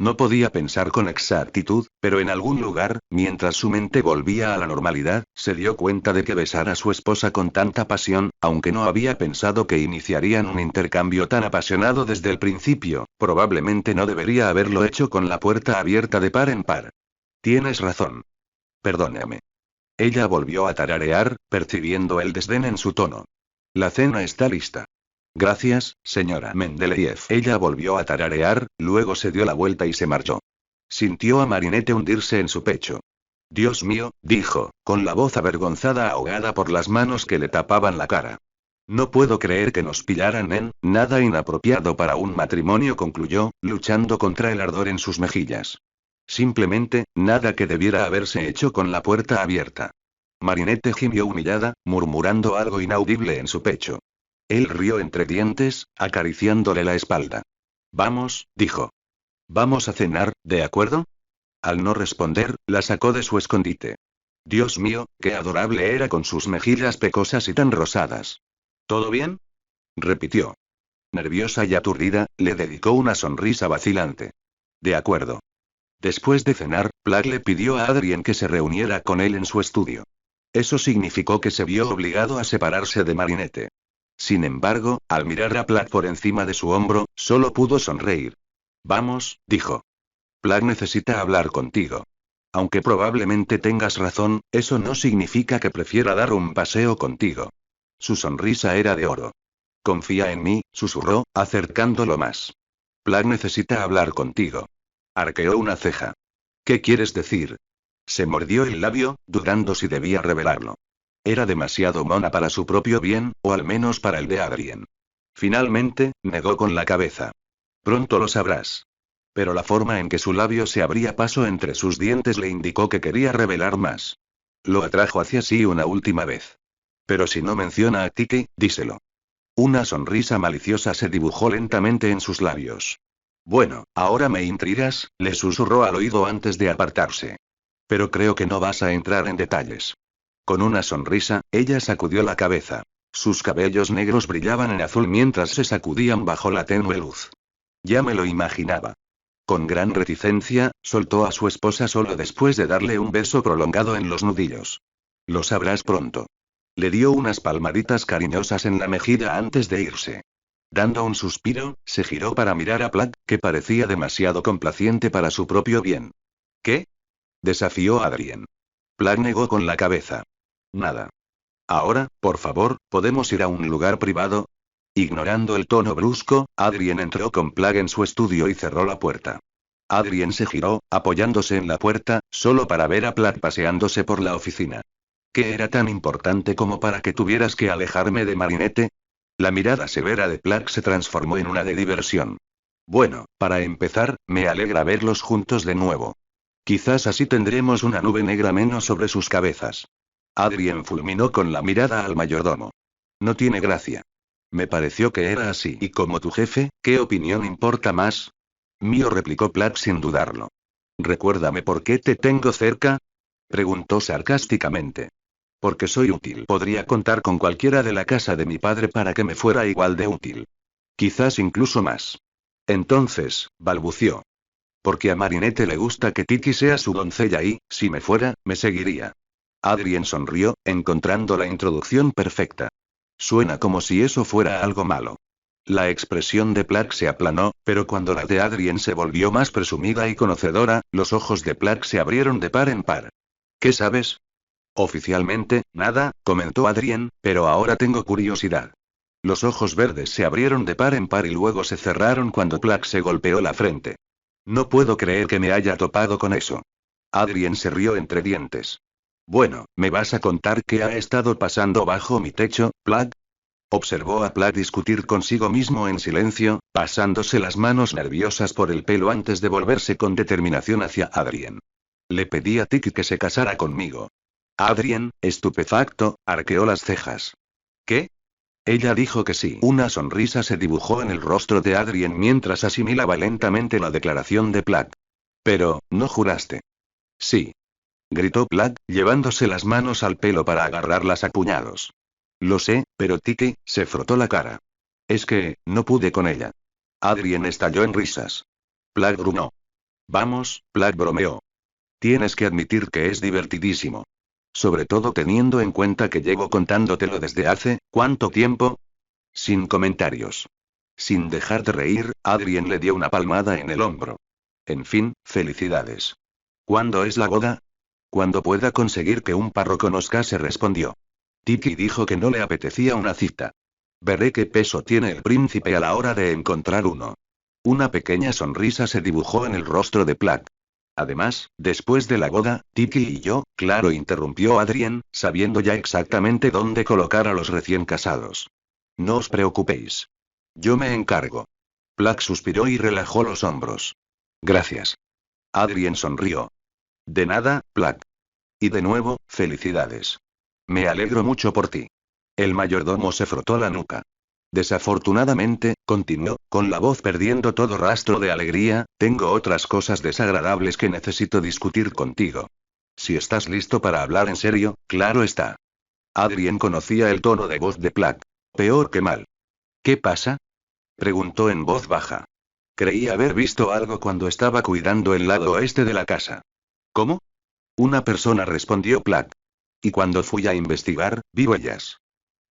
No podía pensar con exactitud, pero en algún lugar, mientras su mente volvía a la normalidad, se dio cuenta de que besar a su esposa con tanta pasión, aunque no había pensado que iniciarían un intercambio tan apasionado desde el principio, probablemente no debería haberlo hecho con la puerta abierta de par en par. Tienes razón. Perdóname. Ella volvió a tararear, percibiendo el desdén en su tono. La cena está lista. Gracias, señora Mendeleev. Ella volvió a tararear, luego se dio la vuelta y se marchó. Sintió a Marinette hundirse en su pecho. Dios mío, dijo, con la voz avergonzada ahogada por las manos que le tapaban la cara. No puedo creer que nos pillaran en nada inapropiado para un matrimonio, concluyó, luchando contra el ardor en sus mejillas. Simplemente, nada que debiera haberse hecho con la puerta abierta. Marinette gimió humillada, murmurando algo inaudible en su pecho. Él rió entre dientes, acariciándole la espalda. Vamos, dijo. Vamos a cenar, ¿de acuerdo? Al no responder, la sacó de su escondite. Dios mío, qué adorable era con sus mejillas pecosas y tan rosadas. ¿Todo bien? Repitió. Nerviosa y aturdida, le dedicó una sonrisa vacilante. De acuerdo. Después de cenar, Plug le pidió a Adrien que se reuniera con él en su estudio. Eso significó que se vio obligado a separarse de Marinette. Sin embargo, al mirar a Plug por encima de su hombro, solo pudo sonreír. Vamos, dijo. Plug necesita hablar contigo. Aunque probablemente tengas razón, eso no significa que prefiera dar un paseo contigo. Su sonrisa era de oro. Confía en mí, susurró, acercándolo más. Plug necesita hablar contigo. Arqueó una ceja. ¿Qué quieres decir? Se mordió el labio, dudando si debía revelarlo. Era demasiado mona para su propio bien, o al menos para el de Adrien. Finalmente, negó con la cabeza. Pronto lo sabrás. Pero la forma en que su labio se abría paso entre sus dientes le indicó que quería revelar más. Lo atrajo hacia sí una última vez. Pero si no menciona a Tiki, díselo. Una sonrisa maliciosa se dibujó lentamente en sus labios. Bueno, ahora me intrigas, le susurró al oído antes de apartarse. Pero creo que no vas a entrar en detalles. Con una sonrisa, ella sacudió la cabeza. Sus cabellos negros brillaban en azul mientras se sacudían bajo la tenue luz. Ya me lo imaginaba. Con gran reticencia, soltó a su esposa solo después de darle un beso prolongado en los nudillos. Lo sabrás pronto. Le dio unas palmaditas cariñosas en la mejilla antes de irse. Dando un suspiro, se giró para mirar a Plug, que parecía demasiado complaciente para su propio bien. ¿Qué? Desafió a Adrien. Plug negó con la cabeza. Nada. Ahora, por favor, ¿podemos ir a un lugar privado? Ignorando el tono brusco, Adrien entró con Plug en su estudio y cerró la puerta. Adrien se giró, apoyándose en la puerta, solo para ver a Plug paseándose por la oficina. ¿Qué era tan importante como para que tuvieras que alejarme de Marinette? La mirada severa de Plug se transformó en una de diversión. Bueno, para empezar, me alegra verlos juntos de nuevo. Quizás así tendremos una nube negra menos sobre sus cabezas. Adrien fulminó con la mirada al mayordomo. No tiene gracia. Me pareció que era así. Y como tu jefe, ¿qué opinión importa más? Mío, replicó Platt sin dudarlo. Recuérdame por qué te tengo cerca. Preguntó sarcásticamente. Porque soy útil. Podría contar con cualquiera de la casa de mi padre para que me fuera igual de útil. Quizás incluso más. Entonces, balbució. Porque a Marinette le gusta que Tiki sea su doncella y, si me fuera, me seguiría. Adrien sonrió, encontrando la introducción perfecta. Suena como si eso fuera algo malo. La expresión de Platt se aplanó, pero cuando la de Adrien se volvió más presumida y conocedora, los ojos de Platt se abrieron de par en par. ¿Qué sabes? Oficialmente, nada, comentó Adrien, pero ahora tengo curiosidad. Los ojos verdes se abrieron de par en par y luego se cerraron cuando Platt se golpeó la frente. No puedo creer que me haya topado con eso. Adrien se rió entre dientes. Bueno, ¿me vas a contar qué ha estado pasando bajo mi techo, Platt? Observó a Platt discutir consigo mismo en silencio, pasándose las manos nerviosas por el pelo antes de volverse con determinación hacia Adrien. Le pedí a Tiki que se casara conmigo. Adrien, estupefacto, arqueó las cejas. ¿Qué? Ella dijo que sí. Una sonrisa se dibujó en el rostro de Adrien mientras asimilaba lentamente la declaración de Platt. Pero, ¿no juraste? Sí. Gritó Platt, llevándose las manos al pelo para agarrarlas a puñados. Lo sé, pero Tiki, se frotó la cara. Es que, no pude con ella. Adrien estalló en risas. Platt gruñó. Vamos, Platt bromeó. Tienes que admitir que es divertidísimo. Sobre todo teniendo en cuenta que llevo contándotelo desde hace, ¿cuánto tiempo? Sin comentarios. Sin dejar de reír, Adrien le dio una palmada en el hombro. En fin, felicidades. ¿Cuándo es la boda? Cuando pueda conseguir que un párroco nos case, respondió. Tiki dijo que no le apetecía una cita. Veré qué peso tiene el príncipe a la hora de encontrar uno. Una pequeña sonrisa se dibujó en el rostro de Platt. Además, después de la boda, Tiki y yo, claro, interrumpió Adrien, sabiendo ya exactamente dónde colocar a los recién casados. No os preocupéis. Yo me encargo. Platt suspiró y relajó los hombros. Gracias. Adrien sonrió. De nada, Platt. Y de nuevo, felicidades. Me alegro mucho por ti. El mayordomo se frotó la nuca. Desafortunadamente, continuó, con la voz perdiendo todo rastro de alegría, tengo otras cosas desagradables que necesito discutir contigo. Si estás listo para hablar en serio, claro está. Adrien conocía el tono de voz de Platt. Peor que mal. ¿Qué pasa? Preguntó en voz baja. Creí haber visto algo cuando estaba cuidando el lado oeste de la casa. ¿Cómo? Una persona, respondió Platt. Y cuando fui a investigar, vi huellas.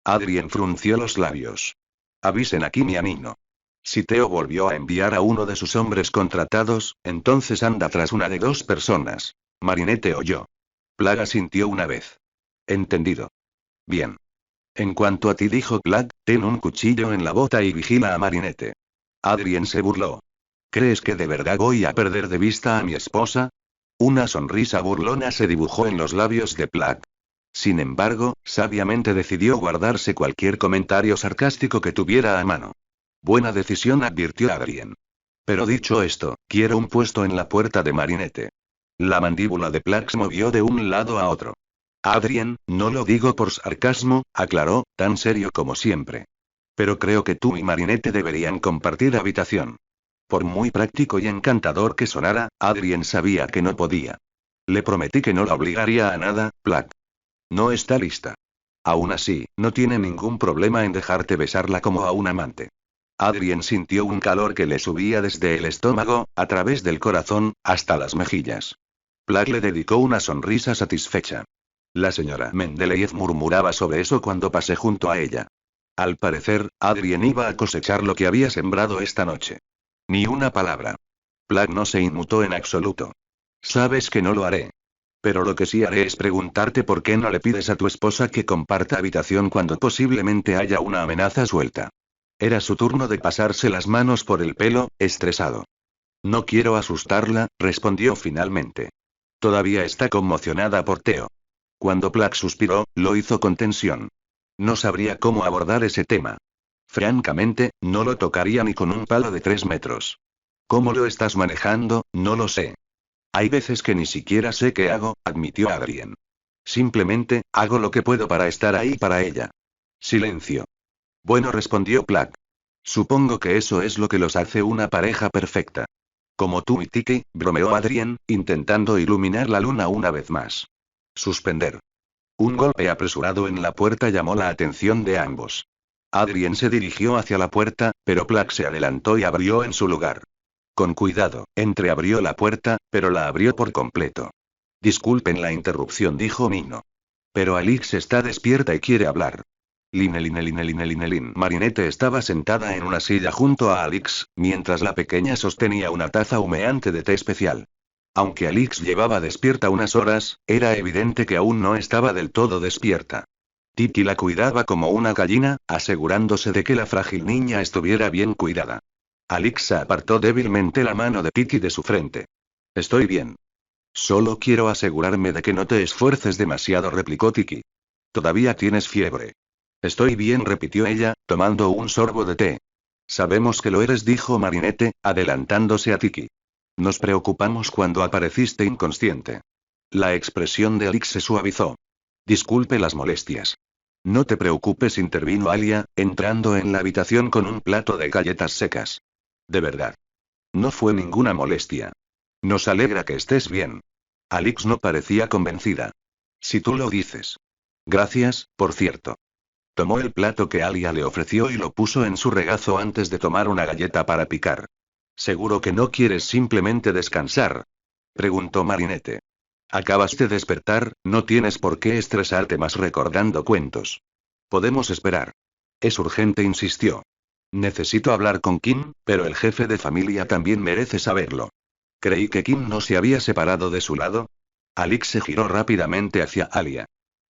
Adrien frunció los labios. Avisen a Kim y a Nino. Si Theo volvió a enviar a uno de sus hombres contratados, entonces anda tras una de dos personas. Marinette o yo. Platt asintió una vez. Entendido. Bien. En cuanto a ti, dijo Platt, ten un cuchillo en la bota y vigila a Marinette. Adrien se burló. ¿Crees que de verdad voy a perder de vista a mi esposa? Una sonrisa burlona se dibujó en los labios de Platt. Sin embargo, sabiamente decidió guardarse cualquier comentario sarcástico que tuviera a mano. Buena decisión, advirtió Adrien. Pero dicho esto, quiero un puesto en la puerta de Marinette. La mandíbula de Platt se movió de un lado a otro. Adrien, no lo digo por sarcasmo, aclaró, tan serio como siempre. Pero creo que tú y Marinette deberían compartir habitación. Por muy práctico y encantador que sonara, Adrien sabía que no podía. Le prometí que no la obligaría a nada, Platt. No está lista. Aún así, no tiene ningún problema en dejarte besarla como a un amante. Adrien sintió un calor que le subía desde el estómago, a través del corazón, hasta las mejillas. Platt le dedicó una sonrisa satisfecha. La señora Mendeleev murmuraba sobre eso cuando pasé junto a ella. Al parecer, Adrien iba a cosechar lo que había sembrado esta noche. Ni una palabra. Platt no se inmutó en absoluto. Sabes que no lo haré. Pero lo que sí haré es preguntarte por qué no le pides a tu esposa que comparta habitación cuando posiblemente haya una amenaza suelta. Era su turno de pasarse las manos por el pelo, estresado. No quiero asustarla, respondió finalmente. Todavía está conmocionada por Theo. Cuando Platt suspiró, lo hizo con tensión. No sabría cómo abordar ese tema. Francamente, no lo tocaría ni con un palo de 3 metros. ¿Cómo lo estás manejando? No lo sé. Hay veces que ni siquiera sé qué hago, admitió Adrien. Simplemente, hago lo que puedo para estar ahí para ella. Silencio. Bueno, respondió Plack. Supongo que eso es lo que los hace una pareja perfecta. Como tú y Tiki, bromeó Adrien, intentando iluminar la luna una vez más. Suspender. Un golpe apresurado en la puerta llamó la atención de ambos. Adrien se dirigió hacia la puerta, pero Plack se adelantó y abrió en su lugar. Con cuidado, entreabrió la puerta, pero la abrió por completo. Disculpen la interrupción, dijo Nino. Pero Alix está despierta y quiere hablar. Line. Marinette estaba sentada en una silla junto a Alix, mientras la pequeña sostenía una taza humeante de té especial. Aunque Alix llevaba despierta unas horas, era evidente que aún no estaba del todo despierta. Tiki la cuidaba como una gallina, asegurándose de que la frágil niña estuviera bien cuidada. Alix apartó débilmente la mano de Tiki de su frente. Estoy bien. Solo quiero asegurarme de que no te esfuerces demasiado, replicó Tiki. Todavía tienes fiebre. Estoy bien, repitió ella, tomando un sorbo de té. Sabemos que lo eres, dijo Marinette, adelantándose a Tiki. Nos preocupamos cuando apareciste inconsciente. La expresión de Alix se suavizó. Disculpe las molestias. No te preocupes, intervino Alia, entrando en la habitación con un plato de galletas secas. De verdad. No fue ninguna molestia. Nos alegra que estés bien. Alix no parecía convencida. Si tú lo dices. Gracias, por cierto. Tomó el plato que Alia le ofreció y lo puso en su regazo antes de tomar una galleta para picar. ¿Seguro que no quieres simplemente descansar? Preguntó Marinette. Acabas de despertar, no tienes por qué estresarte más recordando cuentos. Podemos esperar. Es urgente, insistió. Necesito hablar con Kim, pero el jefe de familia también merece saberlo. Creí que Kim no se había separado de su lado. Alix se giró rápidamente hacia Alia.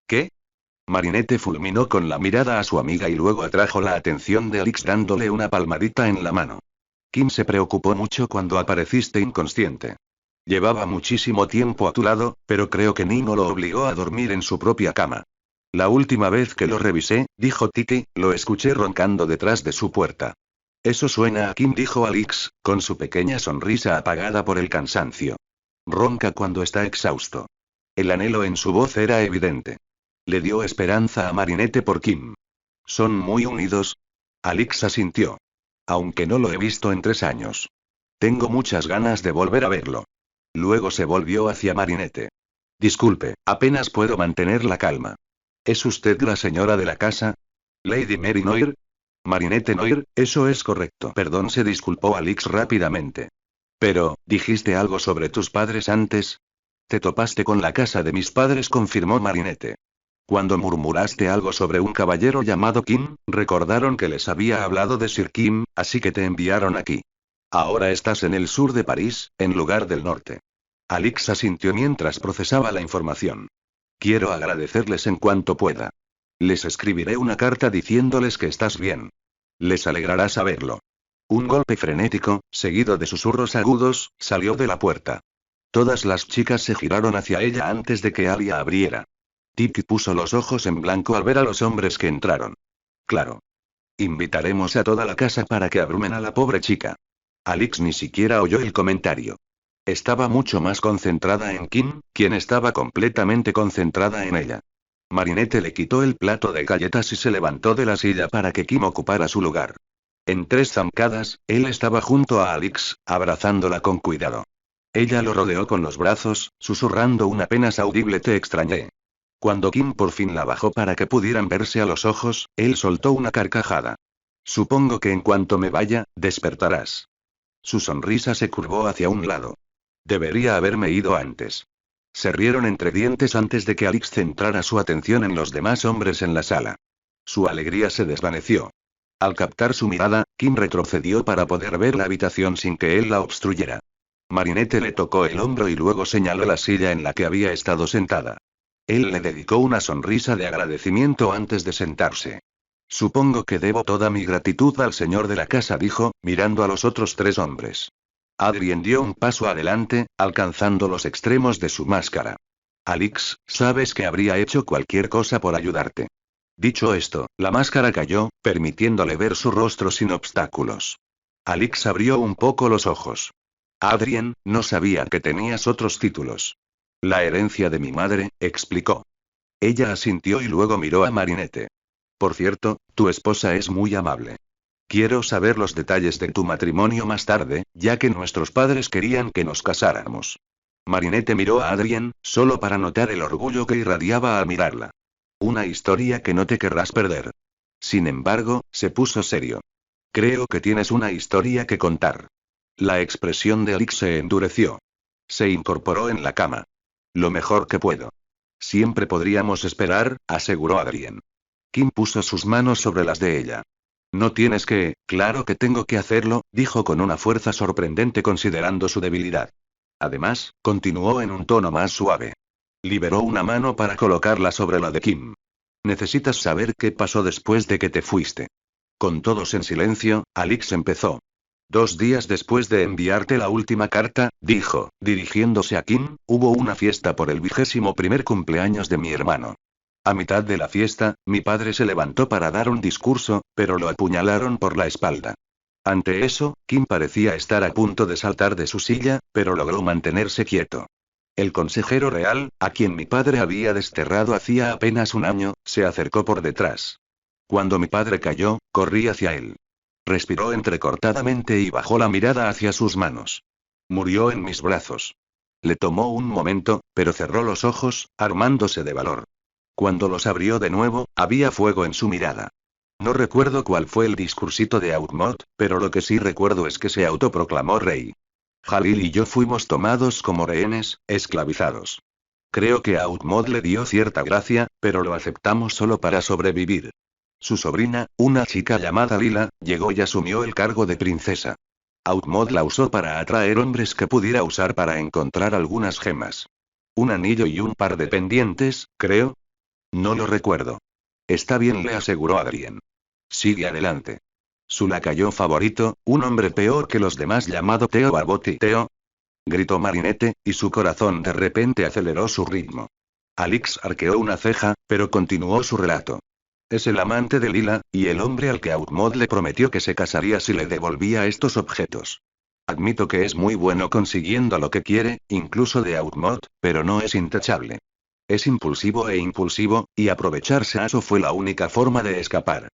¿Qué? Marinette fulminó con la mirada a su amiga y luego atrajo la atención de Alix dándole una palmadita en la mano. Kim se preocupó mucho cuando apareciste inconsciente. Llevaba muchísimo tiempo a tu lado, pero creo que Nino lo obligó a dormir en su propia cama. La última vez que lo revisé, dijo Tiki, lo escuché roncando detrás de su puerta. Eso suena a Kim, dijo Alix, con su pequeña sonrisa apagada por el cansancio. Ronca cuando está exhausto. El anhelo en su voz era evidente. Le dio esperanza a Marinette por Kim. ¿Son muy unidos? Alix asintió. Aunque no lo he visto en 3 años. Tengo muchas ganas de volver a verlo. Luego se volvió hacia Marinette. Disculpe, apenas puedo mantener la calma. ¿Es usted la señora de la casa? ¿Lady Mary Noir? Marinette Noir, eso es correcto. Perdón, se disculpó Alix rápidamente. Pero, ¿dijiste algo sobre tus padres antes? Te topaste con la casa de mis padres, confirmó Marinette. Cuando murmuraste algo sobre un caballero llamado Kim, recordaron que les había hablado de Sir Kim, así que te enviaron aquí. Ahora estás en el sur de París, en lugar del norte. Alix asintió mientras procesaba la información. Quiero agradecerles en cuanto pueda. Les escribiré una carta diciéndoles que estás bien. Les alegrará saberlo. Un golpe frenético, seguido de susurros agudos, salió de la puerta. Todas las chicas se giraron hacia ella antes de que Alia abriera. Tiki puso los ojos en blanco al ver a los hombres que entraron. Claro. Invitaremos a toda la casa para que abrumen a la pobre chica. Alix ni siquiera oyó el comentario. Estaba mucho más concentrada en Kim, quien estaba completamente concentrada en ella. Marinette le quitó el plato de galletas y se levantó de la silla para que Kim ocupara su lugar. En 3 zancadas, él estaba junto a Alix, abrazándola con cuidado. Ella lo rodeó con los brazos, susurrando un apenas audible "te extrañé". Cuando Kim por fin la bajó para que pudieran verse a los ojos, él soltó una carcajada. Supongo que en cuanto me vaya, despertarás. Su sonrisa se curvó hacia un lado. Debería haberme ido antes. Se rieron entre dientes antes de que Alix centrara su atención en los demás hombres en la sala. Su alegría se desvaneció. Al captar su mirada, Kim retrocedió para poder ver la habitación sin que él la obstruyera. Marinette le tocó el hombro y luego señaló la silla en la que había estado sentada. Él le dedicó una sonrisa de agradecimiento antes de sentarse. Supongo que debo toda mi gratitud al señor de la casa, dijo, mirando a los otros 3 hombres. Adrien dio un paso adelante, alcanzando los extremos de su máscara. Alix, sabes que habría hecho cualquier cosa por ayudarte. Dicho esto, la máscara cayó, permitiéndole ver su rostro sin obstáculos. Alix abrió un poco los ojos. Adrien, no sabía que tenías otros títulos. La herencia de mi madre, explicó. Ella asintió y luego miró a Marinette. Por cierto, tu esposa es muy amable. Quiero saber los detalles de tu matrimonio más tarde, ya que nuestros padres querían que nos casáramos. Marinette miró a Adrien, solo para notar el orgullo que irradiaba al mirarla. Una historia que no te querrás perder. Sin embargo, se puso serio. Creo que tienes una historia que contar. La expresión de Alix se endureció. Se incorporó en la cama. Lo mejor que puedo. Siempre podríamos esperar, aseguró Adrien. Kim puso sus manos sobre las de ella. No tienes que, claro que tengo que hacerlo, dijo con una fuerza sorprendente considerando su debilidad. Además, continuó en un tono más suave. Liberó una mano para colocarla sobre la de Kim. Necesitas saber qué pasó después de que te fuiste. Con todos en silencio, Alix empezó. 2 días después de enviarte la última carta, dijo, dirigiéndose a Kim, hubo una fiesta por el 21º cumpleaños de mi hermano. A mitad de la fiesta, mi padre se levantó para dar un discurso, pero lo apuñalaron por la espalda. Ante eso, Kim parecía estar a punto de saltar de su silla, pero logró mantenerse quieto. El consejero real, a quien mi padre había desterrado hacía apenas un año, se acercó por detrás. Cuando mi padre cayó, corrí hacia él. Respiró entrecortadamente y bajó la mirada hacia sus manos. Murió en mis brazos. Le tomó un momento, pero cerró los ojos, armándose de valor. Cuando los abrió de nuevo, había fuego en su mirada. No recuerdo cuál fue el discursito de Audmod, pero lo que sí recuerdo es que se autoproclamó rey. Jalil y yo fuimos tomados como rehenes, esclavizados. Creo que a Audmod le dio cierta gracia, pero lo aceptamos solo para sobrevivir. Su sobrina, una chica llamada Lila, llegó y asumió el cargo de princesa. Audmod la usó para atraer hombres que pudiera usar para encontrar algunas gemas. Un anillo y un par de pendientes, creo. No lo recuerdo. Está bien, le aseguró Adrien. Sigue adelante. Su lacayo favorito, un hombre peor que los demás llamado Theo Barboti. Theo, gritó Marinette, y su corazón de repente aceleró su ritmo. Alix arqueó una ceja, pero continuó su relato. Es el amante de Lila, y el hombre al que Audmod le prometió que se casaría si le devolvía estos objetos. Admito que es muy bueno consiguiendo lo que quiere, incluso de Audmod, pero no es intachable. Es impulsivo e impulsivo, y aprovecharse a eso fue la única forma de escapar.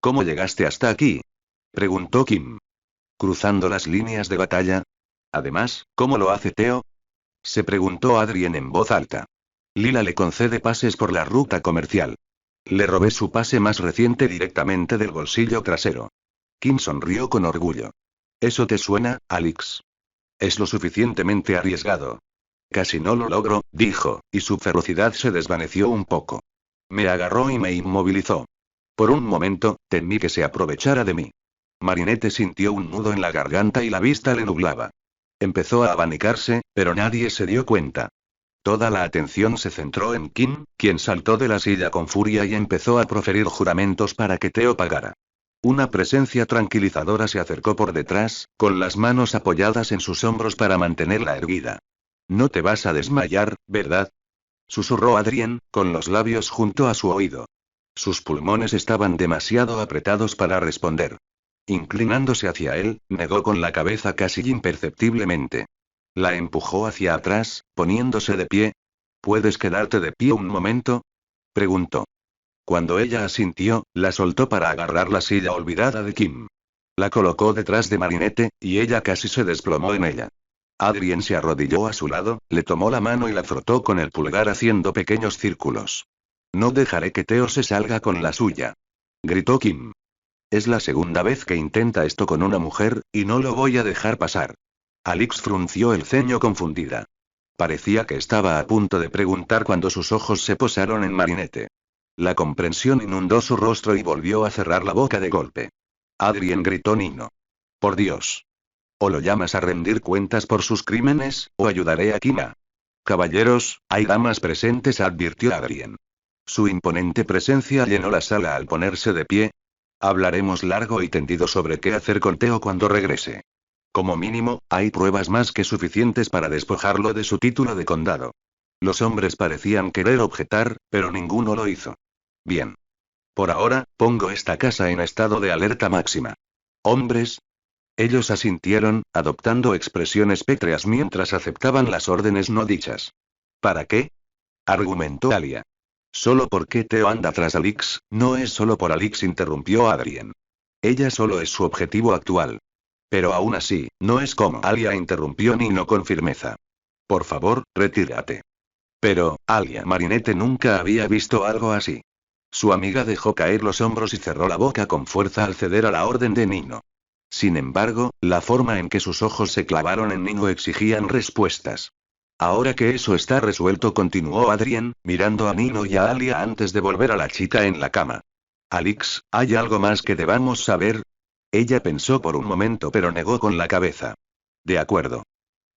¿Cómo llegaste hasta aquí?, preguntó Kim. ¿Cruzando las líneas de batalla? Además, ¿cómo lo hace Theo?, se preguntó Adrien en voz alta. Lila le concede pases por la ruta comercial. Le robé su pase más reciente directamente del bolsillo trasero. Kim sonrió con orgullo. ¿Eso te suena, Alix? Es lo suficientemente arriesgado. Casi no lo logro, dijo, y su ferocidad se desvaneció un poco. Me agarró y me inmovilizó. Por un momento, temí que se aprovechara de mí. Marinette sintió un nudo en la garganta y la vista le nublaba. Empezó a abanicarse, pero nadie se dio cuenta. Toda la atención se centró en Kim, quien saltó de la silla con furia y empezó a proferir juramentos para que Theo pagara. Una presencia tranquilizadora se acercó por detrás, con las manos apoyadas en sus hombros para mantenerla erguida. No te vas a desmayar, ¿verdad?, susurró Adrien, con los labios junto a su oído. Sus pulmones estaban demasiado apretados para responder. Inclinándose hacia él, negó con la cabeza casi imperceptiblemente. La empujó hacia atrás, poniéndose de pie. ¿Puedes quedarte de pie un momento?, preguntó. Cuando ella asintió, la soltó para agarrar la silla olvidada de Kim. La colocó detrás de Marinette, y ella casi se desplomó en ella. Adrien se arrodilló a su lado, le tomó la mano y la frotó con el pulgar haciendo pequeños círculos. No dejaré que Theo se salga con la suya, gritó Kim. Es la segunda vez que intenta esto con una mujer, y no lo voy a dejar pasar. Alix frunció el ceño confundida. Parecía que estaba a punto de preguntar cuando sus ojos se posaron en Marinette. La comprensión inundó su rostro y volvió a cerrar la boca de golpe. Adrien gritó Nino. Por Dios. O lo llamas a rendir cuentas por sus crímenes, o ayudaré a Kima. Caballeros, hay damas presentes, advirtió Adrien. Su imponente presencia llenó la sala al ponerse de pie. Hablaremos largo y tendido sobre qué hacer con Theo cuando regrese. Como mínimo, hay pruebas más que suficientes para despojarlo de su título de condado. Los hombres parecían querer objetar, pero ninguno lo hizo. Bien. Por ahora, pongo esta casa en estado de alerta máxima. ¿Hombres? Ellos asintieron, adoptando expresiones pétreas mientras aceptaban las órdenes no dichas. ¿Para qué?, argumentó Alia. Solo porque Theo anda tras Alix, no es solo por Alix, interrumpió Adrien. Ella solo es su objetivo actual. Pero aún así, no es como Alia, interrumpió Nino con firmeza. Por favor, retírate. Pero, Alia, Marinette nunca había visto algo así. Su amiga dejó caer los hombros y cerró la boca con fuerza al ceder a la orden de Nino. Sin embargo, la forma en que sus ojos se clavaron en Nino exigían respuestas. Ahora que eso está resuelto, continuó Adrien, mirando a Nino y a Alia antes de volver a la chica en la cama. Alix, ¿hay algo más que debamos saber? Ella pensó por un momento pero negó con la cabeza. De acuerdo.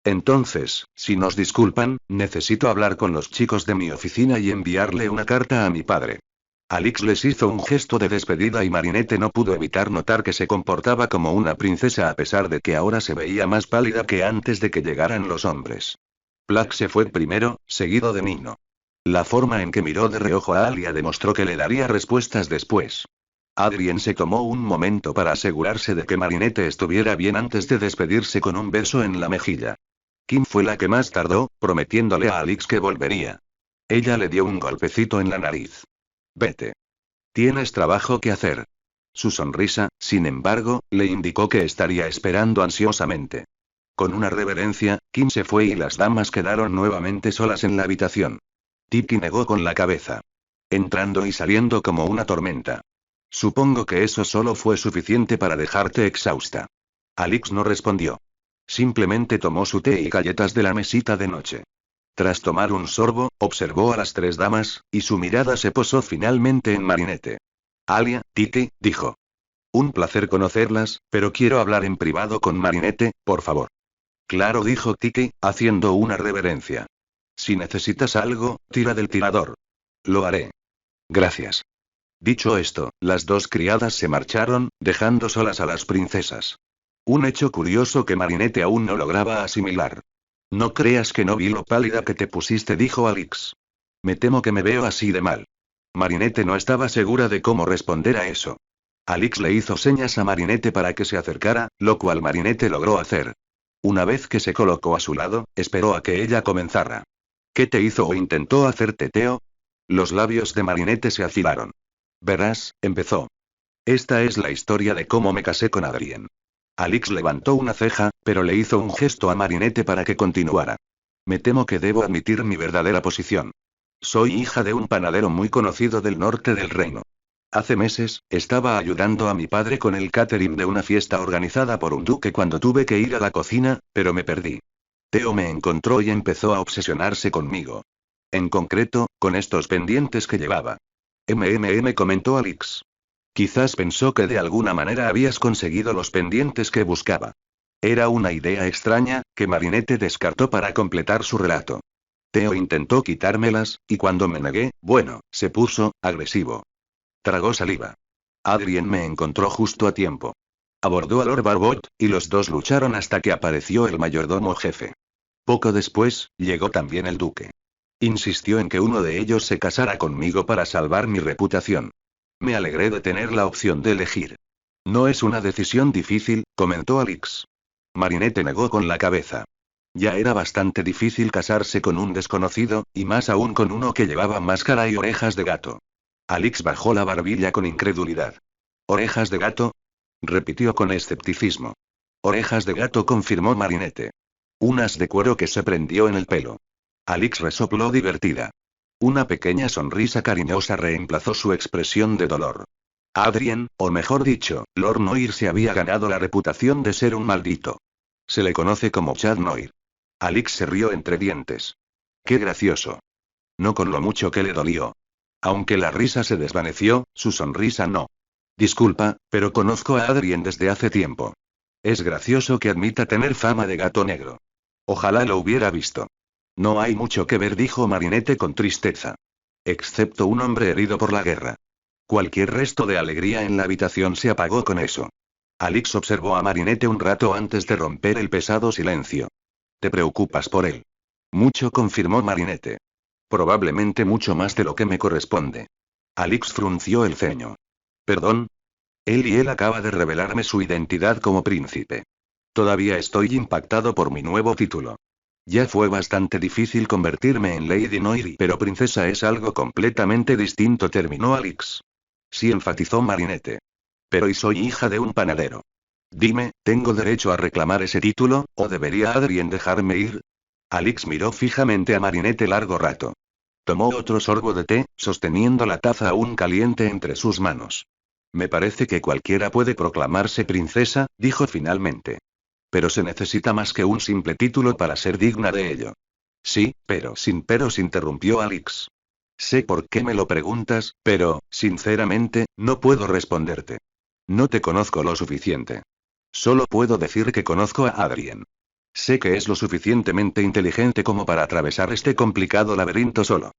Entonces, si nos disculpan, necesito hablar con los chicos de mi oficina y enviarle una carta a mi padre. Alix les hizo un gesto de despedida y Marinette no pudo evitar notar que se comportaba como una princesa a pesar de que ahora se veía más pálida que antes de que llegaran los hombres. Plack se fue primero, seguido de Nino. La forma en que miró de reojo a Alia demostró que le daría respuestas después. Adrien se tomó un momento para asegurarse de que Marinette estuviera bien antes de despedirse con un beso en la mejilla. Kim fue la que más tardó, prometiéndole a Alix que volvería. Ella le dio un golpecito en la nariz. Vete. Tienes trabajo que hacer. Su sonrisa, sin embargo, le indicó que estaría esperando ansiosamente. Con una reverencia, Kim se fue y las damas quedaron nuevamente solas en la habitación. Tiki negó con la cabeza. Entrando y saliendo como una tormenta. Supongo que eso solo fue suficiente para dejarte exhausta. Alix no respondió. Simplemente tomó su té y galletas de la mesita de noche. Tras tomar un sorbo, observó a las tres damas, y su mirada se posó finalmente en Marinette. Alia, Titi, dijo. Un placer conocerlas, pero quiero hablar en privado con Marinette, por favor. Claro, dijo Titi, haciendo una reverencia. Si necesitas algo, tira del tirador. Lo haré. Gracias. Dicho esto, las dos criadas se marcharon, dejando solas a las princesas. Un hecho curioso que Marinette aún no lograba asimilar. No creas que no vi lo pálida que te pusiste, dijo Alix. Me temo que me veo así de mal. Marinette no estaba segura de cómo responder a eso. Alix le hizo señas a Marinette para que se acercara, lo cual Marinette logró hacer. Una vez que se colocó a su lado, esperó a que ella comenzara. ¿Qué te hizo o intentó hacerte Theo? Los labios de Marinette se afilaron. Verás, empezó. Esta es la historia de cómo me casé con Adrien. Alix levantó una ceja, pero le hizo un gesto a Marinette para que continuara. Me temo que debo admitir mi verdadera posición. Soy hija de un panadero muy conocido del norte del reino. Hace meses, estaba ayudando a mi padre con el catering de una fiesta organizada por un duque cuando tuve que ir a la cocina, pero me perdí. Theo me encontró y empezó a obsesionarse conmigo. En concreto, con estos pendientes que llevaba. Comentó Alix. Quizás pensó que de alguna manera habías conseguido los pendientes que buscaba. Era una idea extraña, que Marinette descartó para completar su relato. Theo intentó quitármelas, y cuando me negué, bueno, se puso agresivo. Tragó saliva. Adrien me encontró justo a tiempo. Abordó a Lord Barbot, y los dos lucharon hasta que apareció el mayordomo jefe. Poco después, llegó también el duque. Insistió en que uno de ellos se casara conmigo para salvar mi reputación. Me alegré de tener la opción de elegir. No es una decisión difícil, comentó Alix. Marinette negó con la cabeza. Ya era bastante difícil casarse con un desconocido, y más aún con uno que llevaba máscara y orejas de gato. Alix bajó la barbilla con incredulidad. ¿Orejas de gato? Repitió con escepticismo. Orejas de gato, confirmó Marinette. Unas de cuero que se prendió en el pelo. Alix resopló divertida. Una pequeña sonrisa cariñosa reemplazó su expresión de dolor. Adrien, o mejor dicho, Lord Noir se había ganado la reputación de ser un maldito. Se le conoce como Chad Noir. Alix se rió entre dientes. ¡Qué gracioso! No con lo mucho que le dolió. Aunque la risa se desvaneció, su sonrisa no. Disculpa, pero conozco a Adrien desde hace tiempo. Es gracioso que admita tener fama de gato negro. Ojalá lo hubiera visto. No hay mucho que ver, dijo Marinette con tristeza. Excepto un hombre herido por la guerra. Cualquier resto de alegría en la habitación se apagó con eso. Alix observó a Marinette un rato antes de romper el pesado silencio. ¿Te preocupas por él? Mucho, confirmó Marinette. Probablemente mucho más de lo que me corresponde. Alix frunció el ceño. ¿Perdón? Él acaba de revelarme su identidad como príncipe. Todavía estoy impactado por mi nuevo título. Ya fue bastante difícil convertirme en Lady Noiri, pero princesa es algo completamente distinto, terminó Alix. Sí, enfatizó Marinette. Pero y soy hija de un panadero. Dime, ¿tengo derecho a reclamar ese título, o debería Adrien dejarme ir? Alix miró fijamente a Marinette largo rato. Tomó otro sorbo de té, sosteniendo la taza aún caliente entre sus manos. Me parece que cualquiera puede proclamarse princesa, dijo finalmente. Pero se necesita más que un simple título para ser digna de ello. Sí, pero sin peros, interrumpió Alix. Sé por qué me lo preguntas, pero, sinceramente, no puedo responderte. No te conozco lo suficiente. Solo puedo decir que conozco a Adrien. Sé que es lo suficientemente inteligente como para atravesar este complicado laberinto solo.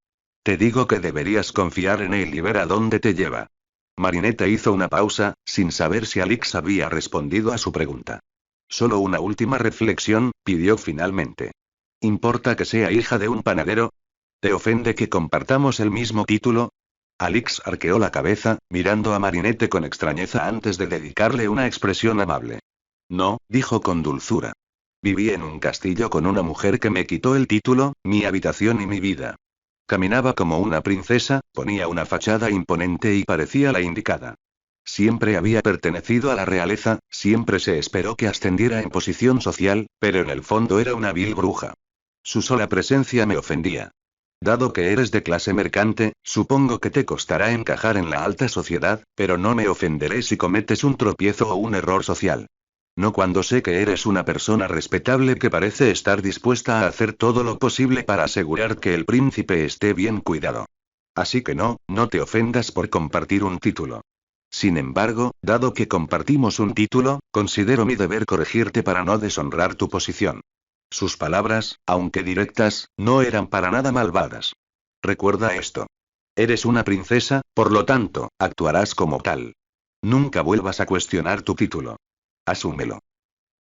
Te digo que deberías confiar en él y ver a dónde te lleva. Marinette hizo una pausa, sin saber si Alix había respondido a su pregunta. Solo una última reflexión, pidió finalmente. ¿Importa que sea hija de un panadero? ¿Te ofende que compartamos el mismo título? Alix arqueó la cabeza, mirando a Marinette con extrañeza antes de dedicarle una expresión amable. No, dijo con dulzura. Viví en un castillo con una mujer que me quitó el título, mi habitación y mi vida. Caminaba como una princesa, ponía una fachada imponente y parecía la indicada. Siempre había pertenecido a la realeza, siempre se esperó que ascendiera en posición social, pero en el fondo era una vil bruja. Su sola presencia me ofendía. Dado que eres de clase mercante, supongo que te costará encajar en la alta sociedad, pero no me ofenderé si cometes un tropiezo o un error social. No cuando sé que eres una persona respetable que parece estar dispuesta a hacer todo lo posible para asegurar que el príncipe esté bien cuidado. Así que no te ofendas por compartir un título. Sin embargo, dado que compartimos un título, considero mi deber corregirte para no deshonrar tu posición. Sus palabras, aunque directas, no eran para nada malvadas. Recuerda esto. Eres una princesa, por lo tanto, actuarás como tal. Nunca vuelvas a cuestionar tu título. Asúmelo.